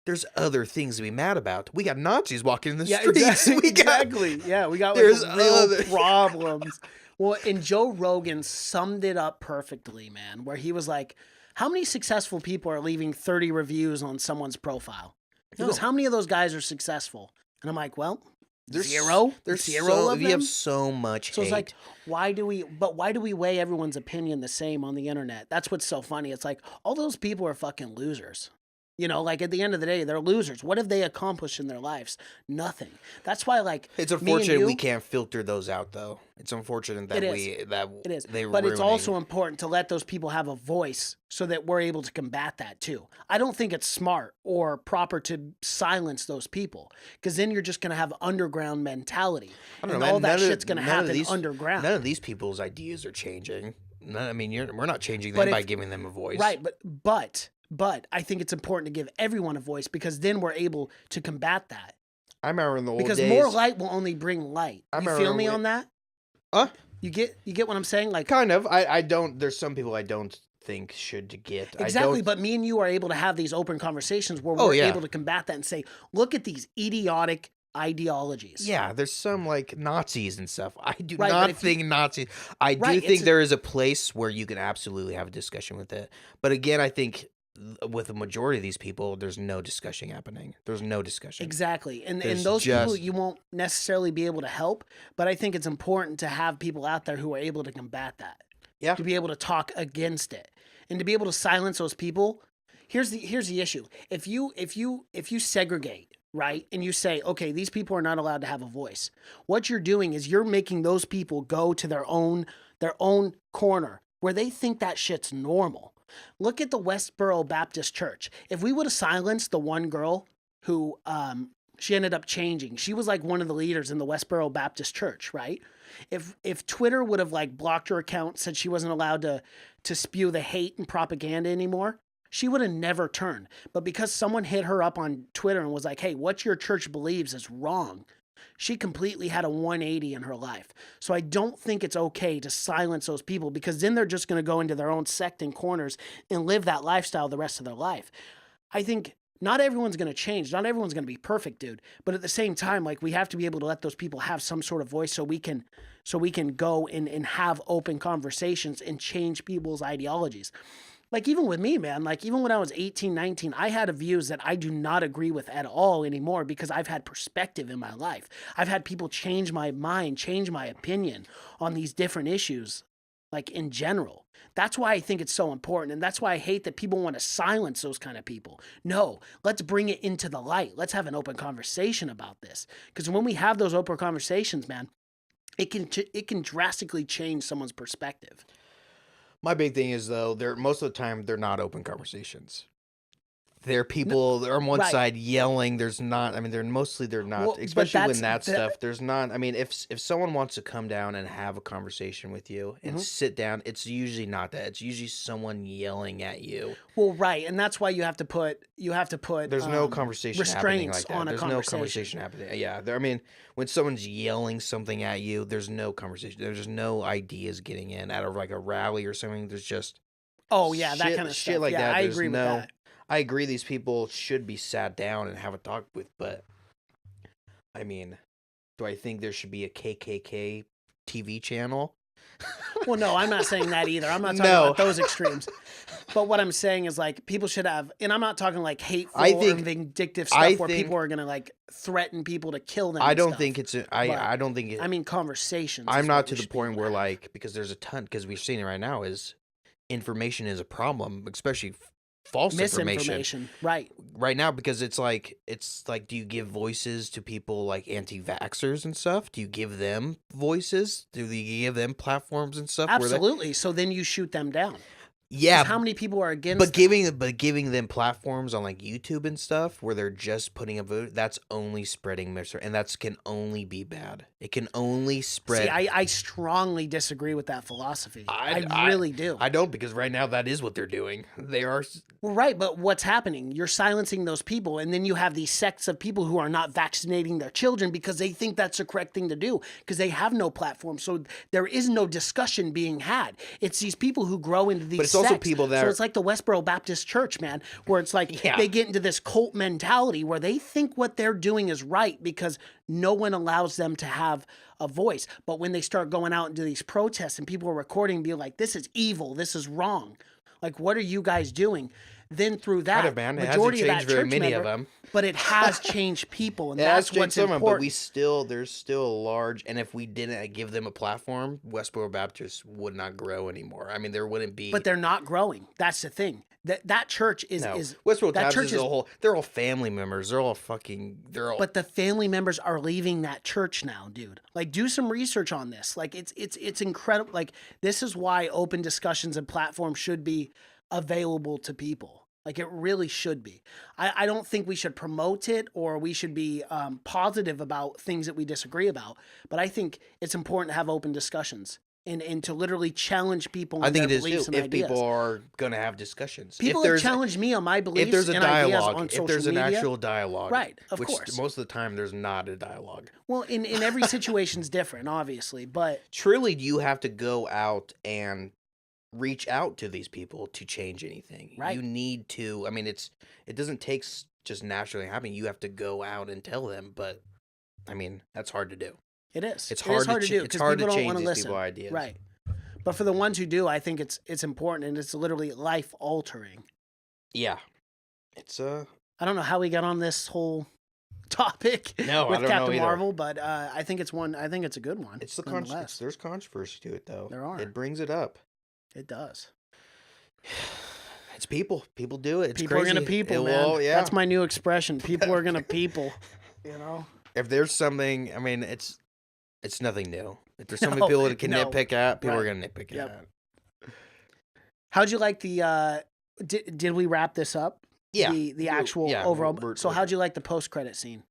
[SPEAKER 3] there's other things to be mad about. We got Nazis walking in the
[SPEAKER 4] Yeah,
[SPEAKER 3] streets.
[SPEAKER 4] exactly.
[SPEAKER 3] We got
[SPEAKER 4] Exactly. Yeah, we got
[SPEAKER 3] There's
[SPEAKER 4] like real
[SPEAKER 3] other-
[SPEAKER 4] problems. Well, and Joe Rogan summed it up perfectly, man, where he was like, how many successful people are leaving 30 reviews on someone's profile? He goes,
[SPEAKER 3] No.
[SPEAKER 4] how many of those guys are successful? And I'm like, well,
[SPEAKER 3] There's
[SPEAKER 4] zero.
[SPEAKER 3] There's
[SPEAKER 4] zero of
[SPEAKER 3] We
[SPEAKER 4] them.
[SPEAKER 3] have so much
[SPEAKER 4] So
[SPEAKER 3] hate.
[SPEAKER 4] it's like, why do we weigh everyone's opinion the same on the internet? That's what's so funny. It's like, all those people are fucking losers. You know, like at the end of the day, they're losers. What have they accomplished in their lives? Nothing. That's why, like,
[SPEAKER 3] It's
[SPEAKER 4] me and
[SPEAKER 3] unfortunate we
[SPEAKER 4] you-
[SPEAKER 3] can't filter those out, though. It's unfortunate that
[SPEAKER 4] It is.
[SPEAKER 3] it
[SPEAKER 4] It is.
[SPEAKER 3] they
[SPEAKER 4] But it's
[SPEAKER 3] ruining-
[SPEAKER 4] also important to let those people have a voice so that we're able to combat that too. I don't think it's smart or proper to silence those people because then you're just going to have underground mentality.
[SPEAKER 3] I don't
[SPEAKER 4] And
[SPEAKER 3] know,
[SPEAKER 4] all
[SPEAKER 3] man.
[SPEAKER 4] that
[SPEAKER 3] None of-
[SPEAKER 4] shit's going to
[SPEAKER 3] none of
[SPEAKER 4] happen
[SPEAKER 3] these-
[SPEAKER 4] underground.
[SPEAKER 3] None of these people's ideas are changing. I mean, we're not changing
[SPEAKER 4] But
[SPEAKER 3] them by
[SPEAKER 4] if-
[SPEAKER 3] giving them a voice.
[SPEAKER 4] Right, but I think it's important to give everyone a voice because then we're able to combat that.
[SPEAKER 3] I remember in the old
[SPEAKER 4] Because
[SPEAKER 3] days.
[SPEAKER 4] more light will only bring light.
[SPEAKER 3] I
[SPEAKER 4] You
[SPEAKER 3] remember
[SPEAKER 4] feel me
[SPEAKER 3] when-
[SPEAKER 4] on that?
[SPEAKER 3] Huh?
[SPEAKER 4] You get what I'm saying? Like
[SPEAKER 3] Kind of. I don't. There's some people I don't think should get.
[SPEAKER 4] exactly,
[SPEAKER 3] I don't,
[SPEAKER 4] but me and you are able to have these open conversations where
[SPEAKER 3] Oh,
[SPEAKER 4] we're
[SPEAKER 3] yeah.
[SPEAKER 4] able to combat that and say, look at these idiotic ideologies.
[SPEAKER 3] Yeah, there's some like Nazis and stuff. I do
[SPEAKER 4] Right, but
[SPEAKER 3] not
[SPEAKER 4] if you-
[SPEAKER 3] think Nazis. I do
[SPEAKER 4] Right,
[SPEAKER 3] think
[SPEAKER 4] it's a-
[SPEAKER 3] there is a place where you can absolutely have a discussion with it. But again, I think with the majority of these people, there's no discussion happening. There's no discussion.
[SPEAKER 4] Exactly. And
[SPEAKER 3] There's
[SPEAKER 4] those people
[SPEAKER 3] just-
[SPEAKER 4] you won't necessarily be able to help, but I think it's important to have people out there who are able to combat that.
[SPEAKER 3] Yeah.
[SPEAKER 4] To be able to talk against it. And to be able to silence those people. Here's the issue. If you segregate, right? And you say, okay, these people are not allowed to have a voice. What you're doing is you're making those people go to their own corner where they think that shit's normal. Look at the Westboro Baptist Church. If we would have silenced the one girl who she ended up changing. She was like one of the leaders in the Westboro Baptist Church, right? If Twitter would have like blocked her account, said she wasn't allowed to spew the hate and propaganda anymore, she would have never turned. But because someone hit her up on Twitter and was like, hey, what your church believes is wrong, she completely had a 180 in her life. So I don't think it's okay to silence those people because then they're just going to go into their own sect and corners and live that lifestyle the rest of their life. I think not everyone's going to change. Not everyone's going to be perfect, dude. But at the same time, like we have to be able to let those people have some sort of voice so we can go and have open conversations and change people's ideologies. Like even with me, man, like even when I was 18, 19, I had views that I do not agree with at all anymore because I've had perspective in my life. I've had people change my mind, change my opinion on these different issues, like in general. That's why I think it's so important. And that's why I hate that people want to silence those kind of people. No, let's bring it into the light. Let's have an open conversation about this. Because when we have those open conversations, man, it can drastically change someone's perspective.
[SPEAKER 3] My big thing is though, most of the time they're not open conversations. They're people they're on one
[SPEAKER 4] right.
[SPEAKER 3] side yelling. There's not. I mean, they're not.
[SPEAKER 4] Well, but
[SPEAKER 3] Especially when
[SPEAKER 4] that's-
[SPEAKER 3] that stuff. There's not. I mean, if someone wants to come down and have a conversation with you and sit down, it's usually not that. It's usually someone yelling at you.
[SPEAKER 4] Well, right, and that's why you have to put.
[SPEAKER 3] There's no conversation happening
[SPEAKER 4] restraints
[SPEAKER 3] like that.
[SPEAKER 4] on a
[SPEAKER 3] There's no conversation happening. Yeah, I mean, when someone's yelling something at you, there's no conversation. There's just no ideas getting in at like a rally or something. There's just
[SPEAKER 4] Oh yeah, that
[SPEAKER 3] shit-
[SPEAKER 4] kind of
[SPEAKER 3] shit
[SPEAKER 4] stuff.
[SPEAKER 3] like
[SPEAKER 4] yeah,
[SPEAKER 3] that.
[SPEAKER 4] I
[SPEAKER 3] There's
[SPEAKER 4] agree with
[SPEAKER 3] no-
[SPEAKER 4] that.
[SPEAKER 3] I agree these people should be sat down and have a talk with, but I mean, do I think there should be a KKK TV channel?
[SPEAKER 4] Well, no, I'm not saying that either. I'm not talking
[SPEAKER 3] No.
[SPEAKER 4] about those extremes. But what I'm saying is like people should have, and I'm not talking like hateful
[SPEAKER 3] I
[SPEAKER 4] or
[SPEAKER 3] think-
[SPEAKER 4] vindictive
[SPEAKER 3] I
[SPEAKER 4] stuff where
[SPEAKER 3] think-
[SPEAKER 4] people are gonna like threaten people to kill them.
[SPEAKER 3] I
[SPEAKER 4] and
[SPEAKER 3] don't
[SPEAKER 4] stuff.
[SPEAKER 3] think it's. I don't think it.
[SPEAKER 4] I mean, conversations.
[SPEAKER 3] I'm
[SPEAKER 4] is
[SPEAKER 3] not
[SPEAKER 4] what
[SPEAKER 3] to
[SPEAKER 4] we
[SPEAKER 3] the
[SPEAKER 4] should be
[SPEAKER 3] point
[SPEAKER 4] able
[SPEAKER 3] where
[SPEAKER 4] to have.
[SPEAKER 3] like because there's a ton because we're seeing it right now is information is a problem, especially false information.
[SPEAKER 4] Misinformation, right?
[SPEAKER 3] Right now because it's like do you give voices to people like anti-vaxxers and stuff? Do you give them voices? Do you give them platforms and stuff?
[SPEAKER 4] Absolutely. So then you shoot them down.
[SPEAKER 3] Yeah,
[SPEAKER 4] 'Cause how many people are against?
[SPEAKER 3] but giving them platforms on like YouTube and stuff where they're just putting a vote, that's only spreading and that can only be bad. It can only spread.
[SPEAKER 4] See, I strongly disagree with that philosophy. I really do.
[SPEAKER 3] I don't because right now that is what they're doing. They are.
[SPEAKER 4] Well, right, but what's happening? You're silencing those people, and then you have these sects of people who are not vaccinating their children because they think that's the correct thing to do because they have no platform. So there is no discussion being had. It's these people who grow into these
[SPEAKER 3] But it's
[SPEAKER 4] sects.
[SPEAKER 3] also people that
[SPEAKER 4] So
[SPEAKER 3] are-
[SPEAKER 4] it's like the Westboro Baptist Church, man, where it's like
[SPEAKER 3] Yeah.
[SPEAKER 4] they get into this cult mentality where they think what they're doing is right because no one allows them to have a voice. But when they start going out into these protests and people are recording, being like, this is evil, this is wrong. Like, what are you guys doing? Then through that,
[SPEAKER 3] Kind of, man. It hasn't
[SPEAKER 4] majority of that
[SPEAKER 3] changed very
[SPEAKER 4] church
[SPEAKER 3] many
[SPEAKER 4] member,
[SPEAKER 3] of them.
[SPEAKER 4] but it has changed people, and
[SPEAKER 3] It has
[SPEAKER 4] that's
[SPEAKER 3] changed
[SPEAKER 4] what's
[SPEAKER 3] some of them,
[SPEAKER 4] important.
[SPEAKER 3] but there's still a large, and if we didn't give them a platform, Westboro Baptist would not grow anymore. I mean, there wouldn't be.
[SPEAKER 4] But they're not growing. That's the thing. That church is
[SPEAKER 3] no.
[SPEAKER 4] is
[SPEAKER 3] Westboro
[SPEAKER 4] that
[SPEAKER 3] Baptist
[SPEAKER 4] church
[SPEAKER 3] is
[SPEAKER 4] is.
[SPEAKER 3] a whole. They're all family members. They're all.
[SPEAKER 4] But the family members are leaving that church now, dude. Like, do some research on this. Like, it's incredible. Like, this is why open discussions and platforms should be available to people. Like, it really should be. I don't think we should promote it or we should be positive about things that we disagree about. But I think it's important to have open discussions and to literally challenge people on
[SPEAKER 3] I think
[SPEAKER 4] their
[SPEAKER 3] it is
[SPEAKER 4] beliefs
[SPEAKER 3] too.
[SPEAKER 4] and
[SPEAKER 3] If
[SPEAKER 4] ideas.
[SPEAKER 3] people are going to have discussions,
[SPEAKER 4] People
[SPEAKER 3] if
[SPEAKER 4] have
[SPEAKER 3] there's
[SPEAKER 4] challenged me on my beliefs
[SPEAKER 3] if there's a
[SPEAKER 4] and ideas
[SPEAKER 3] dialogue,
[SPEAKER 4] on social
[SPEAKER 3] if there's an
[SPEAKER 4] media.
[SPEAKER 3] actual dialogue,
[SPEAKER 4] Right, of
[SPEAKER 3] which
[SPEAKER 4] course.
[SPEAKER 3] most of the time there's not a dialogue.
[SPEAKER 4] Well, in every situation's different, obviously, but
[SPEAKER 3] Truly, you have to go out and reach out to these people to change anything.
[SPEAKER 4] Right.
[SPEAKER 3] You need to. I mean, it doesn't take just naturally happening. You have to go out and tell them. But I mean, that's hard to do.
[SPEAKER 4] it is.
[SPEAKER 3] It's
[SPEAKER 4] It is
[SPEAKER 3] hard to
[SPEAKER 4] do
[SPEAKER 3] it's
[SPEAKER 4] 'cause
[SPEAKER 3] hard to
[SPEAKER 4] people don't
[SPEAKER 3] change
[SPEAKER 4] wanna
[SPEAKER 3] these
[SPEAKER 4] listen.
[SPEAKER 3] people's ideas.
[SPEAKER 4] Right. But for the ones who do, I think it's important and it's literally life altering.
[SPEAKER 3] Yeah. It's
[SPEAKER 4] I don't know how we got on this whole topic
[SPEAKER 3] No, I
[SPEAKER 4] with
[SPEAKER 3] don't know
[SPEAKER 4] Captain
[SPEAKER 3] either.
[SPEAKER 4] Marvel, but I think it's a good one.
[SPEAKER 3] it's the
[SPEAKER 4] nonetheless.
[SPEAKER 3] there's controversy to it though.
[SPEAKER 4] There are.
[SPEAKER 3] It brings it up.
[SPEAKER 4] It does.
[SPEAKER 3] It's people. People do it. It's
[SPEAKER 4] People
[SPEAKER 3] crazy.
[SPEAKER 4] are gonna people,
[SPEAKER 3] It
[SPEAKER 4] man.
[SPEAKER 3] will, yeah.
[SPEAKER 4] That's my new expression. People are gonna people. You know.
[SPEAKER 3] If there's something, I mean, it's nothing new. If there's something
[SPEAKER 4] No,
[SPEAKER 3] people that can
[SPEAKER 4] no.
[SPEAKER 3] nitpick at, people are
[SPEAKER 4] Right.
[SPEAKER 3] gonna nitpick
[SPEAKER 4] Yep.
[SPEAKER 3] at.
[SPEAKER 4] How'd you like the? Did we wrap this up?
[SPEAKER 3] Yeah.
[SPEAKER 4] The actual
[SPEAKER 3] yeah,
[SPEAKER 4] overall.
[SPEAKER 3] we're-
[SPEAKER 4] So how'd you like the post credit scene?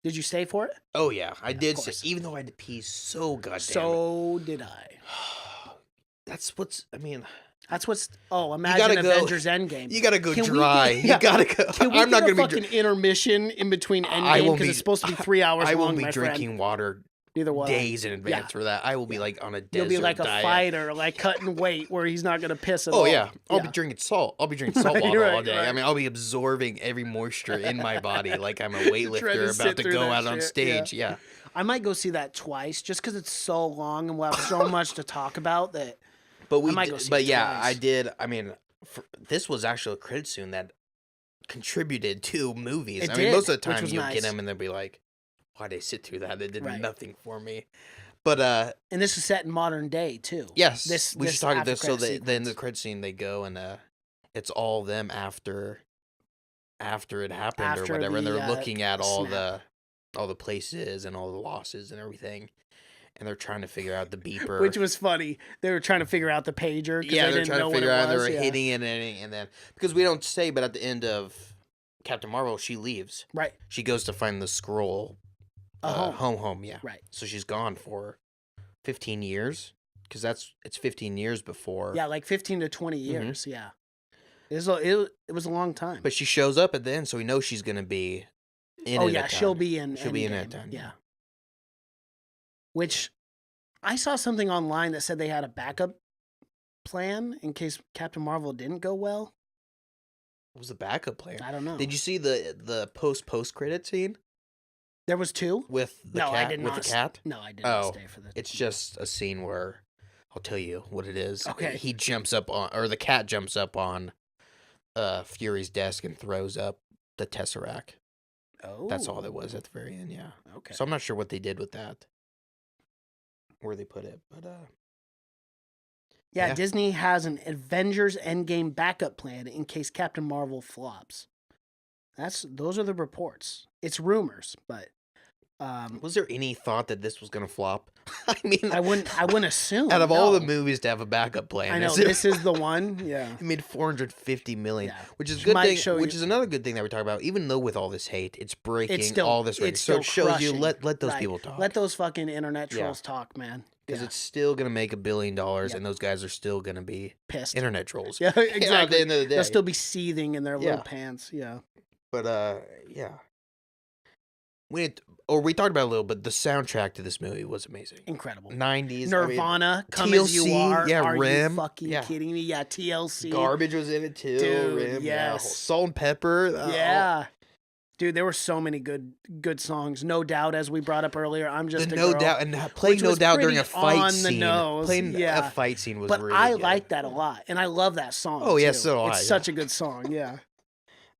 [SPEAKER 4] Did you stay for it?
[SPEAKER 3] Oh yeah, I did.
[SPEAKER 4] course.
[SPEAKER 3] Even though I had to pee so goddamn.
[SPEAKER 4] So did I.
[SPEAKER 3] That's what's. I mean,
[SPEAKER 4] That's what's. Oh,
[SPEAKER 3] gotta
[SPEAKER 4] imagine
[SPEAKER 3] go-
[SPEAKER 4] Avengers Endgame.
[SPEAKER 3] you gotta go
[SPEAKER 4] Can we
[SPEAKER 3] dry.
[SPEAKER 4] get- yeah.
[SPEAKER 3] You gotta go.
[SPEAKER 4] Can we
[SPEAKER 3] I'm not
[SPEAKER 4] get a
[SPEAKER 3] gonna be.
[SPEAKER 4] fucking intermission in between
[SPEAKER 3] I
[SPEAKER 4] Endgame
[SPEAKER 3] won't
[SPEAKER 4] because
[SPEAKER 3] be-
[SPEAKER 4] it's supposed to be 3 hours
[SPEAKER 3] I
[SPEAKER 4] long,
[SPEAKER 3] won't be
[SPEAKER 4] my
[SPEAKER 3] drinking
[SPEAKER 4] friend.
[SPEAKER 3] water
[SPEAKER 4] Neither will I.
[SPEAKER 3] days in advance for that. I will be like on a desert
[SPEAKER 4] You'll be like a
[SPEAKER 3] diet.
[SPEAKER 4] fighter, like cutting weight where he's not gonna piss at
[SPEAKER 3] Oh
[SPEAKER 4] all.
[SPEAKER 3] yeah, I'll be drinking salt. I'll be drinking salt
[SPEAKER 4] Right,
[SPEAKER 3] water all
[SPEAKER 4] right,
[SPEAKER 3] day. I
[SPEAKER 4] right.
[SPEAKER 3] mean, I'll be absorbing every moisture in my body like I'm a
[SPEAKER 4] Trying to
[SPEAKER 3] weightlifter
[SPEAKER 4] sit
[SPEAKER 3] about to
[SPEAKER 4] through
[SPEAKER 3] go
[SPEAKER 4] that
[SPEAKER 3] out on
[SPEAKER 4] shit,
[SPEAKER 3] stage. Yeah.
[SPEAKER 4] I might go see that twice just because it's so long and we'll have so much to talk about that.
[SPEAKER 3] But we,
[SPEAKER 4] might go see
[SPEAKER 3] but
[SPEAKER 4] it
[SPEAKER 3] yeah,
[SPEAKER 4] twice.
[SPEAKER 3] I did. I mean, this was actually a credit soon that contributed to movies.
[SPEAKER 4] It
[SPEAKER 3] I mean,
[SPEAKER 4] did,
[SPEAKER 3] most of the
[SPEAKER 4] which
[SPEAKER 3] time
[SPEAKER 4] was
[SPEAKER 3] you
[SPEAKER 4] nice.
[SPEAKER 3] get them and they'll be like, "Why'd they sit through that? They did
[SPEAKER 4] Right.
[SPEAKER 3] nothing for me." But
[SPEAKER 4] And this is set in modern day too.
[SPEAKER 3] yes,
[SPEAKER 4] This
[SPEAKER 3] we should talk about this. So
[SPEAKER 4] after-credit
[SPEAKER 3] then the
[SPEAKER 4] sequence.
[SPEAKER 3] credit scene they go and it's all them after it happened
[SPEAKER 4] After
[SPEAKER 3] or whatever, and they're
[SPEAKER 4] the,
[SPEAKER 3] looking at all
[SPEAKER 4] snap.
[SPEAKER 3] the places and all the losses and everything, and they're trying to figure out the beeper.
[SPEAKER 4] Which was funny. They were trying to figure out the pager because
[SPEAKER 3] Yeah,
[SPEAKER 4] they
[SPEAKER 3] they're
[SPEAKER 4] didn't
[SPEAKER 3] trying
[SPEAKER 4] know
[SPEAKER 3] to
[SPEAKER 4] what
[SPEAKER 3] figure
[SPEAKER 4] it
[SPEAKER 3] out they
[SPEAKER 4] was.
[SPEAKER 3] were
[SPEAKER 4] yeah.
[SPEAKER 3] hitting it and then because we don't say, but at the end of Captain Marvel, she leaves.
[SPEAKER 4] Right.
[SPEAKER 3] She goes to find the scroll. Home. Yeah.
[SPEAKER 4] Right.
[SPEAKER 3] So she's gone for 15 years because it's 15 years before.
[SPEAKER 4] Yeah, like 15 to 20
[SPEAKER 3] Mhm.
[SPEAKER 4] years. Yeah. It was a long time.
[SPEAKER 3] But she shows up at the end, so we know she's gonna be in.
[SPEAKER 4] oh
[SPEAKER 3] it
[SPEAKER 4] yeah,
[SPEAKER 3] a
[SPEAKER 4] she'll
[SPEAKER 3] ton.
[SPEAKER 4] be in.
[SPEAKER 3] She'll be in it
[SPEAKER 4] Endgame,
[SPEAKER 3] a ton.
[SPEAKER 4] Yeah. Which I saw something online that said they had a backup plan in case Captain Marvel didn't go well.
[SPEAKER 3] What was the backup plan?
[SPEAKER 4] I don't know.
[SPEAKER 3] Did you see the post credit scene
[SPEAKER 4] There was two.
[SPEAKER 3] with the
[SPEAKER 4] No,
[SPEAKER 3] cat?
[SPEAKER 4] I did
[SPEAKER 3] with
[SPEAKER 4] not.
[SPEAKER 3] the cat?
[SPEAKER 4] No, I did not
[SPEAKER 3] Oh,
[SPEAKER 4] stay for the.
[SPEAKER 3] It's just a scene where I'll tell you what it is.
[SPEAKER 4] Okay.
[SPEAKER 3] He jumps up on, or the cat jumps up on Fury's desk and throws up the Tesseract.
[SPEAKER 4] Oh,
[SPEAKER 3] That's all there was at the very end, yeah.
[SPEAKER 4] Okay.
[SPEAKER 3] So I'm not sure what they did with that. Where they put it, but
[SPEAKER 4] Yeah,
[SPEAKER 3] Yeah.
[SPEAKER 4] Disney has an Avengers Endgame backup plan in case Captain Marvel flops. Those are the reports. It's rumors, but
[SPEAKER 3] was there any thought that this was gonna flop? I mean,
[SPEAKER 4] I wouldn't assume.
[SPEAKER 3] out of all the
[SPEAKER 4] no.
[SPEAKER 3] movies to have a backup plan,
[SPEAKER 4] I know
[SPEAKER 3] is it-
[SPEAKER 4] this is the one. Yeah.
[SPEAKER 3] It made 450 million,
[SPEAKER 4] Yeah.
[SPEAKER 3] which is a
[SPEAKER 4] Which
[SPEAKER 3] good
[SPEAKER 4] might
[SPEAKER 3] thing.
[SPEAKER 4] show
[SPEAKER 3] Which
[SPEAKER 4] you-
[SPEAKER 3] is another good thing that we talk about. Even though with all this hate, it's breaking
[SPEAKER 4] It's still
[SPEAKER 3] all this record.
[SPEAKER 4] it's
[SPEAKER 3] So
[SPEAKER 4] still
[SPEAKER 3] it shows you
[SPEAKER 4] crushing.
[SPEAKER 3] let those
[SPEAKER 4] Right.
[SPEAKER 3] people talk.
[SPEAKER 4] Let those fucking internet
[SPEAKER 3] Yeah.
[SPEAKER 4] trolls talk, man.
[SPEAKER 3] because
[SPEAKER 4] Yeah.
[SPEAKER 3] it's still gonna make $1 billion,
[SPEAKER 4] Yep.
[SPEAKER 3] and those guys are still gonna be
[SPEAKER 4] Pissed.
[SPEAKER 3] internet trolls.
[SPEAKER 4] Yeah,
[SPEAKER 3] At the
[SPEAKER 4] exactly.
[SPEAKER 3] end of the day,
[SPEAKER 4] They'll still be seething in their
[SPEAKER 3] Yeah.
[SPEAKER 4] little pants. Yeah.
[SPEAKER 3] but yeah. We talked about it a little, but the soundtrack to this movie was amazing.
[SPEAKER 4] Incredible.
[SPEAKER 3] 90s.
[SPEAKER 4] Nirvana, Come As You
[SPEAKER 3] TLC,
[SPEAKER 4] Are.
[SPEAKER 3] yeah,
[SPEAKER 4] Are
[SPEAKER 3] Rim,
[SPEAKER 4] you fucking
[SPEAKER 3] yeah.
[SPEAKER 4] kidding me? Yeah, TLC.
[SPEAKER 3] Garbage was in it too.
[SPEAKER 4] Dude,
[SPEAKER 3] Rim, yeah.
[SPEAKER 4] yes.
[SPEAKER 3] Salt and Pepper.
[SPEAKER 4] Yeah. Dude, there were so many good songs. No Doubt, as we brought up earlier. I'm just
[SPEAKER 3] the
[SPEAKER 4] a
[SPEAKER 3] No
[SPEAKER 4] girl,
[SPEAKER 3] Doubt, and playing
[SPEAKER 4] which
[SPEAKER 3] No
[SPEAKER 4] was
[SPEAKER 3] Doubt during a
[SPEAKER 4] pretty
[SPEAKER 3] fight
[SPEAKER 4] on the
[SPEAKER 3] scene.
[SPEAKER 4] nose,
[SPEAKER 3] Playing
[SPEAKER 4] yeah.
[SPEAKER 3] a fight scene was
[SPEAKER 4] But
[SPEAKER 3] really
[SPEAKER 4] I
[SPEAKER 3] good.
[SPEAKER 4] like that a lot, and I love that song.
[SPEAKER 3] Oh, yeah,
[SPEAKER 4] too.
[SPEAKER 3] so do I,
[SPEAKER 4] It's
[SPEAKER 3] yeah.
[SPEAKER 4] such a good song. Yeah.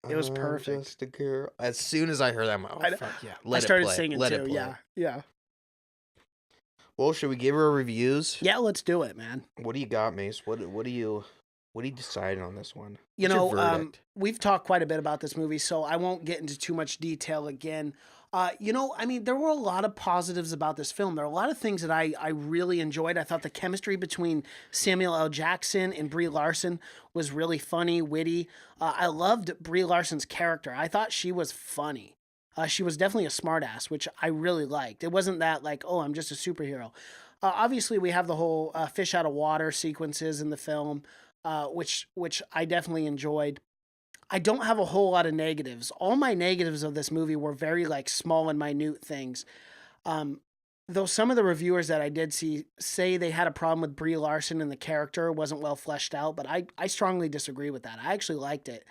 [SPEAKER 4] It was
[SPEAKER 3] I'm
[SPEAKER 4] perfect.
[SPEAKER 3] just a girl. As soon as I heard that, I'm like, oh,
[SPEAKER 4] I-
[SPEAKER 3] fuck yeah.
[SPEAKER 4] I
[SPEAKER 3] Let
[SPEAKER 4] started
[SPEAKER 3] it play.
[SPEAKER 4] singing
[SPEAKER 3] Let
[SPEAKER 4] too.
[SPEAKER 3] it play.
[SPEAKER 4] Yeah. Yeah.
[SPEAKER 3] Well, should we give her reviews?
[SPEAKER 4] Yeah, let's do it, man.
[SPEAKER 3] What do you got, Mace? What do you decide on this one?
[SPEAKER 4] You
[SPEAKER 3] What's your
[SPEAKER 4] know,
[SPEAKER 3] verdict?
[SPEAKER 4] we've talked quite a bit about this movie, so I won't get into too much detail again. You know, I mean, there were a lot of positives about this film. There are a lot of things that I really enjoyed. I thought the chemistry between Samuel L. Jackson and Brie Larson was really funny, witty. I loved Brie Larson's character. I thought she was funny. She was definitely a smartass, which I really liked. It wasn't that like, oh, I'm just a superhero. Obviously, we have the whole fish out of water sequences in the film, which I definitely enjoyed. I don't have a whole lot of negatives. All my negatives of this movie were very like small and minute things. Though some of the reviewers that I did see say they had a problem with Brie Larson and the character wasn't well fleshed out, but I strongly disagree with that. I actually liked it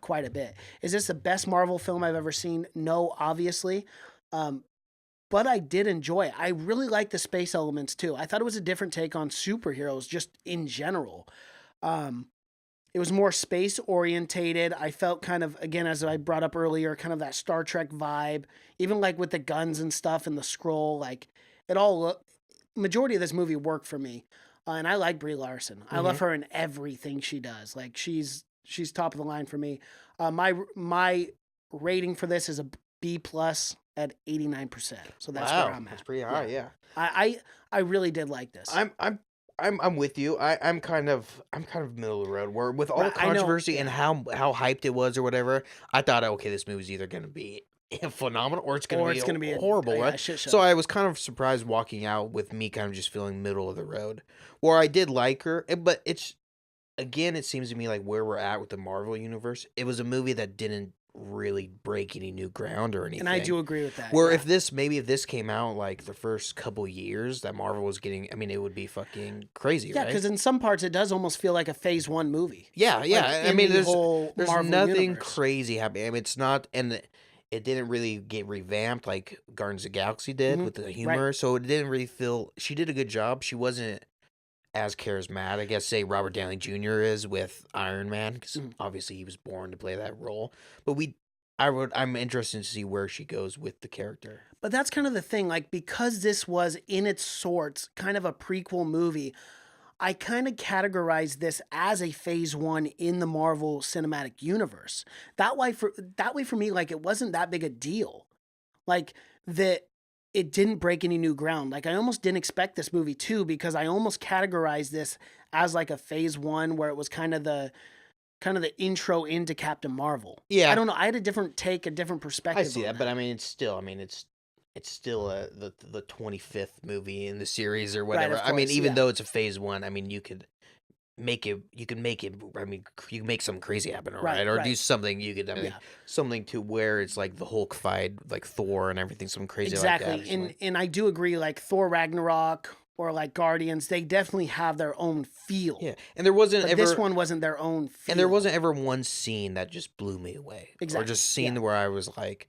[SPEAKER 4] quite a bit. Is this the best Marvel film I've ever seen? No, obviously. But I did enjoy it. I really liked the space elements too. I thought it was a different take on superheroes just in general. It was more space orientated. I felt kind of, again, as I brought up earlier, kind of that Star Trek vibe, even like with the guns and stuff and the scroll, like it all, majority of this movie worked for me. And I like Brie Larson. I love her in everything she does. Like she's top of the line for me. My rating for this is a B+ at 89%. So that's where I'm at.
[SPEAKER 3] That's pretty high, yeah.
[SPEAKER 4] I really did like this.
[SPEAKER 3] I'm with you. I'm kind of middle of the road. Where with all
[SPEAKER 4] Right,
[SPEAKER 3] the
[SPEAKER 4] I know,
[SPEAKER 3] controversy and
[SPEAKER 4] yeah.
[SPEAKER 3] how hyped it was or whatever, I thought, okay, this movie's either gonna be phenomenal or it's gonna be horrible,
[SPEAKER 4] yeah,
[SPEAKER 3] right?
[SPEAKER 4] shit show.
[SPEAKER 3] So I was kind of surprised walking out with me kind of just feeling middle of the road. Where I did like her, but it's again, it seems to me like where we're at with the Marvel universe. It was a movie that didn't really break any new ground or anything.
[SPEAKER 4] And I do agree with that.
[SPEAKER 3] Where
[SPEAKER 4] yeah.
[SPEAKER 3] if this came out like the first couple years that Marvel was getting, I mean, it would be fucking crazy,
[SPEAKER 4] Yeah,
[SPEAKER 3] right?
[SPEAKER 4] because in some parts it does almost feel like a Phase 1 movie.
[SPEAKER 3] Yeah.
[SPEAKER 4] Like,
[SPEAKER 3] I
[SPEAKER 4] in
[SPEAKER 3] mean,
[SPEAKER 4] the whole
[SPEAKER 3] there's
[SPEAKER 4] Marvel
[SPEAKER 3] nothing
[SPEAKER 4] universe.
[SPEAKER 3] crazy happening. I mean, it's not, and it didn't really get revamped like Guardians of the Galaxy did with the humor. So it didn't really feel. She did a good job. She wasn't as charismatic, I guess, say Robert Downey Jr. is with Iron Man, because obviously he was born to play that role. But I'm interested to see where she goes with the character.
[SPEAKER 4] But that's kind of the thing, like, because this was in its sorts kind of a prequel movie, I kind of categorized this as a Phase 1 in the Marvel Cinematic Universe. That way for me, like, it wasn't that big a deal. Like, that it didn't break any new ground. Like, I almost didn't expect this movie too, because I almost categorized this as like a Phase 1 where it was kind of the intro into Captain Marvel.
[SPEAKER 3] Yeah.
[SPEAKER 4] I don't know. I had a different take, a different perspective.
[SPEAKER 3] I see
[SPEAKER 4] on
[SPEAKER 3] that, but I mean, it's still the 25th movie in the series or whatever. I mean,
[SPEAKER 4] course,
[SPEAKER 3] even
[SPEAKER 4] yeah.
[SPEAKER 3] though it's a Phase 1, I mean, you can make it. I mean, you can make something crazy happen, right? Or do something. You could, I mean, something to where it's like the Hulk fight, like Thor and everything, something crazy like that.
[SPEAKER 4] Exactly, and I do agree. Like Thor Ragnarok or like Guardians, they definitely have their own feel.
[SPEAKER 3] Yeah, and there wasn't
[SPEAKER 4] But
[SPEAKER 3] ever
[SPEAKER 4] this one wasn't their own feel.
[SPEAKER 3] and there wasn't ever one scene that just blew me away.
[SPEAKER 4] Exactly,
[SPEAKER 3] Or just scene where I was like,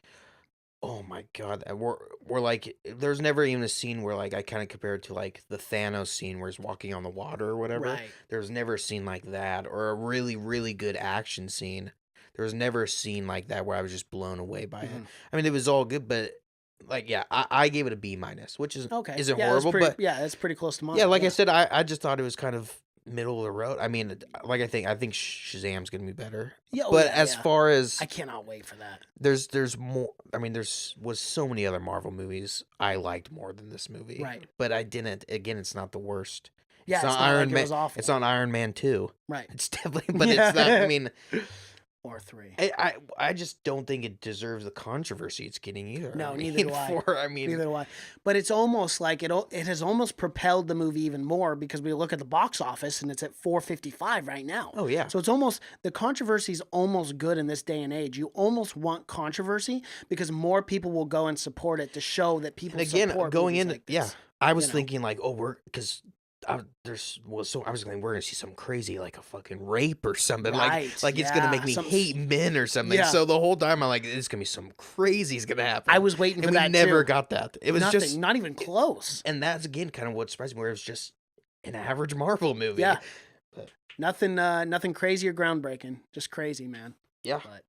[SPEAKER 3] oh my god, we're like, there's never even a scene where like I kind of compared to like the Thanos scene where he's walking on the water or whatever.
[SPEAKER 4] Right.
[SPEAKER 3] There's never a scene like that, or a really, really good action scene. There was never a scene like that where I was just blown away by it. I mean, it was all good, but like, yeah, I gave it a B-, which is
[SPEAKER 4] Okay.
[SPEAKER 3] isn't
[SPEAKER 4] Yeah,
[SPEAKER 3] horrible, but
[SPEAKER 4] that's pretty close to mine.
[SPEAKER 3] yeah, like I said, I just thought it was kind of middle of the road. I mean, like I think Shazam's gonna be better.
[SPEAKER 4] Yeah,
[SPEAKER 3] but as far as
[SPEAKER 4] I cannot wait for that.
[SPEAKER 3] there's more. I mean, was so many other Marvel movies I liked more than this movie.
[SPEAKER 4] Right.
[SPEAKER 3] But I didn't. Again, it's not the worst.
[SPEAKER 4] Yeah,
[SPEAKER 3] it's
[SPEAKER 4] it's
[SPEAKER 3] not
[SPEAKER 4] not
[SPEAKER 3] Iron
[SPEAKER 4] like it
[SPEAKER 3] Man.
[SPEAKER 4] was awful.
[SPEAKER 3] It's not Iron Man 2.
[SPEAKER 4] Right.
[SPEAKER 3] It's definitely, but it's not. I mean,
[SPEAKER 4] or 3.
[SPEAKER 3] I just don't think it deserves the controversy it's getting either.
[SPEAKER 4] No, neither do I.
[SPEAKER 3] Neither
[SPEAKER 4] do I. But it's almost like it has almost propelled the movie even more because we look at the box office and it's at 455 right now.
[SPEAKER 3] Oh yeah.
[SPEAKER 4] So it's almost, the controversy is almost good in this day and age. You almost want controversy because more people will go and support it to show that people support
[SPEAKER 3] going
[SPEAKER 4] movies
[SPEAKER 3] in,
[SPEAKER 4] like this.
[SPEAKER 3] yeah. I was thinking like, oh, we're I was going, we're gonna see some crazy like a fucking rape or something,
[SPEAKER 4] Right,
[SPEAKER 3] like it's gonna make me hate men or something.
[SPEAKER 4] Yeah.
[SPEAKER 3] So the whole time I'm like, it's gonna be some crazy's gonna happen.
[SPEAKER 4] I was waiting for
[SPEAKER 3] and
[SPEAKER 4] that
[SPEAKER 3] we never
[SPEAKER 4] too.
[SPEAKER 3] got that. It was
[SPEAKER 4] Nothing,
[SPEAKER 3] just
[SPEAKER 4] not even close.
[SPEAKER 3] and that's again kind of what surprised me, where it was just an average Marvel movie.
[SPEAKER 4] Yeah.
[SPEAKER 3] But,
[SPEAKER 4] Nothing crazy or groundbreaking. Just crazy, man.
[SPEAKER 3] yeah.
[SPEAKER 4] But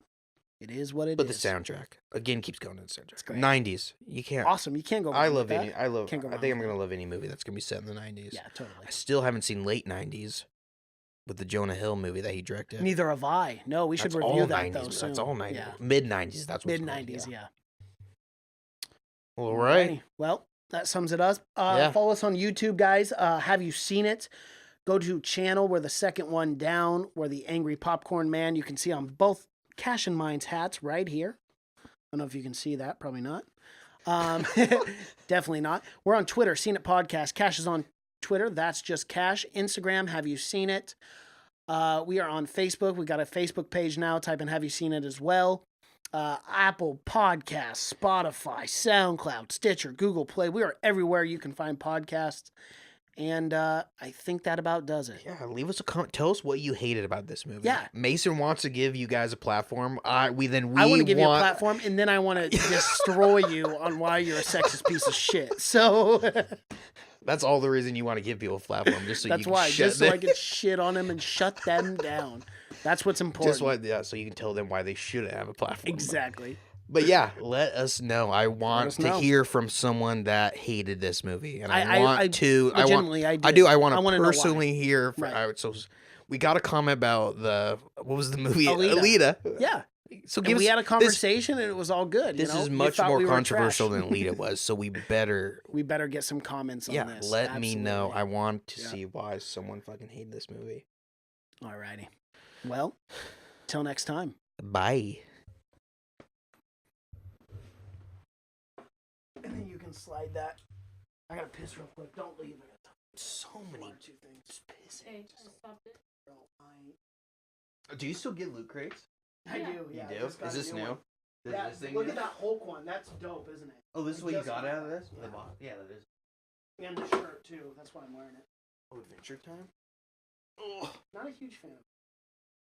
[SPEAKER 4] it is what it is.
[SPEAKER 3] But the soundtrack again keeps going to the soundtrack.
[SPEAKER 4] It's great.
[SPEAKER 3] 90s. You can't.
[SPEAKER 4] Awesome. You can't go wrong
[SPEAKER 3] I
[SPEAKER 4] with
[SPEAKER 3] love
[SPEAKER 4] that.
[SPEAKER 3] any. I love.
[SPEAKER 4] Can't go
[SPEAKER 3] I
[SPEAKER 4] wrong
[SPEAKER 3] think I'm
[SPEAKER 4] with
[SPEAKER 3] gonna love any movie that's gonna be set in the 90s.
[SPEAKER 4] Yeah, totally.
[SPEAKER 3] I still haven't seen late 90s with the Jonah Hill movie that he directed.
[SPEAKER 4] Neither have I. No, we should
[SPEAKER 3] That's
[SPEAKER 4] review
[SPEAKER 3] all
[SPEAKER 4] that
[SPEAKER 3] 90s,
[SPEAKER 4] though
[SPEAKER 3] but
[SPEAKER 4] soon.
[SPEAKER 3] That's all 90s.
[SPEAKER 4] Yeah.
[SPEAKER 3] Mid 90s. That's what's
[SPEAKER 4] Mid
[SPEAKER 3] called,
[SPEAKER 4] 90s, yeah.
[SPEAKER 3] All right.
[SPEAKER 4] Alrighty. Well, that sums it up.
[SPEAKER 3] Yeah.
[SPEAKER 4] Follow us on YouTube, guys. Have you seen it? Go to channel. We're the second one down. We're the Angry Popcorn Man. You can see on both Cash and Mine's hats right here. I don't know if you can see that. Probably not. Definitely not. We're on Twitter. Seen It Podcast. Cash is on Twitter. That's just Cash. Instagram. Have you seen it? We are on Facebook. We got a Facebook page now. Type in Have You Seen It as well. Apple Podcasts, Spotify, SoundCloud, Stitcher, Google Play. We are everywhere you can find podcasts. And I think that about does it.
[SPEAKER 3] Yeah, leave us a comment. Tell us what you hated about this movie.
[SPEAKER 4] Yeah.
[SPEAKER 3] Mason wants to give you guys a platform.
[SPEAKER 4] I want to give you a platform, and then I want to destroy you on why you're a sexist piece of shit. So
[SPEAKER 3] that's all the reason you want to give people a platform, just so
[SPEAKER 4] that's
[SPEAKER 3] you can
[SPEAKER 4] why,
[SPEAKER 3] shut
[SPEAKER 4] just so I can shit on them and shut them down. That's what's important.
[SPEAKER 3] Just why, yeah, so you can tell them why they shouldn't have a platform.
[SPEAKER 4] Exactly.
[SPEAKER 3] But yeah, let us know. I want to
[SPEAKER 4] know.
[SPEAKER 3] hear from someone that hated this movie, and
[SPEAKER 4] I want to. Legitimately, I
[SPEAKER 3] do. I want
[SPEAKER 4] to
[SPEAKER 3] to personally hear.
[SPEAKER 4] Right.
[SPEAKER 3] So we got a comment about what was the movie?
[SPEAKER 4] Alita. Yeah.
[SPEAKER 3] So
[SPEAKER 4] we had a conversation, and it was all good.
[SPEAKER 3] This is
[SPEAKER 4] You
[SPEAKER 3] much
[SPEAKER 4] thought
[SPEAKER 3] more
[SPEAKER 4] we were
[SPEAKER 3] controversial
[SPEAKER 4] trash.
[SPEAKER 3] than Alita was. So we better
[SPEAKER 4] get some comments on this.
[SPEAKER 3] Yeah, let me know.
[SPEAKER 4] Absolutely.
[SPEAKER 3] I want to see why someone fucking hated this movie.
[SPEAKER 4] Alrighty. Well, till next time.
[SPEAKER 3] Bye.
[SPEAKER 4] And then you can slide that. I gotta piss real quick. Don't leave it. So many two things. Just piss.
[SPEAKER 5] Hey, I stopped it.
[SPEAKER 3] Do you still get loot crates?
[SPEAKER 4] I
[SPEAKER 5] Yeah.
[SPEAKER 4] do.
[SPEAKER 3] You
[SPEAKER 4] Yeah, I
[SPEAKER 3] do?
[SPEAKER 4] just got
[SPEAKER 3] Is
[SPEAKER 4] a
[SPEAKER 3] this
[SPEAKER 4] new
[SPEAKER 3] new?
[SPEAKER 4] one.
[SPEAKER 3] Is
[SPEAKER 4] Yeah,
[SPEAKER 3] this thing
[SPEAKER 4] look
[SPEAKER 3] new?
[SPEAKER 4] at that Hulk one. That's dope, isn't it?
[SPEAKER 3] Oh, this is
[SPEAKER 4] I
[SPEAKER 3] what you
[SPEAKER 4] just
[SPEAKER 3] got
[SPEAKER 4] got
[SPEAKER 3] out of
[SPEAKER 4] that.
[SPEAKER 3] this?
[SPEAKER 4] Yeah.
[SPEAKER 3] Yeah, that is.
[SPEAKER 4] And the shirt too. That's why I'm wearing it.
[SPEAKER 3] Oh, Adventure Time?
[SPEAKER 4] Not a huge fan of